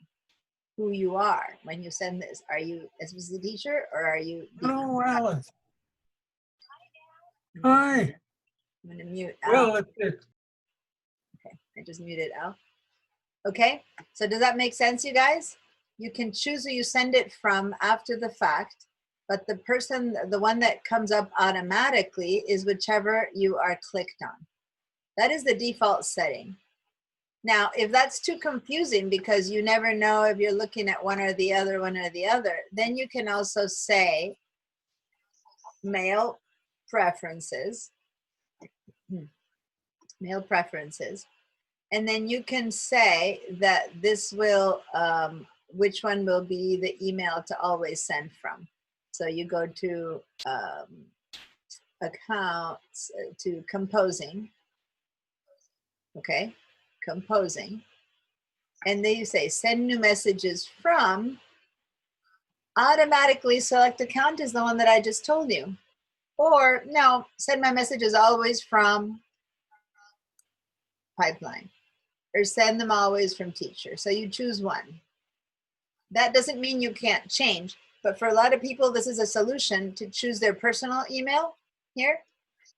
S1: who you are when you send this. Are you SBC teacher or are you?
S2: Hello, Alice. Hi.
S1: I'm going to mute Al.
S2: Well,
S1: Okay, I just muted Al. Okay, so does that make sense, you guys? You can choose who you send it from after the fact, but the person, the one that comes up automatically is whichever you are clicked on. That is the default setting. Now, if that's too confusing because you never know if you're looking at one or the other, then you can also say mail preferences, and then you can say that this will, which one will be the email to always send from. So you go to accounts, to composing, okay, composing, and then you say send new messages from, automatically select account is the one that I just told you. Or no, send my messages always from Pipeline, or send them always from teacher. So you choose one. That doesn't mean you can't change, but for a lot of people, this is a solution to choose their personal email here.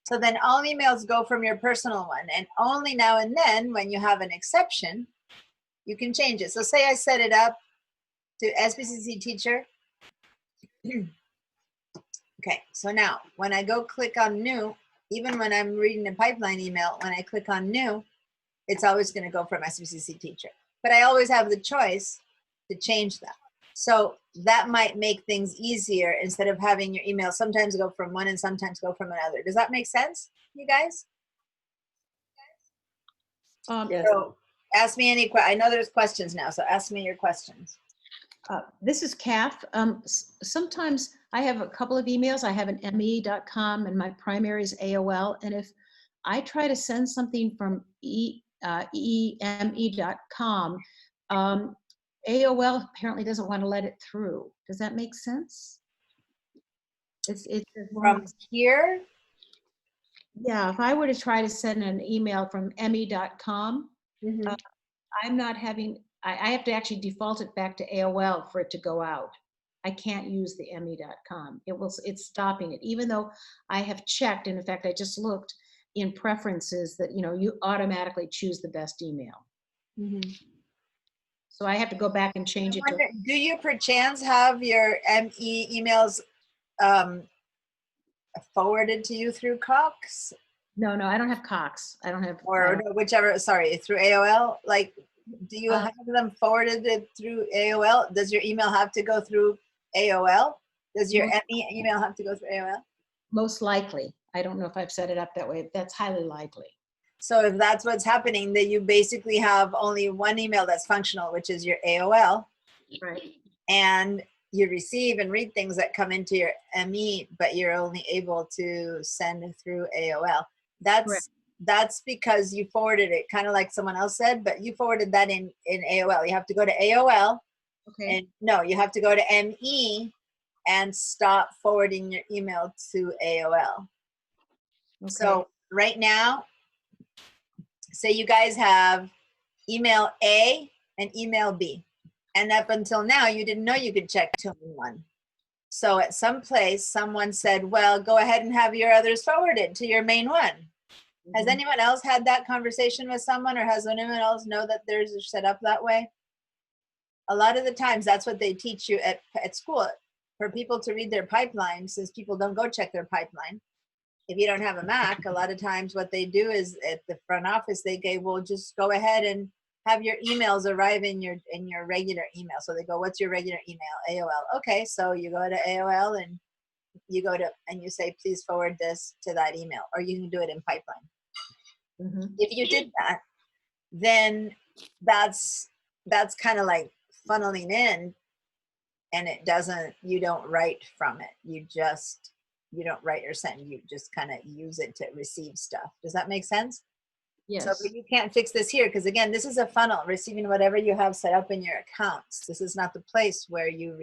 S1: So then all emails go from your personal one, and only now and then when you have an exception, you can change it. So say I set it up to SBCC teacher. Okay, so now when I go click on new, even when I'm reading a Pipeline email, when I click on new, it's always going to go from SBCC teacher. But I always have the choice to change that. So that might make things easier instead of having your email sometimes go from one and sometimes go from another. Does that make sense, you guys?
S4: Yes.
S1: So ask me any questions. I know there's questions now, so ask me your questions.
S10: This is Kath. Sometimes I have a couple of emails. I have an me.com and my primary is AOL. And if I try to send something from eme.com, AOL apparently doesn't want to let it through. Does that make sense? It's as long
S1: From
S10: as-
S1: here,
S10: yeah, if I were to try to send an email from emmy.com, I'm not having, I have to actually default it back to AOL for it to go out. I can't use the emmy.com. It's stopping it, even though I have checked, and in fact, I just looked in preferences that, you automatically choose the best email. So I have to go back and change it to,
S1: do you perchance have your ME emails forwarded to you through Cox?
S10: no, I don't have Cox. I don't have,
S1: Or no, whichever, sorry, through AOL? Like, do you have them forwarded it through AOL? Does your email have to go through AOL? Does your ME email have to go through AOL?
S10: most likely. I don't know if I've set it up that way. That's highly likely.
S1: So if that's what's happening, then you basically have only one email that's functional, which is your AOL.
S10: Right.
S1: And you receive and read things that come into your ME, but you're only able to send through AOL. That's because you forwarded it, kind of like someone else said, but you forwarded that in AOL. You have to go to AOL.
S10: Okay.
S1: And no, you have to go to ME and stop forwarding your email to AOL.
S10: Okay.
S1: So right now, say you guys have email A and email B. And up until now, you didn't know you could check two in one. So at some place, someone said, well, go ahead and have your others forwarded to your main one. Has anyone else had that conversation with someone, or has anyone else know that theirs is set up that way? A lot of the times, that's what they teach you at school, for people to read their pipeline, since people don't go check their pipeline. If you don't have a Mac, a lot of times what they do is at the front office, they go, well, just go ahead and have your emails arrive in your regular email. So they go, what's your regular email? AOL. Okay, so you go to AOL and you say, please forward this to that email, or you can do it in pipeline. If you did that, then that's kind of like funneling in, and you don't write from it. You don't write or send, you just kind of use it to receive stuff. Does that make sense?
S10: Yes.
S1: So, but you can't fix this here, because again, this is a funnel, receiving whatever you have set up in your accounts. This is not the place where you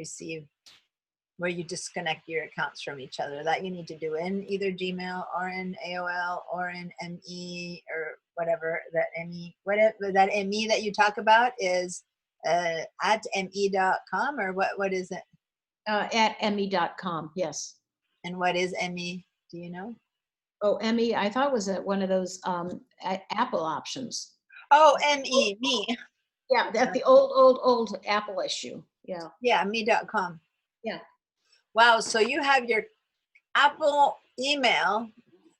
S1: disconnect your accounts from each other. That you need to do in either Gmail or in AOL or in ME or whatever that ME that you talk about is at me.com, or what is it?
S10: At me.com, yes.
S1: And what is ME? Do you know?
S10: Oh, ME, I thought it was one of those Apple options.
S1: Oh, ME, me.
S10: Yeah, that's the old Apple issue. Yeah.
S1: Yeah, me.com.
S10: Yeah.
S1: Wow, so you have your Apple email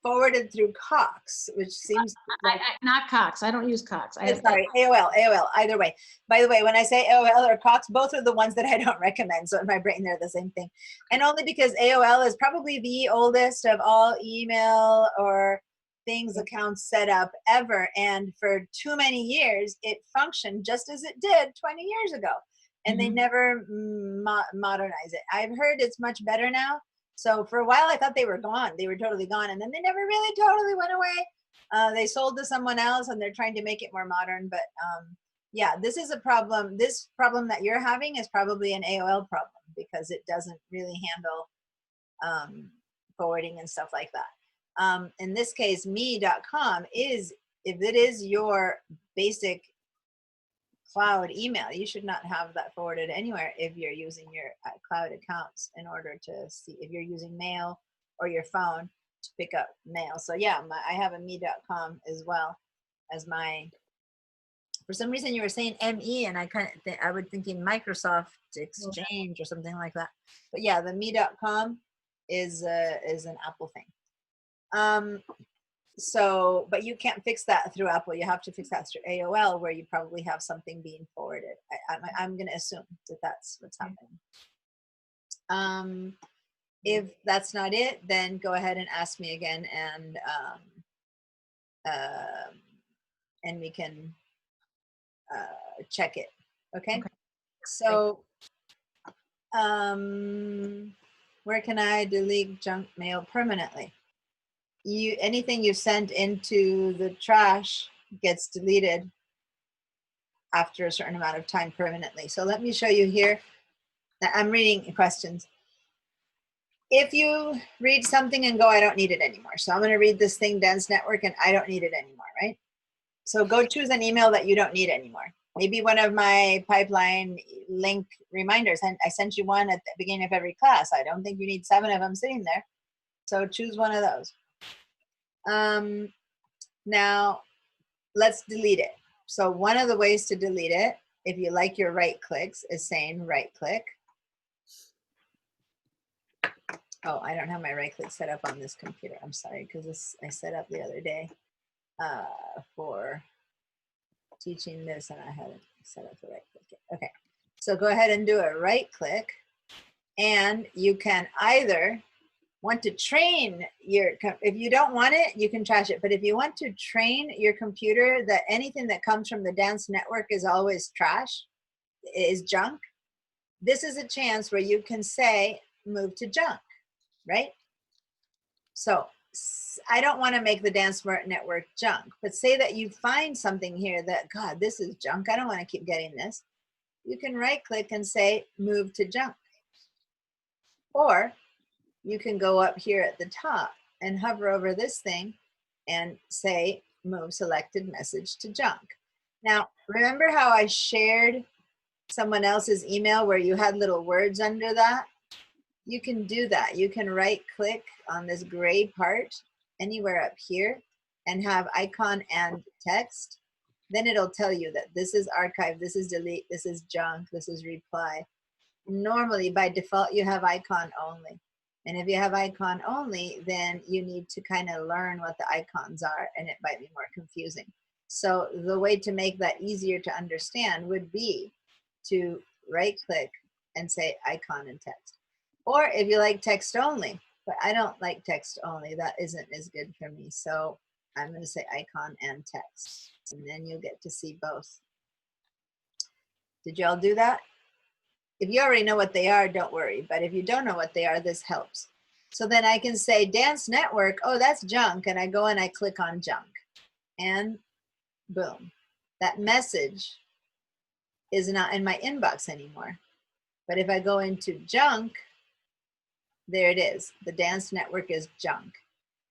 S1: forwarded through Cox, which seems like
S10: not Cox. I don't use Cox.
S1: sorry, AOL, either way. By the way, when I say AOL or Cox, both are the ones that I don't recommend. So in my brain, they're the same thing. And only because AOL is probably the oldest of all email or things accounts set up ever. And for too many years, it functioned just as it did 20 years ago. And they never modernize it. I've heard it's much better now. So for a while, I thought they were gone. They were totally gone. And then they never really totally went away. They sold to someone else, and they're trying to make it more modern. But yeah, this is a problem. This problem that you're having is probably an AOL problem, because it doesn't really handle forwarding and stuff like that. In this case, me.com is, if it is your basic cloud email, you should not have that forwarded anywhere if you're using your cloud accounts in order to see if you're using mail or your phone to pick up mail. So yeah, I have a me.com as well as my, for some reason you were saying ME, and I would thinking Microsoft Exchange or something like that. But yeah, the me.com is an Apple thing. So, but you can't fix that through Apple. You have to fix that through AOL, where you probably have something being forwarded. I'm going to assume that that's what's happening. If that's not it, then go ahead and ask me again, and we can check it. Okay. So, where can I delete junk mail permanently? Anything you send into the trash gets deleted after a certain amount of time permanently. So let me show you here. I'm reading questions. if you read something and go, I don't need it anymore. So I'm going to read this thing, Dance Network, and I don't need it anymore, right? So go choose an email that you don't need anymore. Maybe one of my pipeline link reminders, and I sent you one at the beginning of every class. I don't think you need 7 of them sitting there. So choose one of those. Now let's delete it. So one of the ways to delete it, if you like your right clicks, is saying right click. Oh, I don't have my right click set up on this computer. I'm sorry, because this I set up the other day for teaching this, and I hadn't set up the right click yet. Okay, so go ahead and do a right click, and you can either want to train your, if you don't want it, you can trash it. But if you want to train your computer that anything that comes from the Dance Network is always trash, is junk, this is a chance where you can say, move to junk, right? So I don't want to make the Dance Network junk, but say that you find something here that, God, this is junk. I don't want to keep getting this. You can right click and say, move to junk. Or you can go up here at the top and hover over this thing and say, move selected message to junk. Now, remember how I shared someone else's email where you had little words under that? You can do that. You can right click on this gray part anywhere up here and have icon and text. Then it'll tell you that this is archive, this is delete, this is junk, this is reply. Normally by default you have icon only. And if you have icon only, then you need to kind of learn what the icons are, and it might be more confusing. So the way to make that easier to understand would be to right click and say icon and text. Or if you like text only, but I don't like text only, that isn't as good for me. So I'm going to say icon and text, and then you'll get to see both. Did y'all do that? If you already know what they are, don't worry. But if you don't know what they are, this helps. So then I can say Dance Network, oh, that's junk. And I go and I click on junk. And boom. That message is not in my inbox anymore. But if I go into junk, there it is. The Dance Network is junk.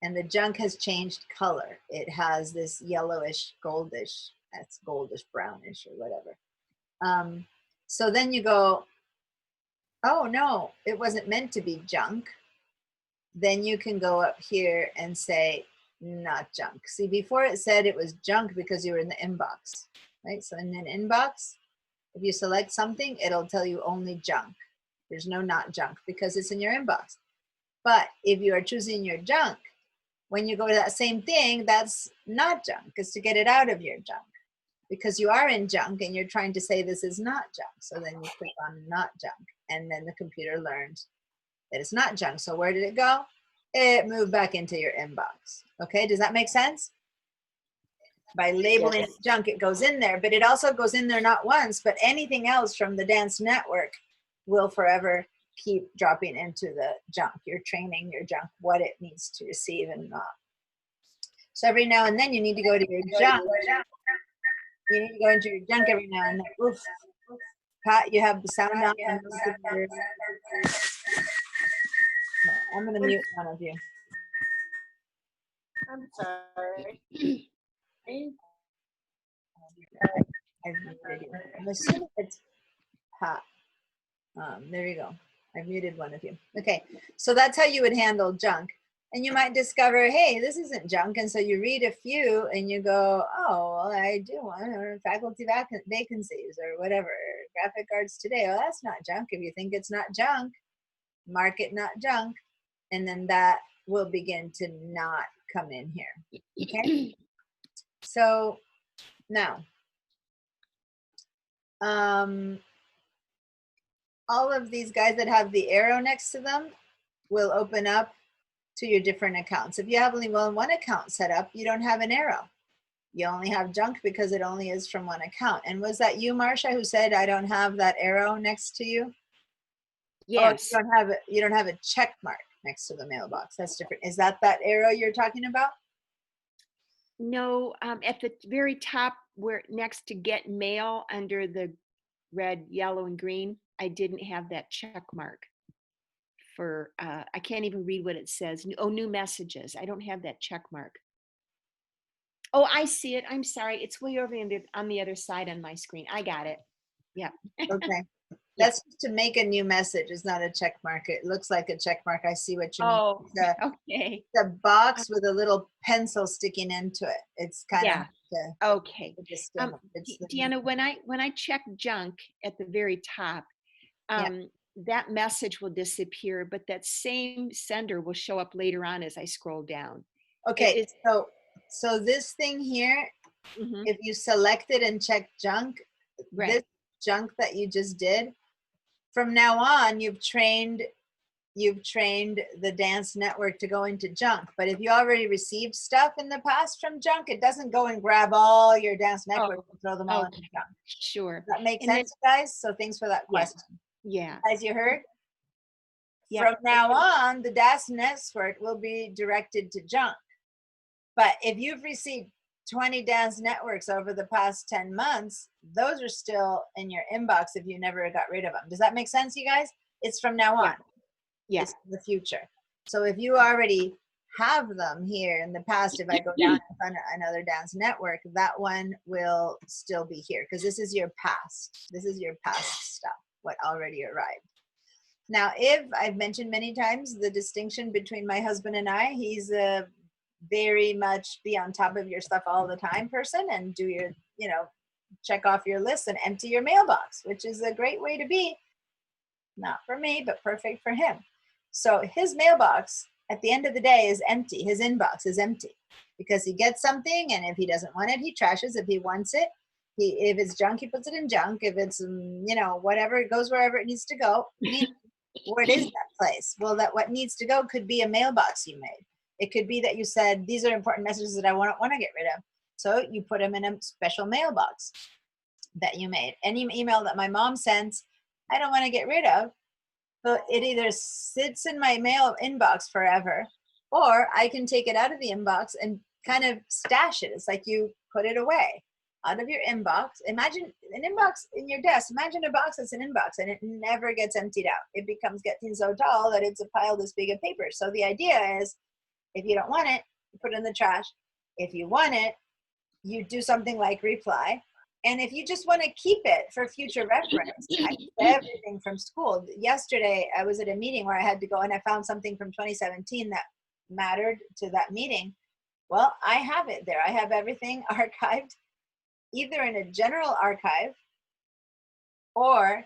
S1: And the junk has changed color. It has this yellowish, goldish, that's goldish, brownish, or whatever. So then you go, oh no, it wasn't meant to be junk. Then you can go up here and say not junk. See, before it said it was junk because you were in the inbox, right? So in an inbox, if you select something, it'll tell you only junk. There's no not junk because it's in your inbox. But if you are choosing your junk, when you go to that same thing, that's not junk, is to get it out of your junk. Because you are in junk and you're trying to say this is not junk. So then you click on not junk, and then the computer learns that it's not junk. So where did it go? It moved back into your inbox. Okay, does that make sense? By labeling it junk, it goes in there, but it also goes in there not once, but anything else from the Dance Network will forever keep dropping into the junk. You're training your junk what it needs to receive and not. So every now and then you need to go to your junk. You need to go into your junk every now and then. Oof. Pat, you have the sound on. I'm going to mute one of you.
S15: I'm sorry.
S1: I'm assuming it's Pat. There you go. I've muted one of you. Okay, so that's how you would handle junk. And you might discover, hey, this isn't junk. And so you read a few and you go, oh, well, I do want faculty vacancies or whatever, graphic arts today. Well, that's not junk. If you think it's not junk, mark it not junk. And then that will begin to not come in here. Okay. So now, all of these guys that have the arrow next to them will open up to your different accounts. If you have only one account set up, you don't have an arrow. You only have junk because it only is from one account. And was that you, Marcia, who said I don't have that arrow next to you?
S15: Yes.
S1: Oh, you don't have a check mark next to the mailbox. That's different. Is that arrow you're talking about?
S15: No, at the very top where next to get mail under the red, yellow, and green, I didn't have that check mark for, I can't even read what it says. Oh, new messages. I don't have that check mark. Oh, I see it. I'm sorry. It's way over on the other side on my screen. I got it. Yep.
S1: Okay. That's to make a new message. It's not a check mark. It looks like a check mark. I see what you mean.
S15: Oh,
S1: It's
S15: okay.
S1: a box with a little pencil sticking into it. It's kind
S15: Yeah.
S1: of
S15: Okay.
S1: it's
S15: Deanna, when I check junk at the very top, that message will disappear, but that same sender will show up later on as I scroll down.
S1: okay. So this thing here, if you select it and check junk, this junk that you just did, from now on, you've trained the dance network to go into junk. But if you already received stuff in the past from junk, it doesn't go and grab all your dance network and throw them all into junk.
S15: Sure.
S1: Does that make sense, guys? So thanks for that question.
S15: Yeah.
S1: As you heard,
S15: Yeah.
S1: from now on, the dance network will be directed to junk. But if you've received 20 dance networks over the past 10 months, those are still in your inbox if you never got rid of them. Does that make sense, you guys? It's from now on.
S15: Yeah.
S1: It's the future. So if you already have them here in the past, if I go down and find another dance network, that one will still be here because this is your past. This is your past stuff, what already arrived. Now, if I've mentioned many times the distinction between my husband and I, he's a very much be on top of your stuff all the time person and do your, check off your list and empty your mailbox, which is a great way to be. Not for me, but perfect for him. So his mailbox at the end of the day is empty. His inbox is empty because he gets something, and if he doesn't want it, he trashes. If he wants it, if it's junk, he puts it in junk. If it's, whatever, it goes wherever it needs to go. Where is that place? Well, that what needs to go could be a mailbox you made. It could be that you said, these are important messages that I want to get rid of. So you put them in a special mailbox that you made. Any email that my mom sends, I don't want to get rid of. So it either sits in my mail inbox forever, or I can take it out of the inbox and kind of stash it. It's like you put it away out of your inbox. Imagine an inbox in your desk. Imagine a box that's an inbox and it never gets emptied out. It becomes getting so tall that it's a pile this big of paper. So the idea is, if you don't want it, you put it in the trash. If you want it, you do something like reply. And if you just want to keep it for future reference, I keep everything from school. Yesterday, I was at a meeting where I had to go and I found something from 2017 that mattered to that meeting. Well, I have it there. I have everything archived either in a general archive or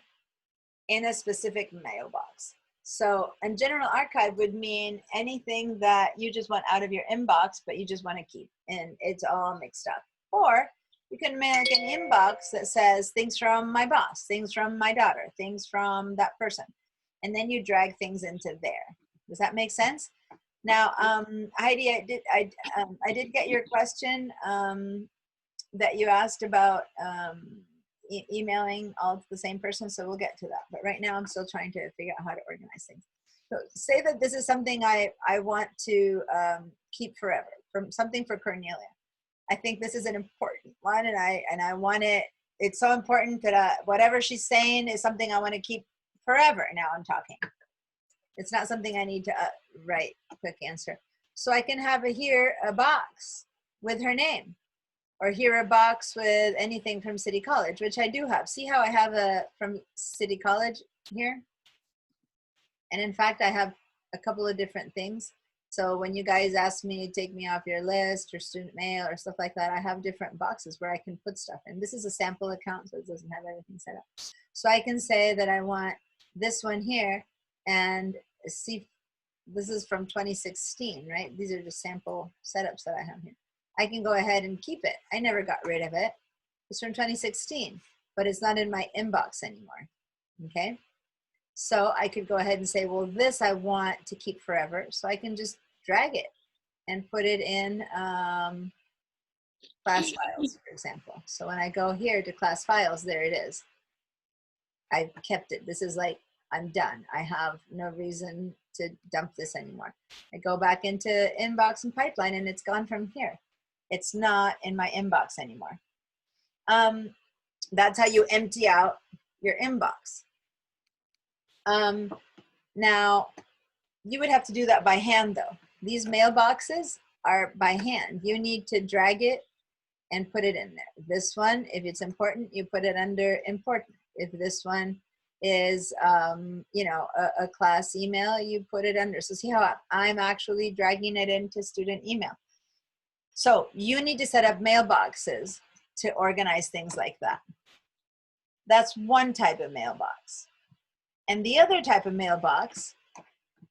S1: in a specific mailbox. So a general archive would mean anything that you just want out of your inbox, but you just want to keep, and it's all mixed up. Or you can make an inbox that says things from my boss, things from my daughter, things from that person. And then you drag things into there. Does that make sense? Now, Heidi, I did get your question that you asked about emailing all to the same person, so we'll get to that. But right now I'm still trying to figure out how to organize things. So say that this is something I want to keep forever, from something for Cornelia. I think this is an important one, and I want it. It's so important that whatever she's saying is something I want to keep forever. Now I'm talking. It's not something I need to write a quick answer. So I can have here a box with her name, or here a box with anything from City College, which I do have. See how I have a from City College here? And in fact, I have a couple of different things. So when you guys ask me to take me off your list or student mail or stuff like that, I have different boxes where I can put stuff in. This is a sample account, so it doesn't have everything set up. So I can say that I want this one here, and see, this is from 2016, right? These are just sample setups that I have here. I can go ahead and keep it. I never got rid of it. It's from 2016, but it's not in my inbox anymore, okay? So I could go ahead and say, well, this I want to keep forever. So I can just drag it and put it in class files, for example. So when I go here to class files, there it is. I've kept it. This is like, I'm done. I have no reason to dump this anymore. I go back into inbox and pipeline, and it's gone from here. It's not in my inbox anymore. That's how you empty out your inbox. Now, you would have to do that by hand though. These mailboxes are by hand. You need to drag it and put it in there. This one, if it's important, you put it under important. If this one is, you know, a class email, you put it under. So see how I'm actually dragging it into student email. So you need to set up mailboxes to organize things like that. That's one type of mailbox. And the other type of mailbox,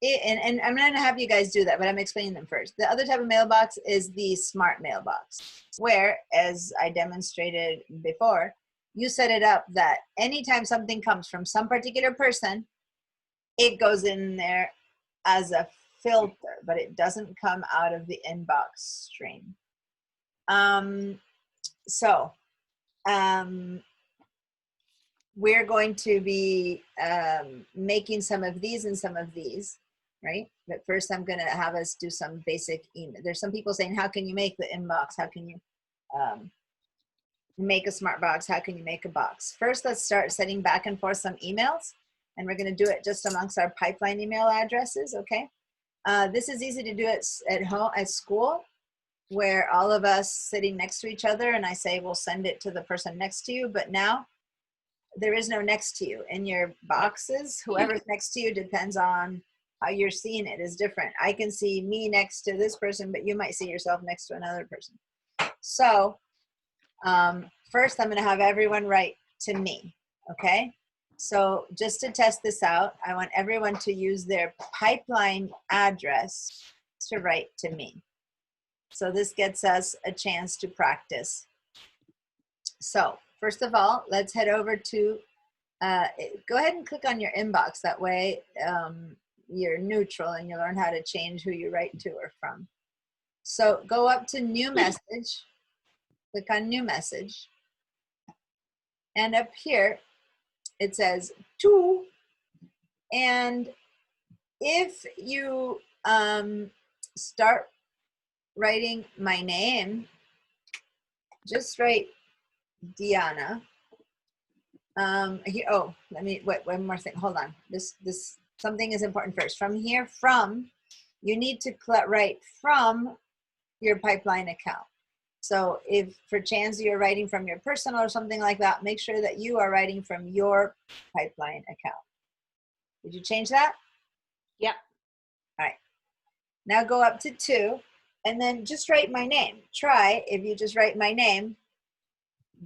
S1: and I'm going to have you guys do that, but I'm explaining them first. The other type of mailbox is the smart mailbox, where, as I demonstrated before, you set it up that anytime something comes from some particular person, it goes in there as a filter, but it doesn't come out of the inbox stream. We're going to be making some of these and some of these, right? But first I'm going to have us do some basic email. There's some people saying, how can you make the inbox? How can you make a smart box? How can you make a box? First, let's start setting back and forth some emails. And we're going to do it just amongst our pipeline email addresses, okay? This is easy to do at home, at school, where all of us sitting next to each other, and I say, we'll send it to the person next to you. But now there is no next to you in your boxes. Whoever's next to you depends on how you're seeing it is different. I can see me next to this person, but you might see yourself next to another person. So first I'm going to have everyone write to me, okay? So just to test this out, I want everyone to use their pipeline address to write to me. So this gets us a chance to practice. So first of all, let's head over to, go ahead and click on your inbox. That way you're neutral and you learn how to change who you write to or from. So go up to new message, click on new message. And up here, it says to, and if you start writing my name, just write Diana. Here, oh, let me, wait, one more thing, hold on. This something is important first. From here, from, you need to write from your pipeline account. So if for chance you're writing from your personal or something like that, make sure that you are writing from your pipeline account. Did you change that?
S15: Yep.
S1: All right. Now go up to 2 and then just write my name. Try if you just write my name,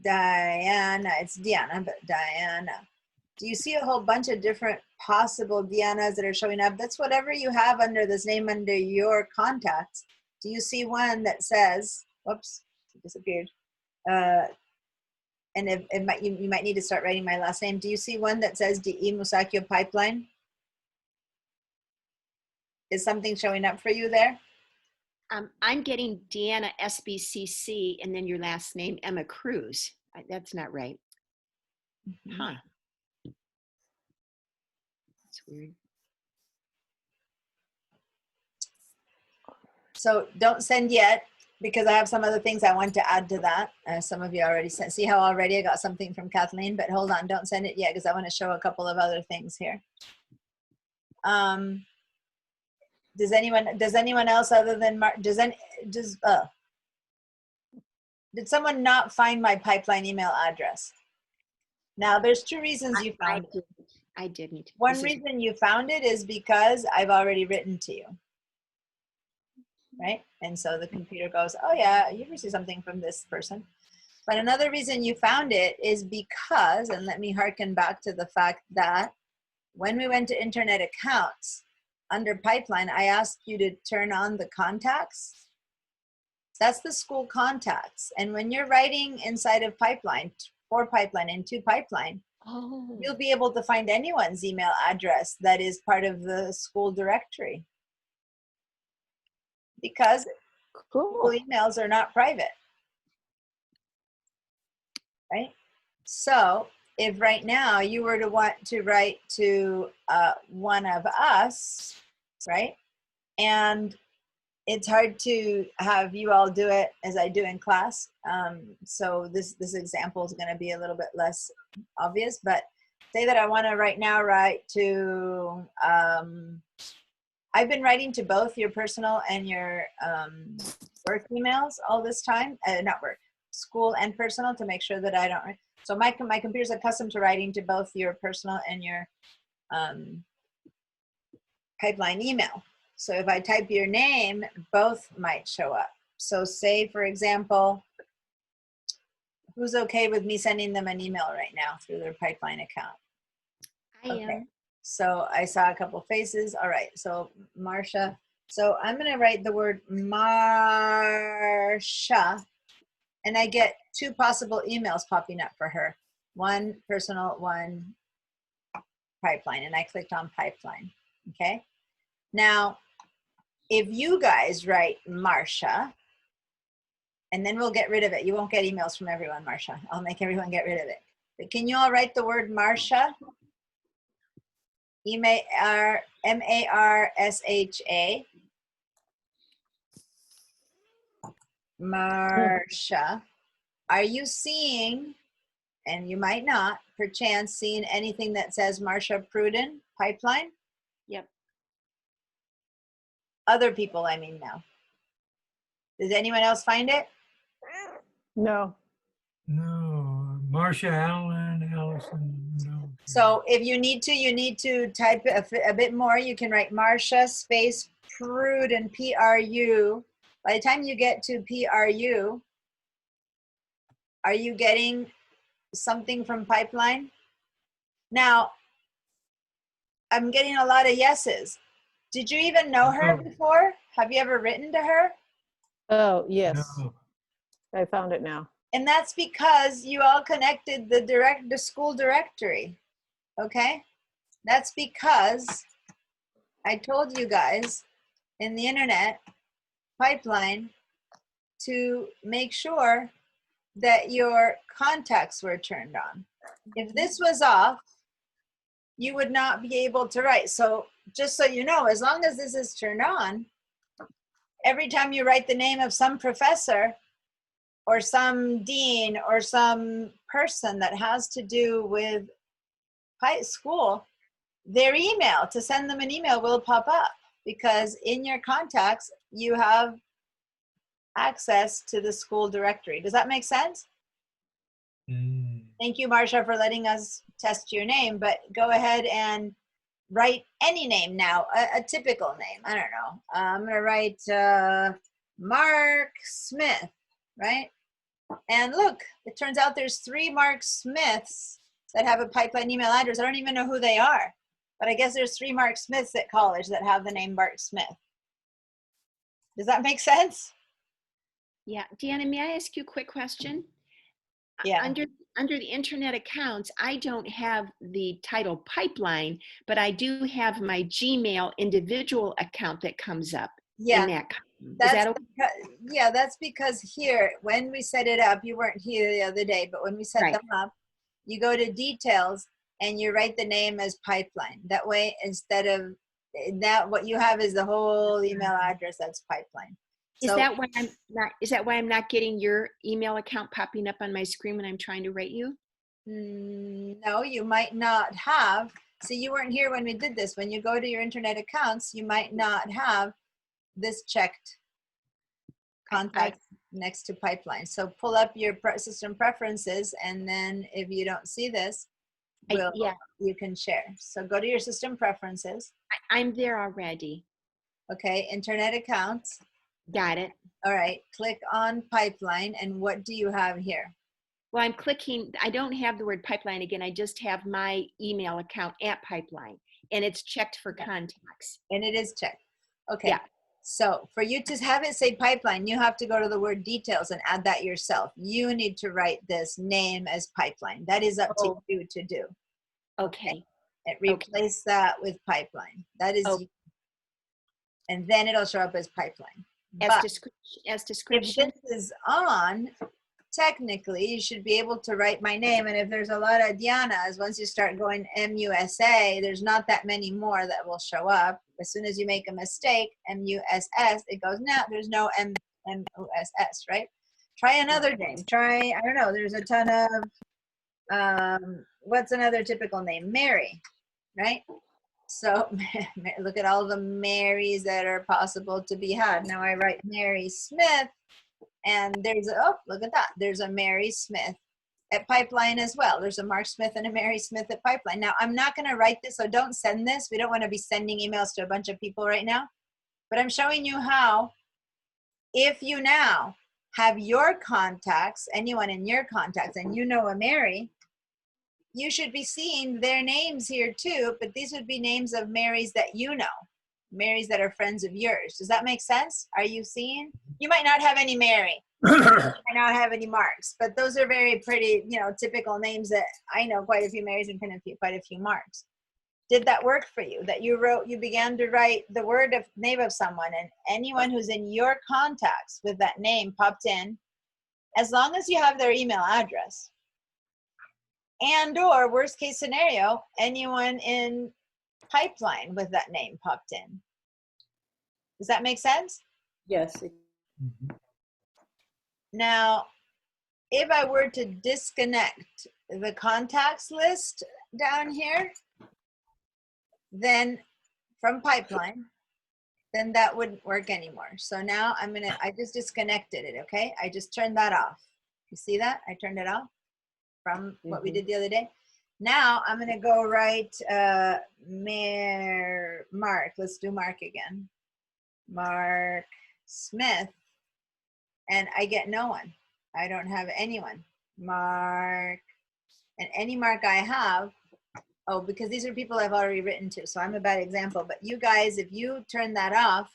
S1: Diana, it's Diana, but Diana. Do you see a whole bunch of different possible Dianas that are showing up? That's whatever you have under this name under your contacts. Do you see one that says, whoops, it disappeared. And you might need to start writing my last name. Do you see one that says DE Musacchio Pipeline? Is something showing up for you there?
S15: I'm getting Deanna SBCC and then your last name, Emma Cruz. That's not right.
S1: Mm-hmm.
S15: Huh. That's weird.
S1: So don't send yet because I have some other things I want to add to that. Some of you already sent. See how already I got something from Kathleen, but hold on, don't send it yet because I want to show a couple of other things here. Does anyone else other than Mark, did someone not find my pipeline email address? Now there's 2 reasons you found it.
S15: I didn't.
S1: One reason you found it is because I've already written to you, right? And so the computer goes, oh yeah, you received something from this person. But another reason you found it is because, and let me harken back to the fact that when we went to internet accounts, under pipeline, I asked you to turn on the contacts. That's the school contacts. And when you're writing inside of pipeline, for pipeline and to pipeline, you'll be able to find anyone's email address that is part of the school directory. Because school emails are not private, right? So if right now you were to want to write to one of us, right? And it's hard to have you all do it as I do in class. So this example is going to be a little bit less obvious, but say that I want to right now write to, I I've been writing to both your personal and your work emails all this time, not work, school and personal, to make sure that I don't. So my computer's accustomed to writing to both your personal and your pipeline email. So if I type your name, both might show up. So say, for example, who's okay with me sending them an email right now through their pipeline account?
S15: I am.
S1: So I saw a couple faces. All right. So Marcia. So I'm going to write the word Marcia, and I get 2 possible emails popping up for her. One personal, one pipeline. And I clicked on pipeline. Okay. Now, if you guys write Marcia, and then we'll get rid of it. You won't get emails from everyone, Marcia. I'll make everyone get rid of it. But can you all write the word Marcia? M-A-R-S-H-A. Marcia. Are you seeing, and you might not, perchance seeing anything that says Marcia Pruden pipeline?
S15: Yep.
S1: Other people, I mean now. Does anyone else find it?
S12: No.
S2: No, Marcia Allen, Allison, no.
S1: So if you need to type a bit more. You can write Marcia space Pruden, P-R-U. By the time you get to P-R-U, are you getting something from pipeline? Now, I'm getting a lot of yeses. Did you even know her
S2: No.
S1: before? Have you ever written to her?
S12: Oh, yes.
S2: No.
S12: I found it now.
S1: And that's because you all connected the school directory. Okay? That's because I told you guys in the internet pipeline to make sure that your contacts were turned on. If this was off, you would not be able to write. So just so you know, as long as this is turned on, every time you write the name of some professor or some dean or some person that has to do with high school, their email, to send them an email, will pop up, because in your contacts, you have access to the school directory. Does that make sense? Thank you, Marcia, for letting us test your name, but go ahead and write any name now, a typical name. I don't know. I'm going to write Mark Smith, right? And look, it turns out there's 3 Mark Smiths that have a pipeline email address. I don't even know who they are, but I guess there's 3 Mark Smiths at college that have the name Mark Smith. Does that make sense?
S15: Yeah. Deanna, may I ask you a quick question?
S1: Yeah.
S15: Under the internet accounts, I don't have the title pipeline, but I do have my Gmail individual account that comes up
S1: Yeah.
S15: in that column. Is
S1: That's
S15: that okay?
S1: yeah, that's because here, when we set it up, you weren't here the other day, but when we set
S15: Right.
S1: them up, you go to details and you write the name as pipeline. That way, instead of that, what you have is the whole email address that's pipeline.
S15: Is
S1: So-
S15: that why I'm not getting your email account popping up on my screen when I'm trying to write you?
S1: No, you might not have. See, you weren't here when we did this. When you go to your internet accounts, you might not have this checked contact next to pipeline. So pull up your system preferences, and then if you don't see this, you can share. So go to your system preferences.
S15: I'm there already.
S1: Okay, internet accounts.
S15: Got it.
S1: All right, click on pipeline, and what do you have here?
S15: Well, I'm clicking, I don't have the word pipeline again. I just have my email account at pipeline, and it's checked for contacts.
S1: And it is checked. Okay.
S15: Yeah.
S1: So for you to have it say pipeline, you have to go to the word details and add that yourself. You need to write this name as pipeline. That is up to you to do.
S15: Okay.
S1: And replace that with pipeline. That is, and then it'll show up as pipeline.
S15: As
S1: But
S15: description.
S1: if this is on, technically you should be able to write my name. And if there's a lot of Dianas, once you start going MUSA, there's not that many more that will show up. As soon as you make a mistake, MUSS, it goes, no, there's no MUSS, right? Try another name. Try, I don't know, there's a ton of, what's another typical name? Mary, right? So look at all the Marys that are possible to be had. Now I write Mary Smith, and there's a, oh, look at that. There's a Mary Smith at Pipeline as well. There's a Mark Smith and a Mary Smith at Pipeline. Now I'm not going to write this, so don't send this. We don't want to be sending emails to a bunch of people right now. But I'm showing you how, if you now have your contacts, anyone in your contacts, and you know a Mary, you should be seeing their names here too, but these would be names of Marys that you know, Marys that are friends of yours. Does that make sense? Are you seeing? You might not have any Mary, you might not have any Marks, but those are very pretty, you know, typical names that I know quite a few Marys and quite a few Marks. Did that work for you? That you began to write the name of someone, and anyone who's in your contacts with that name popped in, as long as you have their email address. And or worst case scenario, anyone in Pipeline with that name popped in. Does that make sense?
S4: Yes.
S1: Now, if I were to disconnect the contacts list down here, then from Pipeline, then that wouldn't work anymore. So now I just disconnected it, okay? I just turned that off. You see that? I turned it off from what we did the other day. Now I'm gonna go write Mark. Let's do Mark again. Mark Smith, and I get no one. I don't have anyone. Mark, and any Mark I have, oh, because these are people I've already written to, so I'm a bad example. But you guys, if you turn that off,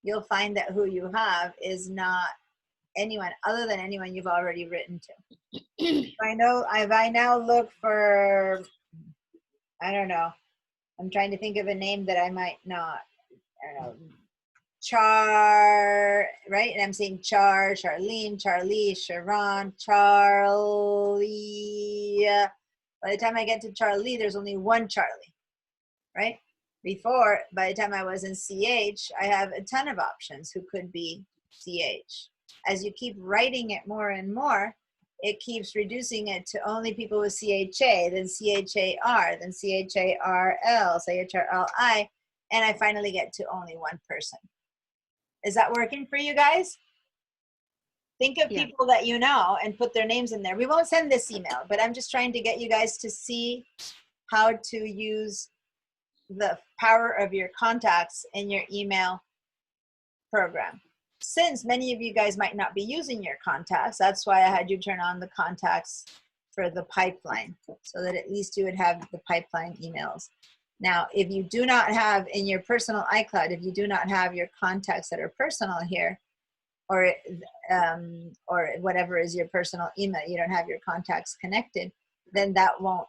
S1: you'll find that who you have is not anyone other than anyone you've already written to. If I now look for, I don't know, I'm trying to think of a name that I might not, I don't know, Char, right? And I'm saying Char, Charlene, Charlie, Sharon, Charlie. By the time I get to Charlie, there's only one Charlie, right? Before, by the time I was in CH, I have a ton of options who could be CH. As you keep writing it more and more, it keeps reducing it to only people with CHA, then CHAR, then CHARL, CHRLI, and I finally get to only one person. Is that working for you guys? Think of people that you know and put their names in there. We won't send this email, but I'm just trying to get you guys to see how to use the power of your contacts in your email program. Since many of you guys might not be using your contacts, that's why I had you turn on the contacts for the Pipeline, so that at least you would have the Pipeline emails. Now, if you do not have in your personal iCloud, if you do not have your contacts that are personal here, or whatever is your personal email, you don't have your contacts connected, then that won't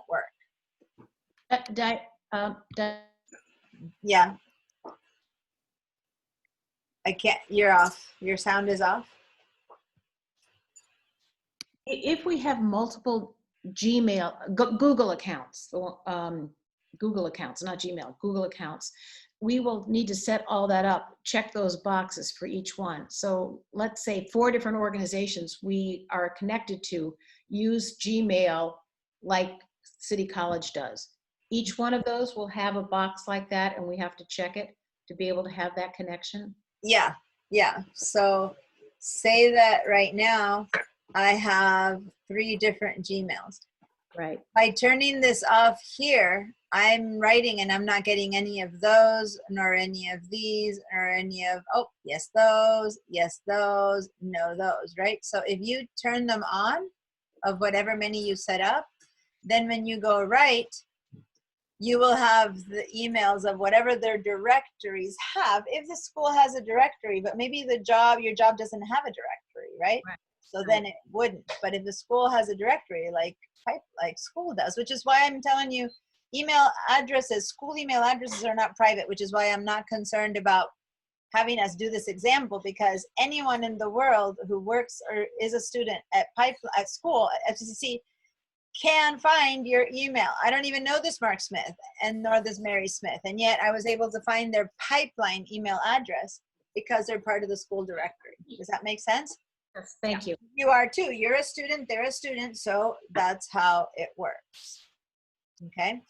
S1: work. Yeah. I can't, you're off. Your sound is off.
S10: If we have multiple Google accounts, Google accounts, not Gmail, Google accounts, we will need to set all that up, check those boxes for each one. So let's say 4 different organizations we are connected to use Gmail like City College does. Each one of those will have a box like that, and we have to check it to be able to have that connection.
S1: Yeah. So say that right now I have 3 different Gmails.
S10: Right.
S1: By turning this off here, I'm writing and I'm not getting any of those, nor any of these, or any of, oh, yes, those, no, those, right? So if you turn them on, of whatever many you set up, then when you go write, you will have the emails of whatever their directories have. If the school has a directory, but maybe your job doesn't have a directory, right? So then it wouldn't. But if the school has a directory like school does, which is why I'm telling you, email addresses, school email addresses are not private, which is why I'm not concerned about having us do this example, because anyone in the world who works or is a student at school, at FCCC, can find your email. I don't even know this Mark Smith and nor this Mary Smith, and yet I was able to find their Pipeline email address because they're part of the school directory. Does that make sense?
S10: Yes, thank you.
S1: You are too. You're a student, they're a student, so that's how it works. Okay?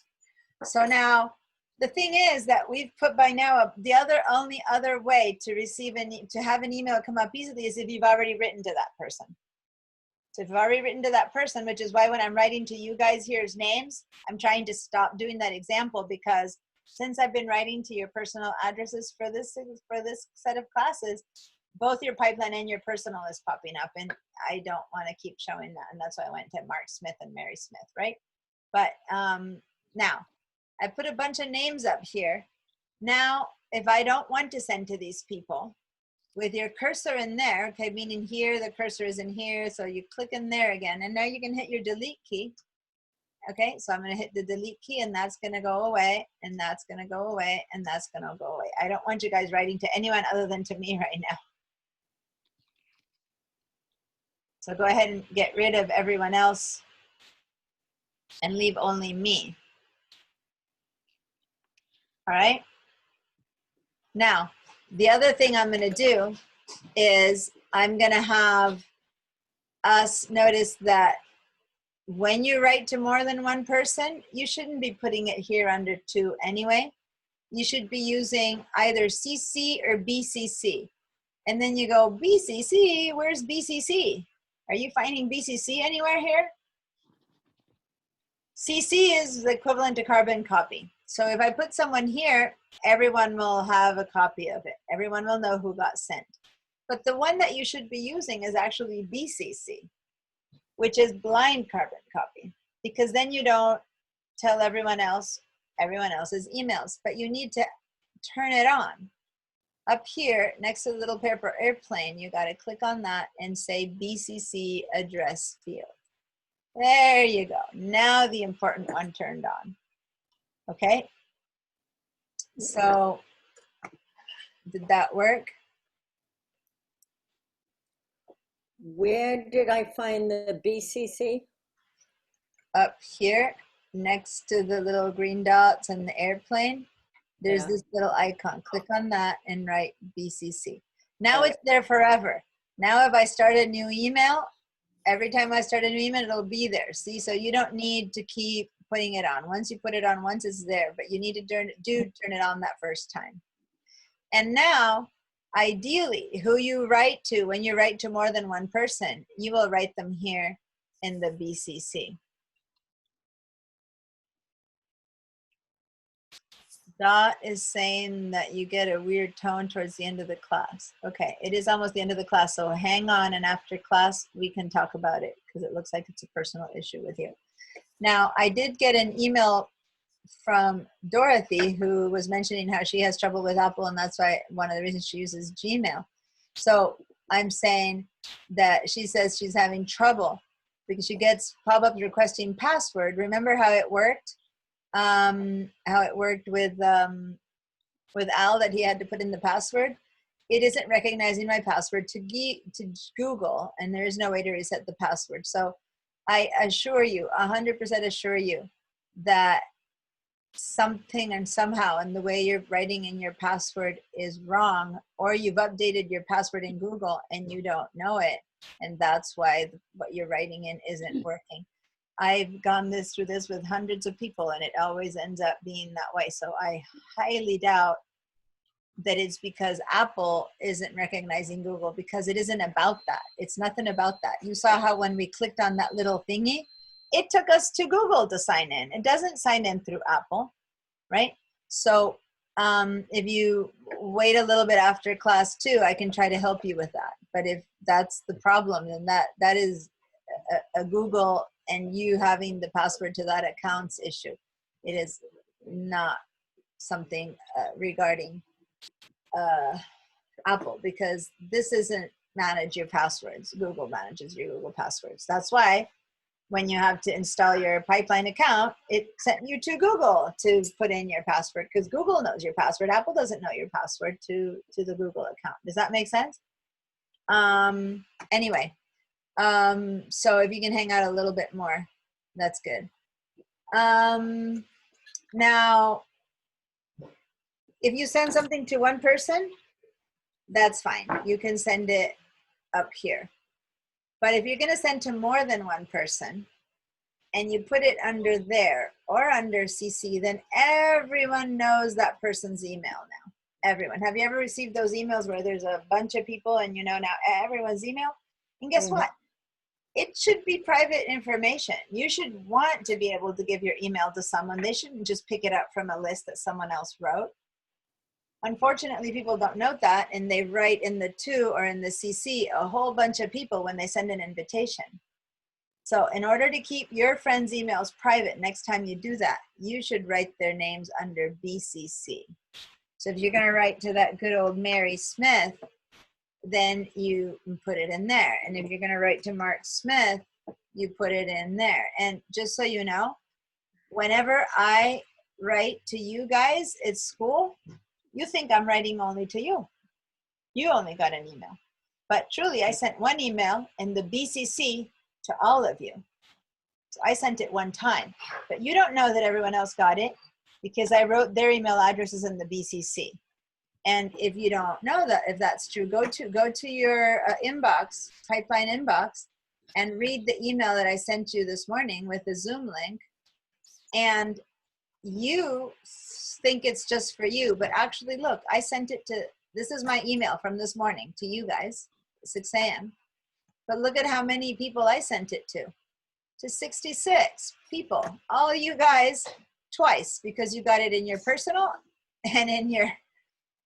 S1: So now, the thing is that we've put by now the only other way to receive to have an email come up easily is if you've already written to that person. So if you've already written to that person, which is why when I'm writing to you guys here's names, I'm trying to stop doing that example, because since I've been writing to your personal addresses for this set of classes, both your pipeline and your personal is popping up, and I don't want to keep showing that, and that's why I went to Mark Smith and Mary Smith, right? But now, I put a bunch of names up here. Now, if I don't want to send to these people, with your cursor in there, okay, meaning here, the cursor is in here, so you click in there again, and now you can hit your delete key. Okay, so I'm gonna hit the delete key, and that's gonna go away, and that's gonna go away, and that's gonna go away. I don't want you guys writing to anyone other than to me right now. So go ahead and get rid of everyone else and leave only me. All right. Now, the other thing I'm going to do is I'm going to have us notice that when you write to more than one person, you shouldn't be putting it here under 2 anyway. You should be using either CC or BCC. And then you go, BCC, where's BCC? Are you finding BCC anywhere here? CC is the equivalent to carbon copy. So if I put someone here, everyone will have a copy of it. Everyone will know who got sent. But the one that you should be using is actually BCC, which is blind carbon copy, because then you don't tell everyone else's emails, but you need to turn it on. Up here, next to the little paper airplane, you got to click on that and say BCC address field. There you go. Now the important one turned on. Okay. So did that work?
S4: Where did I find the BCC?
S1: Up here, next to the little green dots and the airplane, there's
S4: Yeah.
S1: this little icon. Click on that and write BCC. Now it's there forever. Now if I start a new email, every time I start a new email, it'll be there. See, so you don't need to keep putting it on. Once you put it on, once it's there, but you need to turn it on that first time. And now, ideally, who you write to, when you write to more than one person, you will write them here in the BCC. Dot is saying that you get a weird tone towards the end of the class. Okay, it is almost the end of the class, so hang on, and after class, we can talk about it, because it looks like it's a personal issue with you. Now, I did get an email from Dorothy, who was mentioning how she has trouble with Apple, and that's why one of the reasons she uses Gmail. So I'm saying that she says she's having trouble because she gets pop-ups requesting password. Remember how it worked? With Al, that he had to put in the password. It isn't recognizing my password to Google, and there is no way to reset the password. So I assure you, 100% assure you, that something and somehow in the way you're writing in your password is wrong, or you've updated your password in Google and you don't know it, and that's why what you're writing in isn't working. I've gone through this with hundreds of people, and it always ends up being that way. So I highly doubt that it's because Apple isn't recognizing Google, because it isn't about that. It's nothing about that. You saw how when we clicked on that little thingy, it took us to Google to sign in. It doesn't sign in through Apple, right? So if you wait a little bit after class too, I can try to help you with that. But if that's the problem, then that is a Google and you having the password to that account's issue. It is not something regarding Apple, because this isn't manage your passwords. Google manages your Google passwords. That's why when you have to install your pipeline account, it sent you to Google to put in your password, because Google knows your password. Apple doesn't know your password to the Google account. Does that make sense? Anyway, so if you can hang out a little bit more, that's good. Now, if you send something to one person, that's fine. You can send it up here. But if you're going to send to more than one person, and you put it under there or under CC, then everyone knows that person's email now. Everyone. Have you ever received those emails where there's a bunch of people and you know now everyone's email? And guess what? It should be private information. You should want to be able to give your email to someone. They shouldn't just pick it up from a list that someone else wrote. Unfortunately, people don't note that, and they write in the to or in the CC a whole bunch of people when they send an invitation. So in order to keep your friends' emails private, next time you do that, you should write their names under BCC. So if you're going to write to that good old Mary Smith, then you put it in there. And if you're going to write to Mark Smith, you put it in there. And just so you know, whenever I write to you guys at school, you think I'm writing only to you. You only got an email. But truly, I sent one email in the BCC to all of you. So I sent it one time. But you don't know that everyone else got it because I wrote their email addresses in the BCC. And if you don't know that, if that's true, go to your inbox, Pipeline inbox, and read the email that I sent you this morning with the Zoom link. And you think it's just for you, but actually look, I sent it to, this is my email from this morning to you guys, 6 a.m. But look at how many people I sent it to 66 people, all you guys twice, because you got it in your personal and in your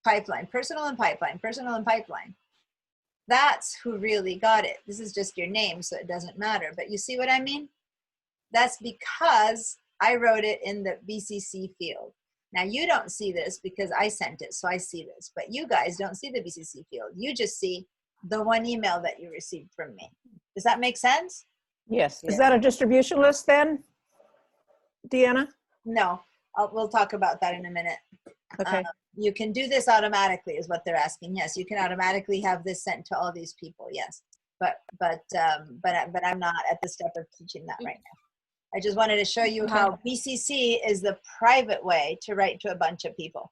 S1: pipeline, personal and pipeline, personal and pipeline. That's who really got it. This is just your name, so it doesn't matter. But you see what I mean? That's because I wrote it in the BCC field. Now you don't see this because I sent it, so I see this. But you guys don't see the BCC field. You just see the one email that you received from me. Does that make sense?
S12: Yes. Is that a distribution list then, Deanna?
S1: No, we'll talk about that in a minute.
S12: Okay.
S1: You can do this automatically is what they're asking. Yes, you can automatically have this sent to all these people. Yes, but I'm not at the step of teaching that right now. I just wanted to show you how BCC is the private way to write to a bunch of people.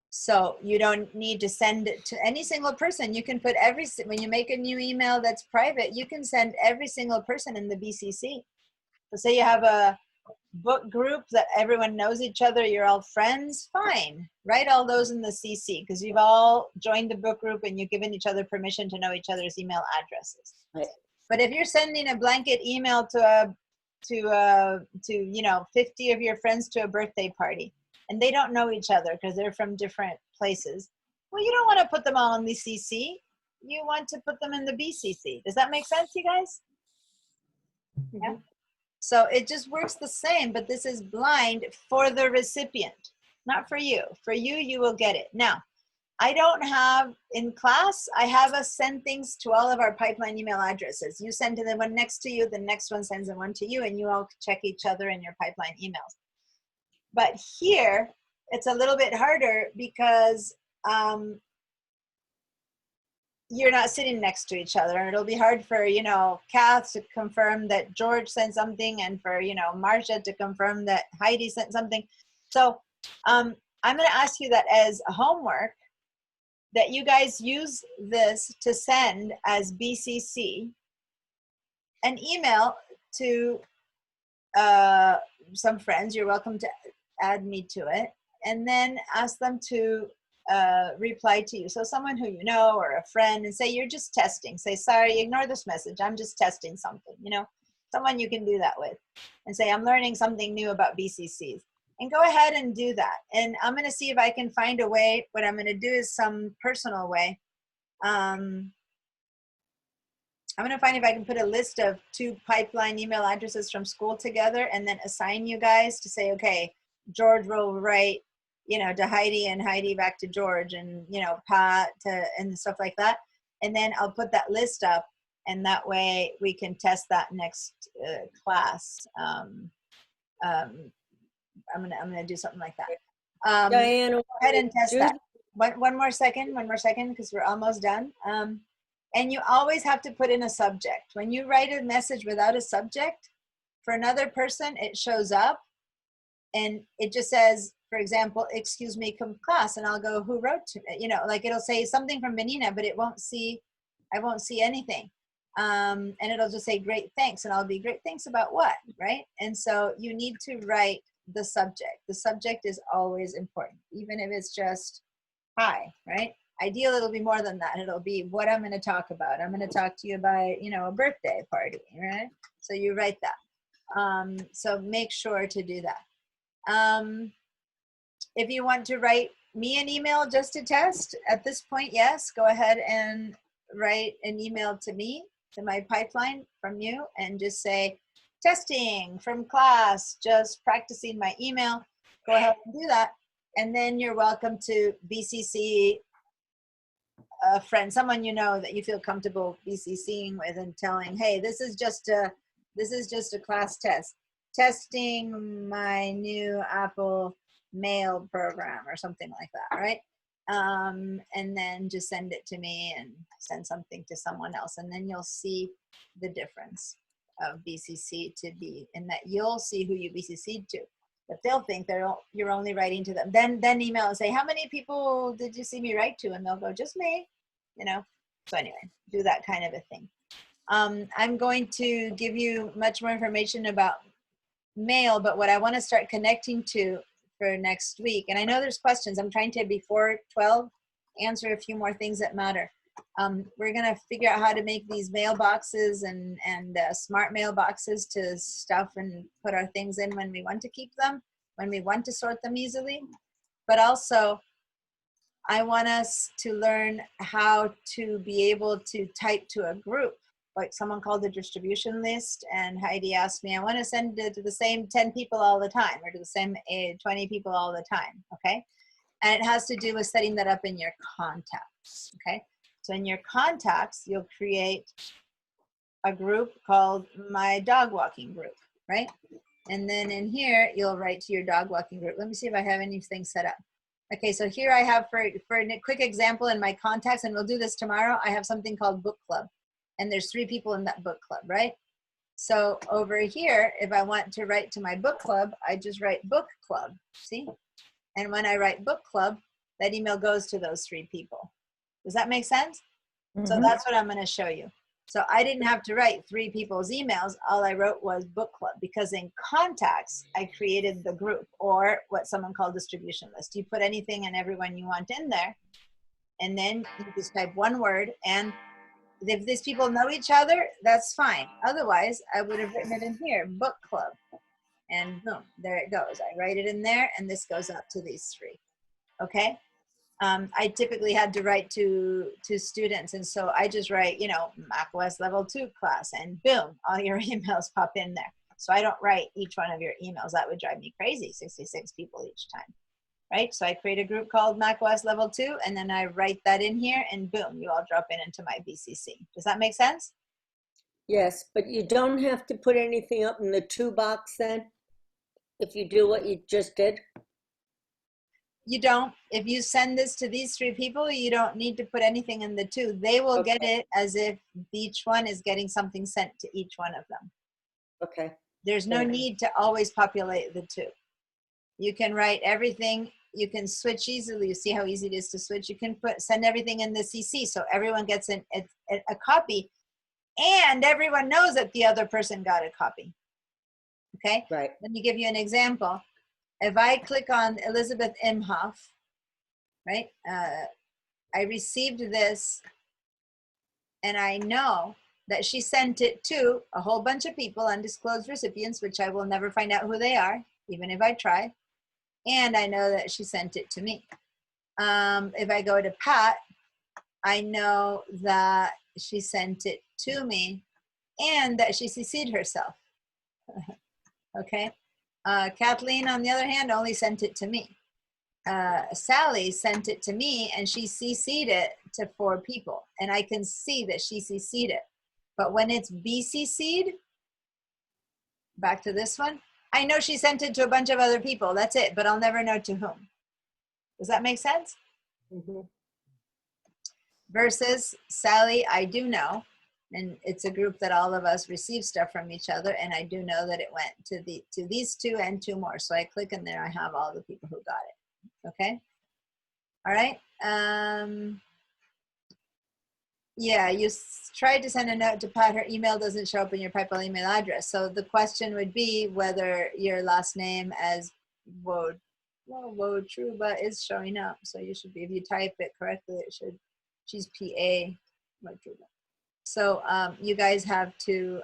S1: So you don't need to send it to any single person. You can put when you make a new email that's private, you can send every single person in the BCC. So say you have a book group that everyone knows each other, you're all friends, fine. Write all those in the CC because you've all joined the book group and you've given each other permission to know each other's email addresses.
S4: Right.
S1: But if you're sending a blanket email to 50 of your friends to a birthday party and they don't know each other because they're from different places, well, you don't want to put them all in the CC. You want to put them in the BCC. Does that make sense, you guys? Yeah. So it just works the same, but this is blind for the recipient, not for you. For you, you will get it. Now, I don't have, in class, I have us send things to all of our pipeline email addresses. You send to the one next to you, the next one sends the one to you, and you all check each other in your pipeline emails. But here, it's a little bit harder because you're not sitting next to each other, and it'll be hard for, Kath to confirm that George sent something and for, Marcia to confirm that Heidi sent something. So I'm going to ask you that as a homework, that you guys use this to send as BCC an email to some friends. You're welcome to add me to it, and then ask them to reply to you. So someone who you know or a friend, and say you're just testing. Say, sorry, ignore this message. I'm just testing something, someone you can do that with, and say, I'm learning something new about BCCs. And go ahead and do that. And I'm going to see if I can find a way. What I'm going to do is some personal way. I'm going to find if I can put a list of 2 pipeline email addresses from school together and then assign you guys to say, okay, George will write, to Heidi and Heidi back to George and, Pat and stuff like that. And then I'll put that list up and that way we can test that next class. I'm gonna do something like that.
S4: Diane,
S1: go ahead and test that. One more second, because we're almost done. And you always have to put in a subject. When you write a message without a subject, for another person, it shows up and it just says, for example, excuse me, come class, and I'll go, who wrote to me? Like it'll say something from Benina, but I won't see anything. And it'll just say great thanks, and I'll be great thanks about what, right? And so you need to write the subject. The subject is always important, even if it's just hi, right? Ideally, it'll be more than that. It'll be what I'm going to talk about. I'm going to talk to you about, you know, a birthday party, right? So you write that. So make sure to do that. If you want to write me an email just to test, at this point, yes, go ahead and write an email to me, to my pipeline from you, and just say, testing from class, just practicing my email. Go ahead and do that. And then you're welcome to BCC a friend, someone you know that you feel comfortable BCCing with, and telling, hey, this is just a class test. Testing my new Apple Mail program or something like that, right? And then just send it to me and send something to someone else. And then you'll see the difference of BCC to B, and that you'll see who you BCC'd to. But they'll think you're only writing to them. Then email and say, how many people did you see me write to? And they'll go, just me, you know? So anyway, do that kind of a thing. I'm going to give you much more information about mail, but what I want to start connecting to for next week, and I know there's questions, I'm trying to, before 12, answer a few more things that matter. We're going to figure out how to make these mailboxes and smart mailboxes to stuff and put our things in when we want to keep them, when we want to sort them easily. But also, I want us to learn how to be able to type to a group. Like someone called the distribution list, and Heidi asked me, I want to send it to the same 10 people all the time, or to the same 20 people all the time, okay? And it has to do with setting that up in your contacts, okay? So in your contacts, you'll create a group called My Dog Walking Group, right? And then in here, you'll write to your dog walking group. Let me see if I have anything set up. Okay, so here I have, for a quick example, in my contacts, and we'll do this tomorrow, I have something called Book Club. And there's 3 people in that book club, right? So over here, if I want to write to my book club, I just write book club, see? And when I write book club, that email goes to those 3 people. Does that make sense? So that's what I'm going to show you. So I didn't have to write 3 people's emails. All I wrote was book club, because in contacts, I created the group, or what someone called distribution list. You put anything and everyone you want in there, and then you just type one word, and if these people know each other, that's fine. Otherwise, I would have written it in here, book club. And boom, there it goes. I write it in there, and this goes out to these 3. Okay? I typically had to write to students, and so I just write, you know, macOS level 2 class, and boom, all your emails pop in there. So I don't write each one of your emails. That would drive me crazy, 66 people each time. Right? So I create a group called macOS level 2, and then I write that in here, and boom, you all drop in into my BCC. Does that make sense?
S4: Yes, but you don't have to put anything up in the 2 box then, if you do what you just did?
S1: You don't. If you send this to these 3 people, you don't need to put anything in the 2. They will get it as if each one is getting something sent to each one of them.
S4: Okay.
S1: There's no need to always populate the 2. You can write everything. You can switch easily. You see how easy it is to switch. You can send everything in the CC, so everyone gets a copy, and everyone knows that the other person got a copy. Okay?
S4: Right.
S1: Let me give you an example. If I click on Elizabeth Imhoff, right? I received this, and I know that she sent it to a whole bunch of people, undisclosed recipients, which I will never find out who they are, even if I try. And I know that she sent it to me. If I go to Pat, I know that she sent it to me and that she CC'd herself. Okay. Kathleen, on the other hand, only sent it to me. Sally sent it to me, and she CC'd it to 4 people. And I can see that she CC'd it. But when it's BCC'd, back to this one, I know she sent it to a bunch of other people. That's it, but I'll never know to whom. Does that make sense? Versus Sally, I do know, and it's a group that all of us receive stuff from each other, and I do know that it went to these 2 and 2 more. So I click in there, I have all the people who got it. Okay? All right. Yeah, you tried to send a note to Pat. Her email doesn't show up in your PayPal email address. So the question would be whether your last name as Wotruba is showing up. So you should be, if you type it correctly, it should. She's PA Wotruba. So you guys have to.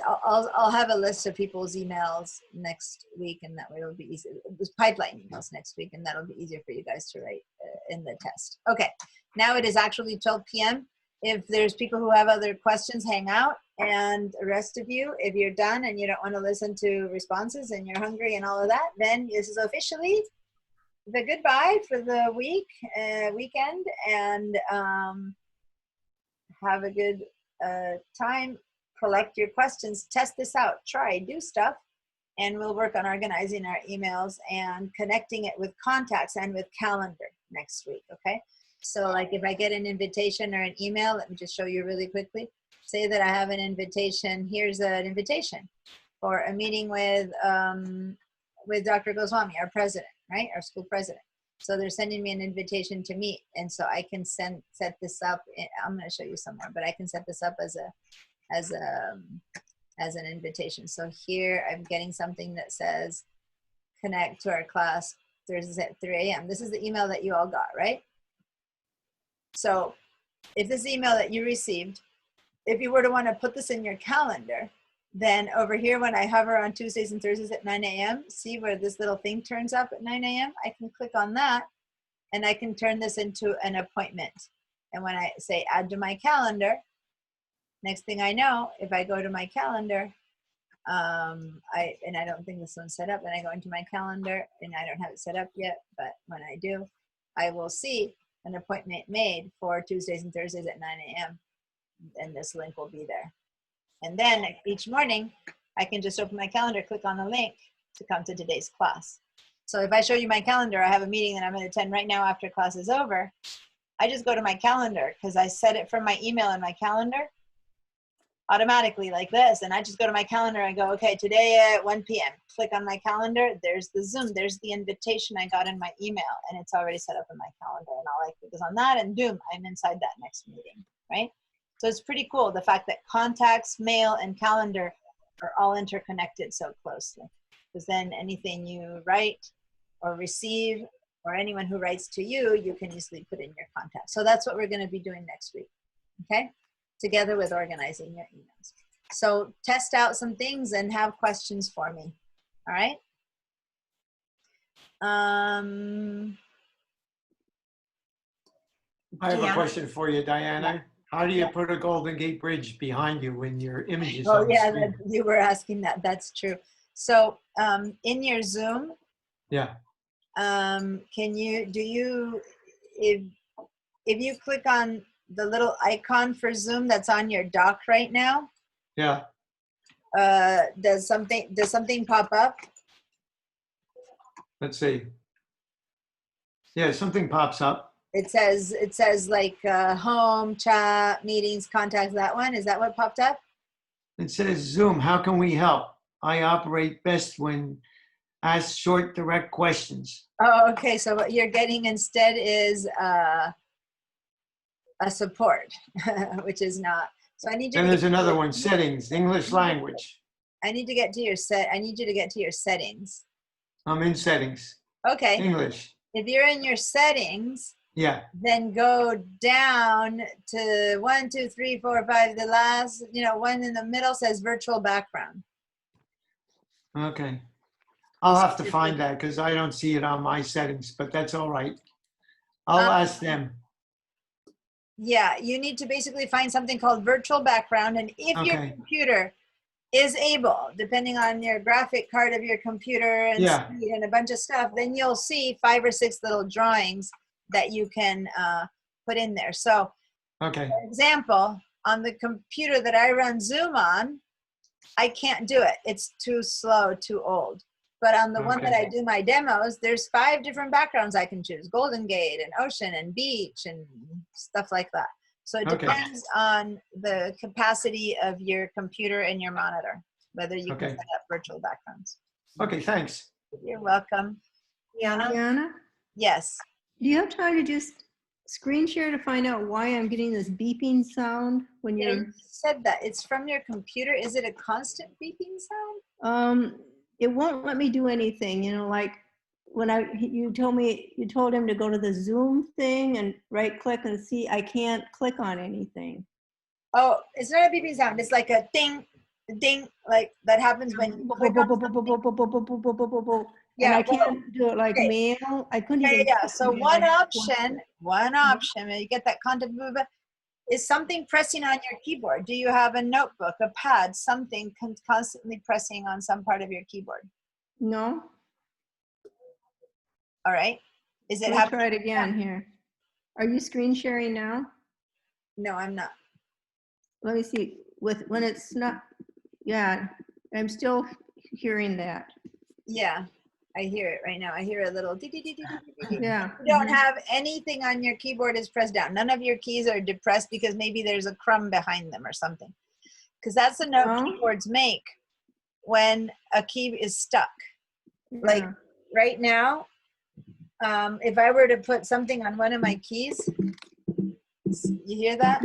S1: I'll have a list of people's emails next week, and that way it'll be easy. There's pipeline emails next week, and that'll be easier for you guys to write in the test. Okay, now it is actually 12 p.m. If there's people who have other questions, hang out. And the rest of you, if you're done and you don't want to listen to responses and you're hungry and all of that, then this is officially the goodbye for the weekend, and have a good time. Collect your questions, test this out, try, do stuff, and we'll work on organizing our emails and connecting it with contacts and with calendar next week, okay? So like if I get an invitation or an email, let me just show you really quickly. Say that I have an invitation, here's an invitation for a meeting with Dr. Goswami, our president, right? Our school president. So they're sending me an invitation to meet, and so I can set this up. I'm gonna show you somewhere, but I can set this up as an invitation. So here I'm getting something that says connect to our class Thursdays at 3 a.m. This is the email that you all got, right? So if this email that you received, if you were to want to put this in your calendar, then over here when I hover on Tuesdays and Thursdays at 9 a.m., see where this little thing turns up at 9 a.m.? I can click on that and I can turn this into an appointment. And when I say add to my calendar, next thing I know, if I go to my calendar, I don't think this one's set up, and I go into my calendar, and I don't have it set up yet, but when I do, I will see an appointment made for Tuesdays and Thursdays at 9 a.m., and this link will be there. And then each morning, I can just open my calendar, click on the link to come to today's class. So if I show you my calendar, I have a meeting that I'm going to attend right now after class is over. I just go to my calendar because I set it from my email in my calendar automatically like this, and I just go to my calendar and go, okay, today at 1 p.m. click on my calendar, there's the Zoom, there's the invitation I got in my email, and it's already set up in my calendar, and all I click is on that, and boom, I'm inside that next meeting, right? So it's pretty cool, the fact that contacts, mail, and calendar are all interconnected so closely, because then anything you write or receive, or anyone who writes to you, you can easily put in your contacts. So that's what we're going to be doing next week, okay? Together with organizing your emails. So test out some things and have questions for me. All right.
S7: I have a
S1: Deanna?
S7: question for you, Diana.
S1: Yeah.
S7: How do you
S1: Yeah.
S7: put a Golden Gate Bridge behind you when your image is
S1: Oh
S7: on the
S1: yeah,
S7: screen?
S1: you were asking that. That's true. So in your Zoom,
S7: Yeah.
S1: if you click on the little icon for Zoom that's on your dock right now,
S7: Yeah.
S1: does something pop up?
S7: Let's see. Yeah, something pops up.
S1: It says like home, chat, meetings, contacts, that one. Is that what popped up?
S7: It says Zoom, how can we help? I operate best when asked short, direct questions.
S1: Oh, okay. So what you're getting instead is a support, which is not. So I need you.
S7: Then
S1: to
S7: there's
S1: get to
S7: another
S1: your-
S7: one, settings, English language.
S1: I need to get to your set. I need you to get to your settings.
S7: I'm in settings.
S1: Okay.
S7: English.
S1: If you're in your settings,
S7: Yeah.
S1: then go down to 1, 2, 3, 4, 5. The last, one in the middle says virtual background.
S7: Okay. I'll have to find that because I don't see it on my settings, but that's all right. I'll ask them.
S1: Yeah, you need to basically find something called virtual background. And if your
S7: Okay.
S1: computer is able, depending on your graphic card of your computer and
S7: Yeah.
S1: speed and a bunch of stuff, then you'll see 5 or 6 little drawings that you can put in there. So,
S7: Okay.
S1: for example, on the computer that I run Zoom on, I can't do it. It's too slow, too old. But on the one that I
S7: Okay.
S1: do my demos, there's 5 different backgrounds I can choose. Golden Gate and ocean and beach and stuff like that. So it
S7: Okay.
S1: depends on the capacity of your computer and your monitor, whether you can
S7: Okay.
S1: set up virtual backgrounds.
S7: Okay, thanks.
S1: You're welcome.
S3: Diana,
S1: Yes.
S3: do you have time to just screen share to find out why I'm getting this beeping sound when
S1: Yeah,
S3: you're,
S1: you said that. It's from your computer. Is it a constant beeping sound?
S3: it won't let me do anything, like when you told him to go to the Zoom thing and right click and see, I can't click on anything.
S1: Oh, it's not a beeping sound. It's like a ding, ding, like that happens when you click on something.
S3: And
S1: Yeah,
S3: I can't do it like
S1: okay.
S3: mail. I couldn't
S1: Yeah,
S3: even.
S1: yeah.
S3: click
S1: So
S3: mail.
S1: one option, when you get that content movement, is something pressing on your keyboard. Do you have a notebook, a pad, something constantly pressing on some part of your keyboard?
S3: No.
S1: All right. Is it
S3: Let me
S1: happening?
S3: try it again here. Are you screen sharing now?
S1: No, I'm not.
S3: Let me see. When it's not, yeah, I'm still hearing that.
S1: Yeah, I hear it right now. I hear a little dee, dee, dee, dee, dee, dee, dee.
S3: Yeah.
S1: You don't have anything on your keyboard is pressed down. None of your keys are depressed because maybe there's a crumb behind them or something. Because that's the note keyboards make when a key is stuck. Like right now, if I were to put something on one of my keys, you hear that?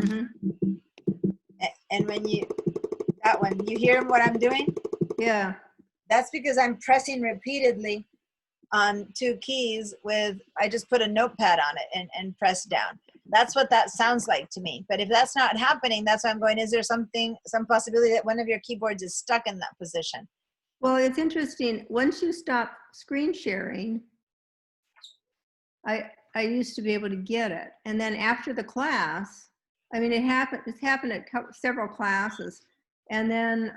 S1: And when that one, you hear what I'm doing?
S3: Yeah.
S1: That's because I'm pressing repeatedly on two keys I just put a notepad on it and press down. That's what that sounds like to me. But if that's not happening, that's why I'm going, is there some possibility that one of your keyboards is stuck in that position?
S3: Well, it's interesting. Once you stop screen sharing, I used to be able to get it. And then after the class, I mean, it's happened at several classes. And then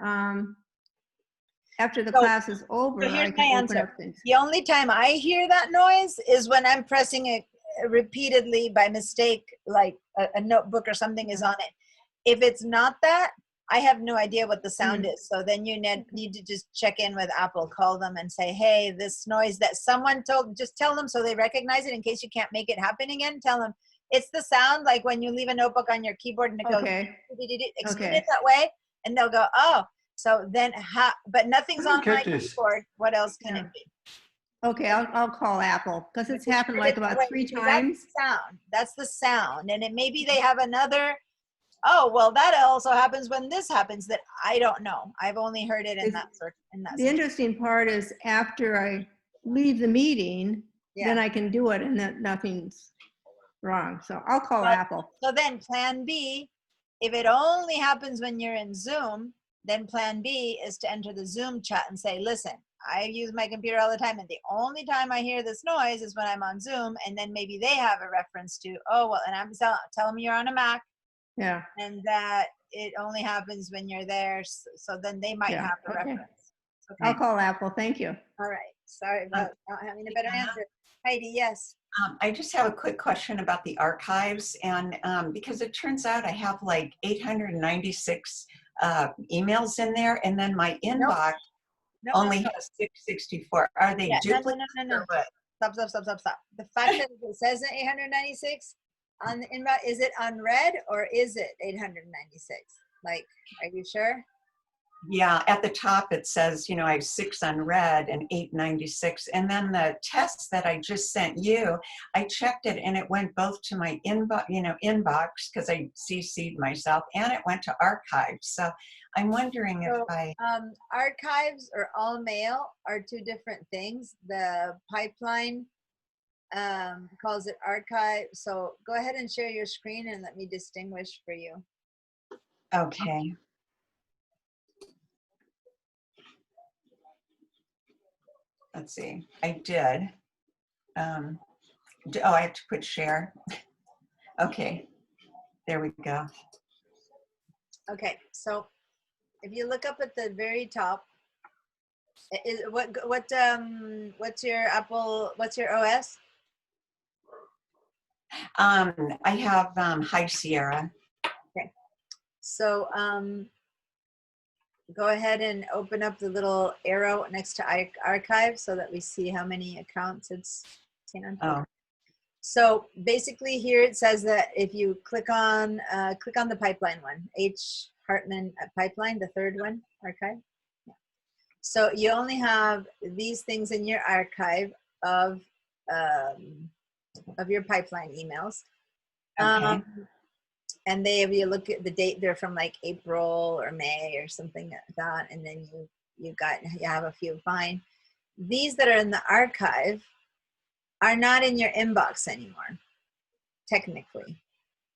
S3: after the class is over,
S1: So here's
S3: I
S1: my
S3: can open
S1: answer.
S3: up things.
S1: The only time I hear that noise is when I'm pressing it repeatedly by mistake, like a notebook or something is on it. If it's not that, I have no idea what the sound is. So then you need to just check in with Apple, call them and say, hey, this noise that someone told, just tell them so they recognize it in case you can't make it happen again. Tell them it's the sound like when you leave a notebook on your keyboard and it goes, explain it that way. And they'll go, oh, so then, but nothing's on my keyboard. What else can it be?
S3: Okay, I'll call Apple because it's happened like about 3 times.
S1: That's the sound. And maybe they have another, oh, well, that also happens when this happens that I don't know. I've only heard it in that
S3: The interesting part is after I leave the meeting, then I can do it and that nothing's wrong. So I'll call Apple.
S1: So then plan B, if it only happens when you're in Zoom, then plan B is to enter the Zoom chat and say, listen, I use my computer all the time and the only time I hear this noise is when I'm on Zoom. And then maybe they have a reference to, oh, well, and I'm tell them you're on a Mac.
S3: Yeah.
S1: And that it only happens when you're there. So then they might have a reference. Okay.
S3: I'll call Apple. Thank you.
S1: All right. Sorry about not having a better answer. Heidi, yes.
S16: I just have a quick question about the archives. And because it turns out I have like 896 emails in there. And then my inbox only has 664. Are they duplicates?
S1: No. Stop. The fact that it says 896 on the inbox, is it unread or is it 896? Like, are you sure?
S16: Yeah, at the top it says, I have 6 unread and 896. And then the test that I just sent you, I checked it and it went both to my inbox because I CC'd myself, and it went to archives. So I'm wondering if
S1: archives or all mail are 2 different things. The pipeline calls it archive. So go ahead and share your screen and let me distinguish for you.
S16: Okay. Let's see, I did. I have to put share. Okay, there we go.
S1: Okay, so if you look up at the very top, what's your Apple, what's your OS?
S16: I have High Sierra.
S1: Okay, so go ahead and open up the little arrow next to archive so that we see how many accounts it's on.
S16: Oh.
S1: So basically here it says that if you click on the pipeline one, H. Hartman pipeline, the 3rd one, archive. Yeah. So you only have these things in your archive of your pipeline emails.
S16: Okay.
S1: And if you look at the date, they're from like April or May or something like that. And then you have a few fine. These that are in the archive are not in your inbox anymore, technically.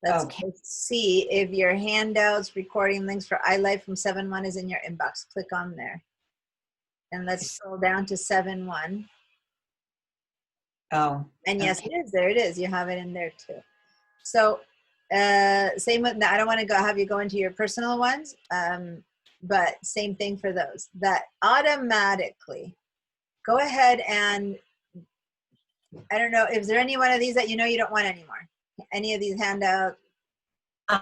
S1: Let's
S16: Okay.
S1: see if your handouts, recording links for iLife from 7-1 is in your inbox. Click on there. And let's scroll down to 7-1.
S16: Oh.
S1: And yes,
S16: okay.
S1: it is. There it is. You have it in there too. So same with, I don't want to have you go into your personal ones, but same thing for those. That automatically go ahead and, I don't know, is there any one of these that you know you don't want anymore? Any of these handouts? You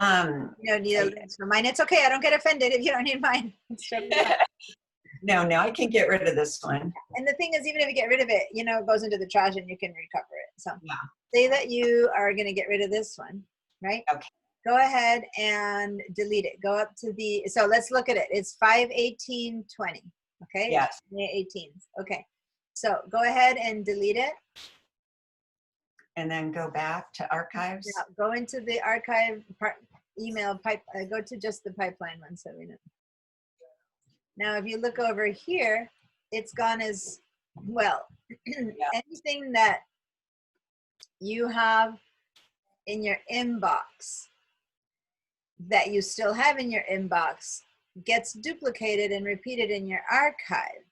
S1: don't need links for mine. It's okay. I don't get offended if you don't need mine. It's totally fine.
S16: No, I can get rid of this one.
S1: And the thing is, even if you get rid of it, it goes into the trash and you can recover it. So
S16: Yeah.
S1: say that you are going to get rid of this one, right?
S16: Okay.
S1: Go ahead and delete it. Go up to so let's look at it. It's 5/18/20. Okay.
S16: Yes.
S1: 18th. Okay. So go ahead and delete it.
S16: And then go back to archives.
S1: Yeah, go into the archive email pipe. Go to just the pipeline one so we know. Now, if you look over here, it's gone as well. Anything that you have in your inbox that you still have in your inbox gets duplicated and repeated in your archive.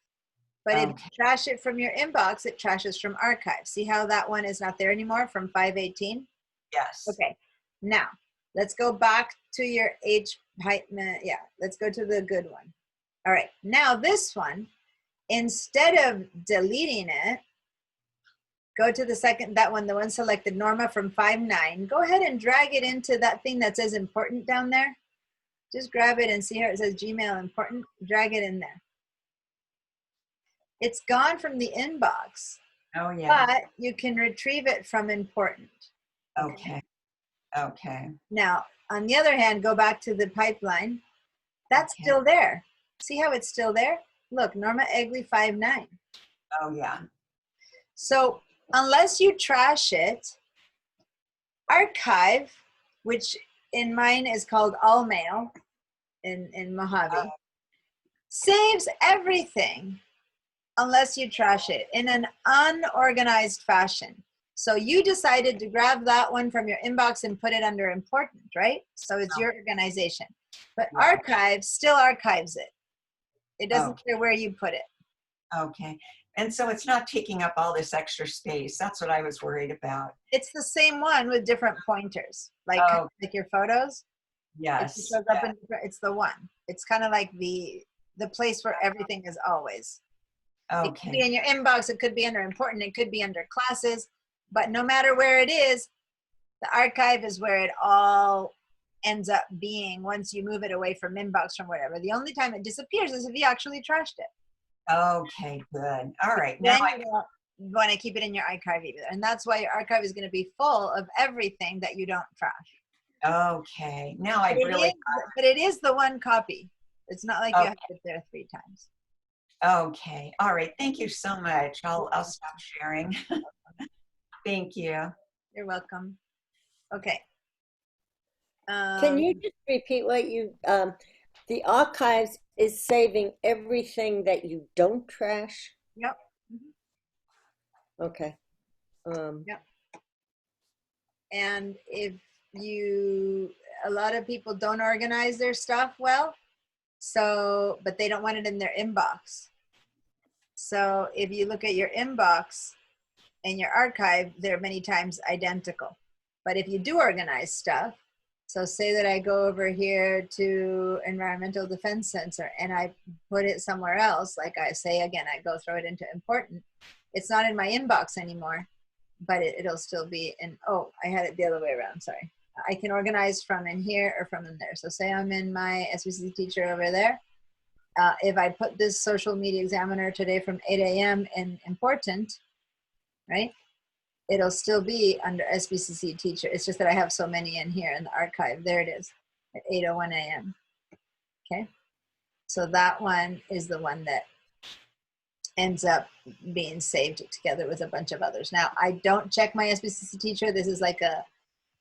S1: But if you trash it from your inbox, it trashes from archive. See how that one is not there anymore from 5/18?
S16: Yes.
S1: Okay. Now, let's go back to your let's go to the good one. All right. Now this one, instead of deleting it, go to the one selected, Norma from 5/9. Go ahead and drag it into that thing that says important down there. Just grab it and see how it says Gmail important. Drag it in there. It's gone from the inbox.
S16: Oh, yeah.
S1: But you can retrieve it from important.
S16: Okay. Okay.
S1: Now, on the other hand, go back to the pipeline. That's still there. See how it's still there? Look, Norma Egley 5/9.
S16: Oh, yeah.
S1: So unless you trash it, archive, which in mine is called All Mail in Mojave, saves everything unless you trash it in an unorganized fashion. So you decided to grab that one from your inbox and put it under important, right? So it's your organization. But archive still archives it. It doesn't care where you put it.
S16: Okay. And so it's not taking up all this extra space. That's what I was worried about.
S1: It's the same one with different pointers, like your photos.
S16: Yes.
S1: It shows up it's the one. It's kind of like the place where everything is always. It could be in your inbox. It could be under important. It could be under classes. But no matter where it is, the archive is where it all ends up being once you move it away from inbox from whatever. The only time it disappears is if you actually trashed it.
S16: Okay, good. All right.
S1: Then
S16: Now
S1: you don't want to keep it in your archive either. And that's why your archive is going to be full of everything that you don't trash.
S16: Okay. Now I
S1: But
S16: really.
S1: but it is the one copy. It's not like you have it there 3 times.
S16: Okay. All right. Thank you so much. I'll stop sharing. Thank you.
S1: You're welcome. Okay.
S4: Can you just repeat what you, the archives is saving everything that you don't trash?
S1: Yep.
S4: Okay.
S1: Yep. And if a lot of people don't organize their stuff well, but they don't want it in their inbox. So if you look at your inbox and your archive, they're many times identical. But if you do organize stuff, so say that I go over here to Environmental Defense Center and I put it somewhere else, like I say, again, I go throw it into important. It's not in my inbox anymore, but it'll still be in, I had it the other way around, sorry. I can organize from in here or from in there. So say I'm in my SBCC teacher over there. If I put this social media examiner today from 8 a.m. in important, right? It'll still be under SBCC teacher. It's just that I have so many in here in the archive. There it is at 8:01 a.m. Okay. So that one is the one that ends up being saved together with a bunch of others. Now, I don't check my SBCC teacher. This is like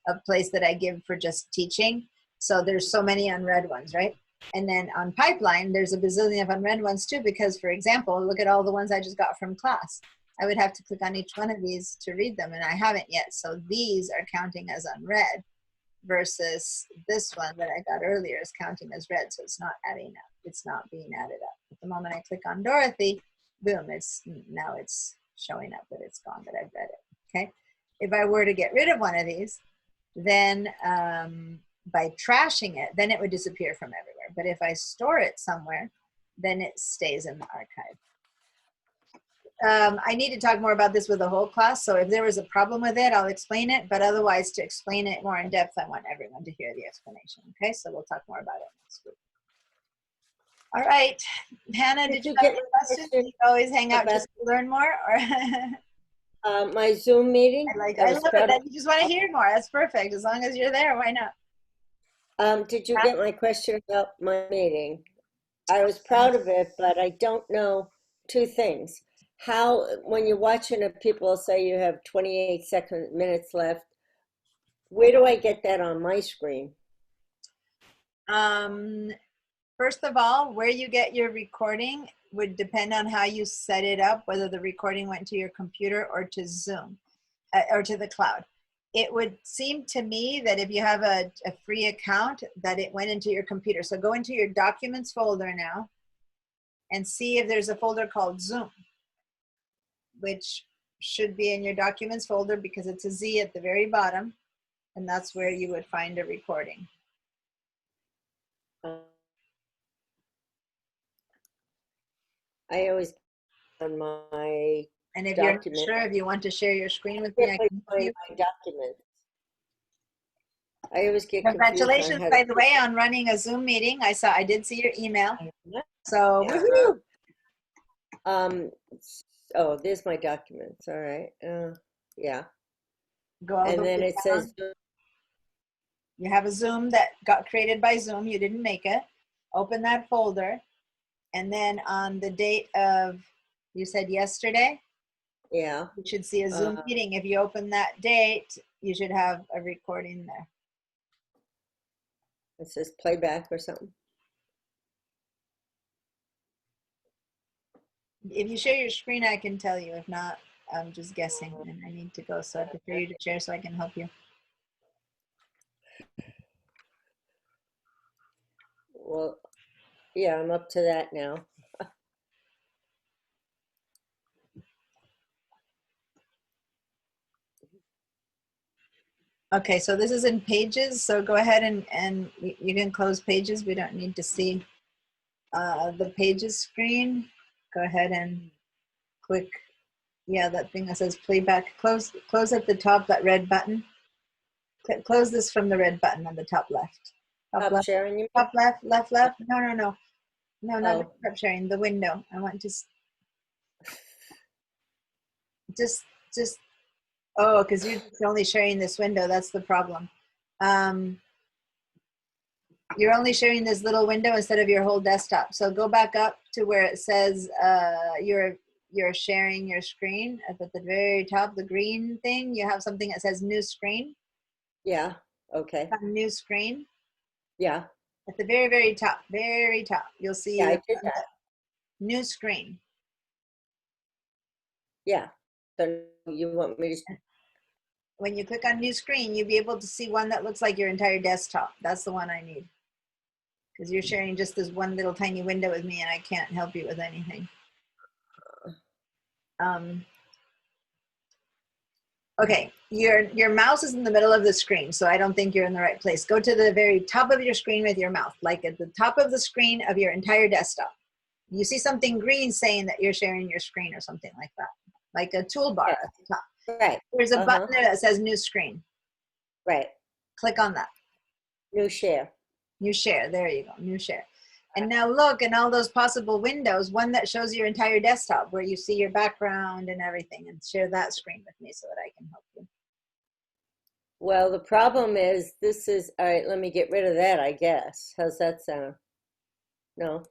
S1: a place that I give for just teaching. So there's so many unread ones, right? And then on Pipeline, there's a bazillion of unread ones too, because for example, look at all the ones I just got from class. I would have to click on each one of these to read them, and I haven't yet. So these are counting as unread versus this one that I got earlier is counting as read. So it's not adding up. It's not being added up. At the moment I click on Dorothy, boom, now it's showing up that it's gone, that I've read it, okay? If I were to get rid of one of these, then by trashing it, then it would disappear from everywhere. But if I store it somewhere, then it stays in the archive. I need to talk more about this with the whole class. So if there was a problem with it, I'll explain it. But otherwise, to explain it more in depth, I want everyone to hear the explanation. Okay, so we'll talk more about it next week. All right, Hannah, did you have any questions? You always hang out just to learn more, or
S4: my Zoom meeting.
S1: I love it that you just want to hear more. That's perfect. As long as you're there, why not?
S4: Did you get my question about my meeting? I was proud of it, but I don't know two things. How, when you're watching it, people say you have 28 minutes left. Where do I get that on my screen?
S1: First of all, where you get your recording would depend on how you set it up, whether the recording went to your computer or to Zoom or to the cloud. It would seem to me that if you have a free account, that it went into your computer. So go into your documents folder now and see if there's a folder called Zoom, which should be in your documents folder because it's a Z at the very bottom, and that's where you would find a recording.
S4: I always on my
S1: And if
S4: document.
S1: you're not sure, if you want to share your screen with me, I can help you.
S4: My documents. I always get confused on
S1: Congratulations,
S4: how
S1: by
S4: to-
S1: the way, on running a Zoom meeting. I did see your email. So woohoo!
S4: Oh, there's my documents. All right. Yeah.
S1: Go all the
S4: And then
S1: way
S4: it says
S1: down. You have a Zoom that got created by Zoom. You didn't make it. Open that folder. And then on the date of, you said yesterday?
S4: Yeah.
S1: You should see a Zoom meeting. If you open that date, you should have a recording there.
S4: It says playback or something.
S1: If you share your screen, I can tell you. If not, I'm just guessing and I need to go. So I prefer you to share so I can help you.
S4: Well, yeah, I'm up to that now.
S1: Okay, so this is in Pages. So go ahead and you can close Pages. We don't need to see the Pages screen. Go ahead and click, yeah, that thing that says playback. Close at the top, that red button. Close this from the red button on the top left.
S4: Top
S1: left,
S4: sharing, you
S1: top left, left. No, not
S4: Oh.
S1: top sharing. The window. I want to just. Oh, because you're just only sharing this window. That's the problem. You're only sharing this little window instead of your whole desktop. So go back up to where it says you're sharing your screen. Up at the very top, the green thing, you have something that says new screen.
S4: Yeah. Okay.
S1: New screen.
S4: Yeah.
S1: At the very, very top, you'll see
S4: Yeah, I did that.
S1: New screen.
S4: Yeah. So you want me to?
S1: When you click on new screen, you'll be able to see one that looks like your entire desktop. That's the one I need. Because you're sharing just this one little tiny window with me and I can't help you with anything. Okay, your mouse is in the middle of the screen, so I don't think you're in the right place. Go to the very top of your screen with your mouse, like at the top of the screen of your entire desktop. You see something green saying that you're sharing your screen or something like that, like a toolbar at the top.
S4: Right.
S1: There's a button there that says new screen.
S4: Right.
S1: Click on that.
S4: New share.
S1: New share, there you go, new share. And now look in all those possible windows, one that shows your entire desktop where you see your background and everything, and share that screen with me so that I can help you.
S4: Well, the problem is this is, all right, let me get rid of that, I guess. How's that sound? No.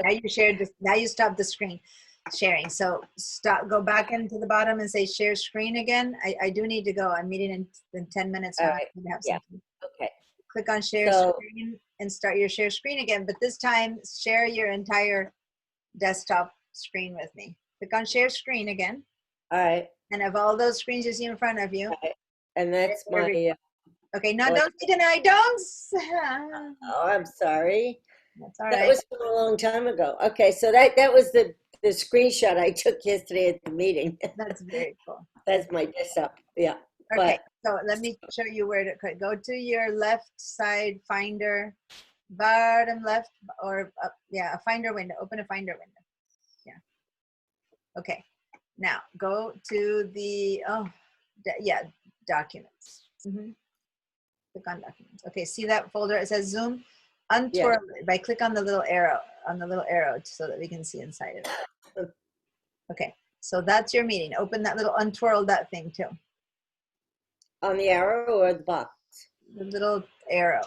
S1: Now you shared this, now you stopped the screen. sharing. So go back into the bottom and say share screen again. I do need to go. I'm meeting in 10 minutes.
S4: All
S1: Now.
S4: right.
S1: I need to have
S4: Yeah.
S1: something.
S4: Okay.
S1: Click on share
S4: So-
S1: screen and start your share screen again. But this time, share your entire desktop screen with me. Click on share screen again.
S4: All right.
S1: And of all those screens you see in front of you.
S4: And that's my.
S1: Okay, now
S4: Like-
S1: don't say deny, don't.
S4: Oh, I'm sorry.
S1: That's all
S4: That
S1: right.
S4: was from a long time ago. Okay, so that was the screenshot I took yesterday at the meeting.
S1: That's very cool.
S4: That's my desktop. Yeah.
S1: Okay,
S4: But
S1: so let me show you where to click. Go to your left side finder, bottom left, or up, yeah, a finder window. Open a finder window. Yeah. Okay. Now go to the documents. Click on documents. Okay, see that folder? It says Zoom. Untwirl it by click on the little arrow so that we can see inside of it. Okay, so that's your meeting. Open that little untwirl that thing too.
S4: on the arrow or the box?
S1: The little arrow.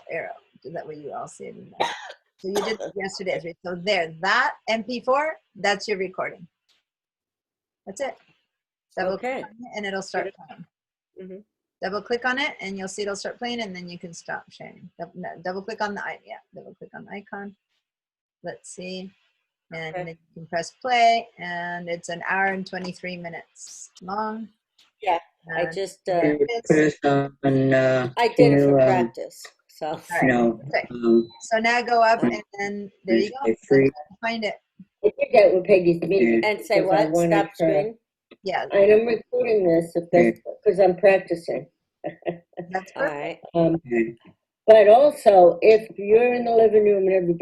S1: That way you all see it in there. So you did it yesterday. So there, that MP4, that's your recording. That's it. Double click on it and it'll start playing. Double click on it and you'll see it'll start playing and then you can stop sharing. Double click on the double click on the icon. Let's see. And then you can press play and it's an hour and 23 minutes long.
S4: Yeah, I
S1: And
S4: just
S17: Put us on,
S4: I did it for practice. So
S1: all right. So now go up and then there you go. Find it.
S4: I did that with Peggy's meeting and say
S17: Because I
S4: what?
S17: wanted
S4: Stop
S17: to-
S4: screen?
S1: Yeah.
S4: I am recording this because I'm practicing.
S1: That's
S4: all right. But also, if you're in the living room and everybody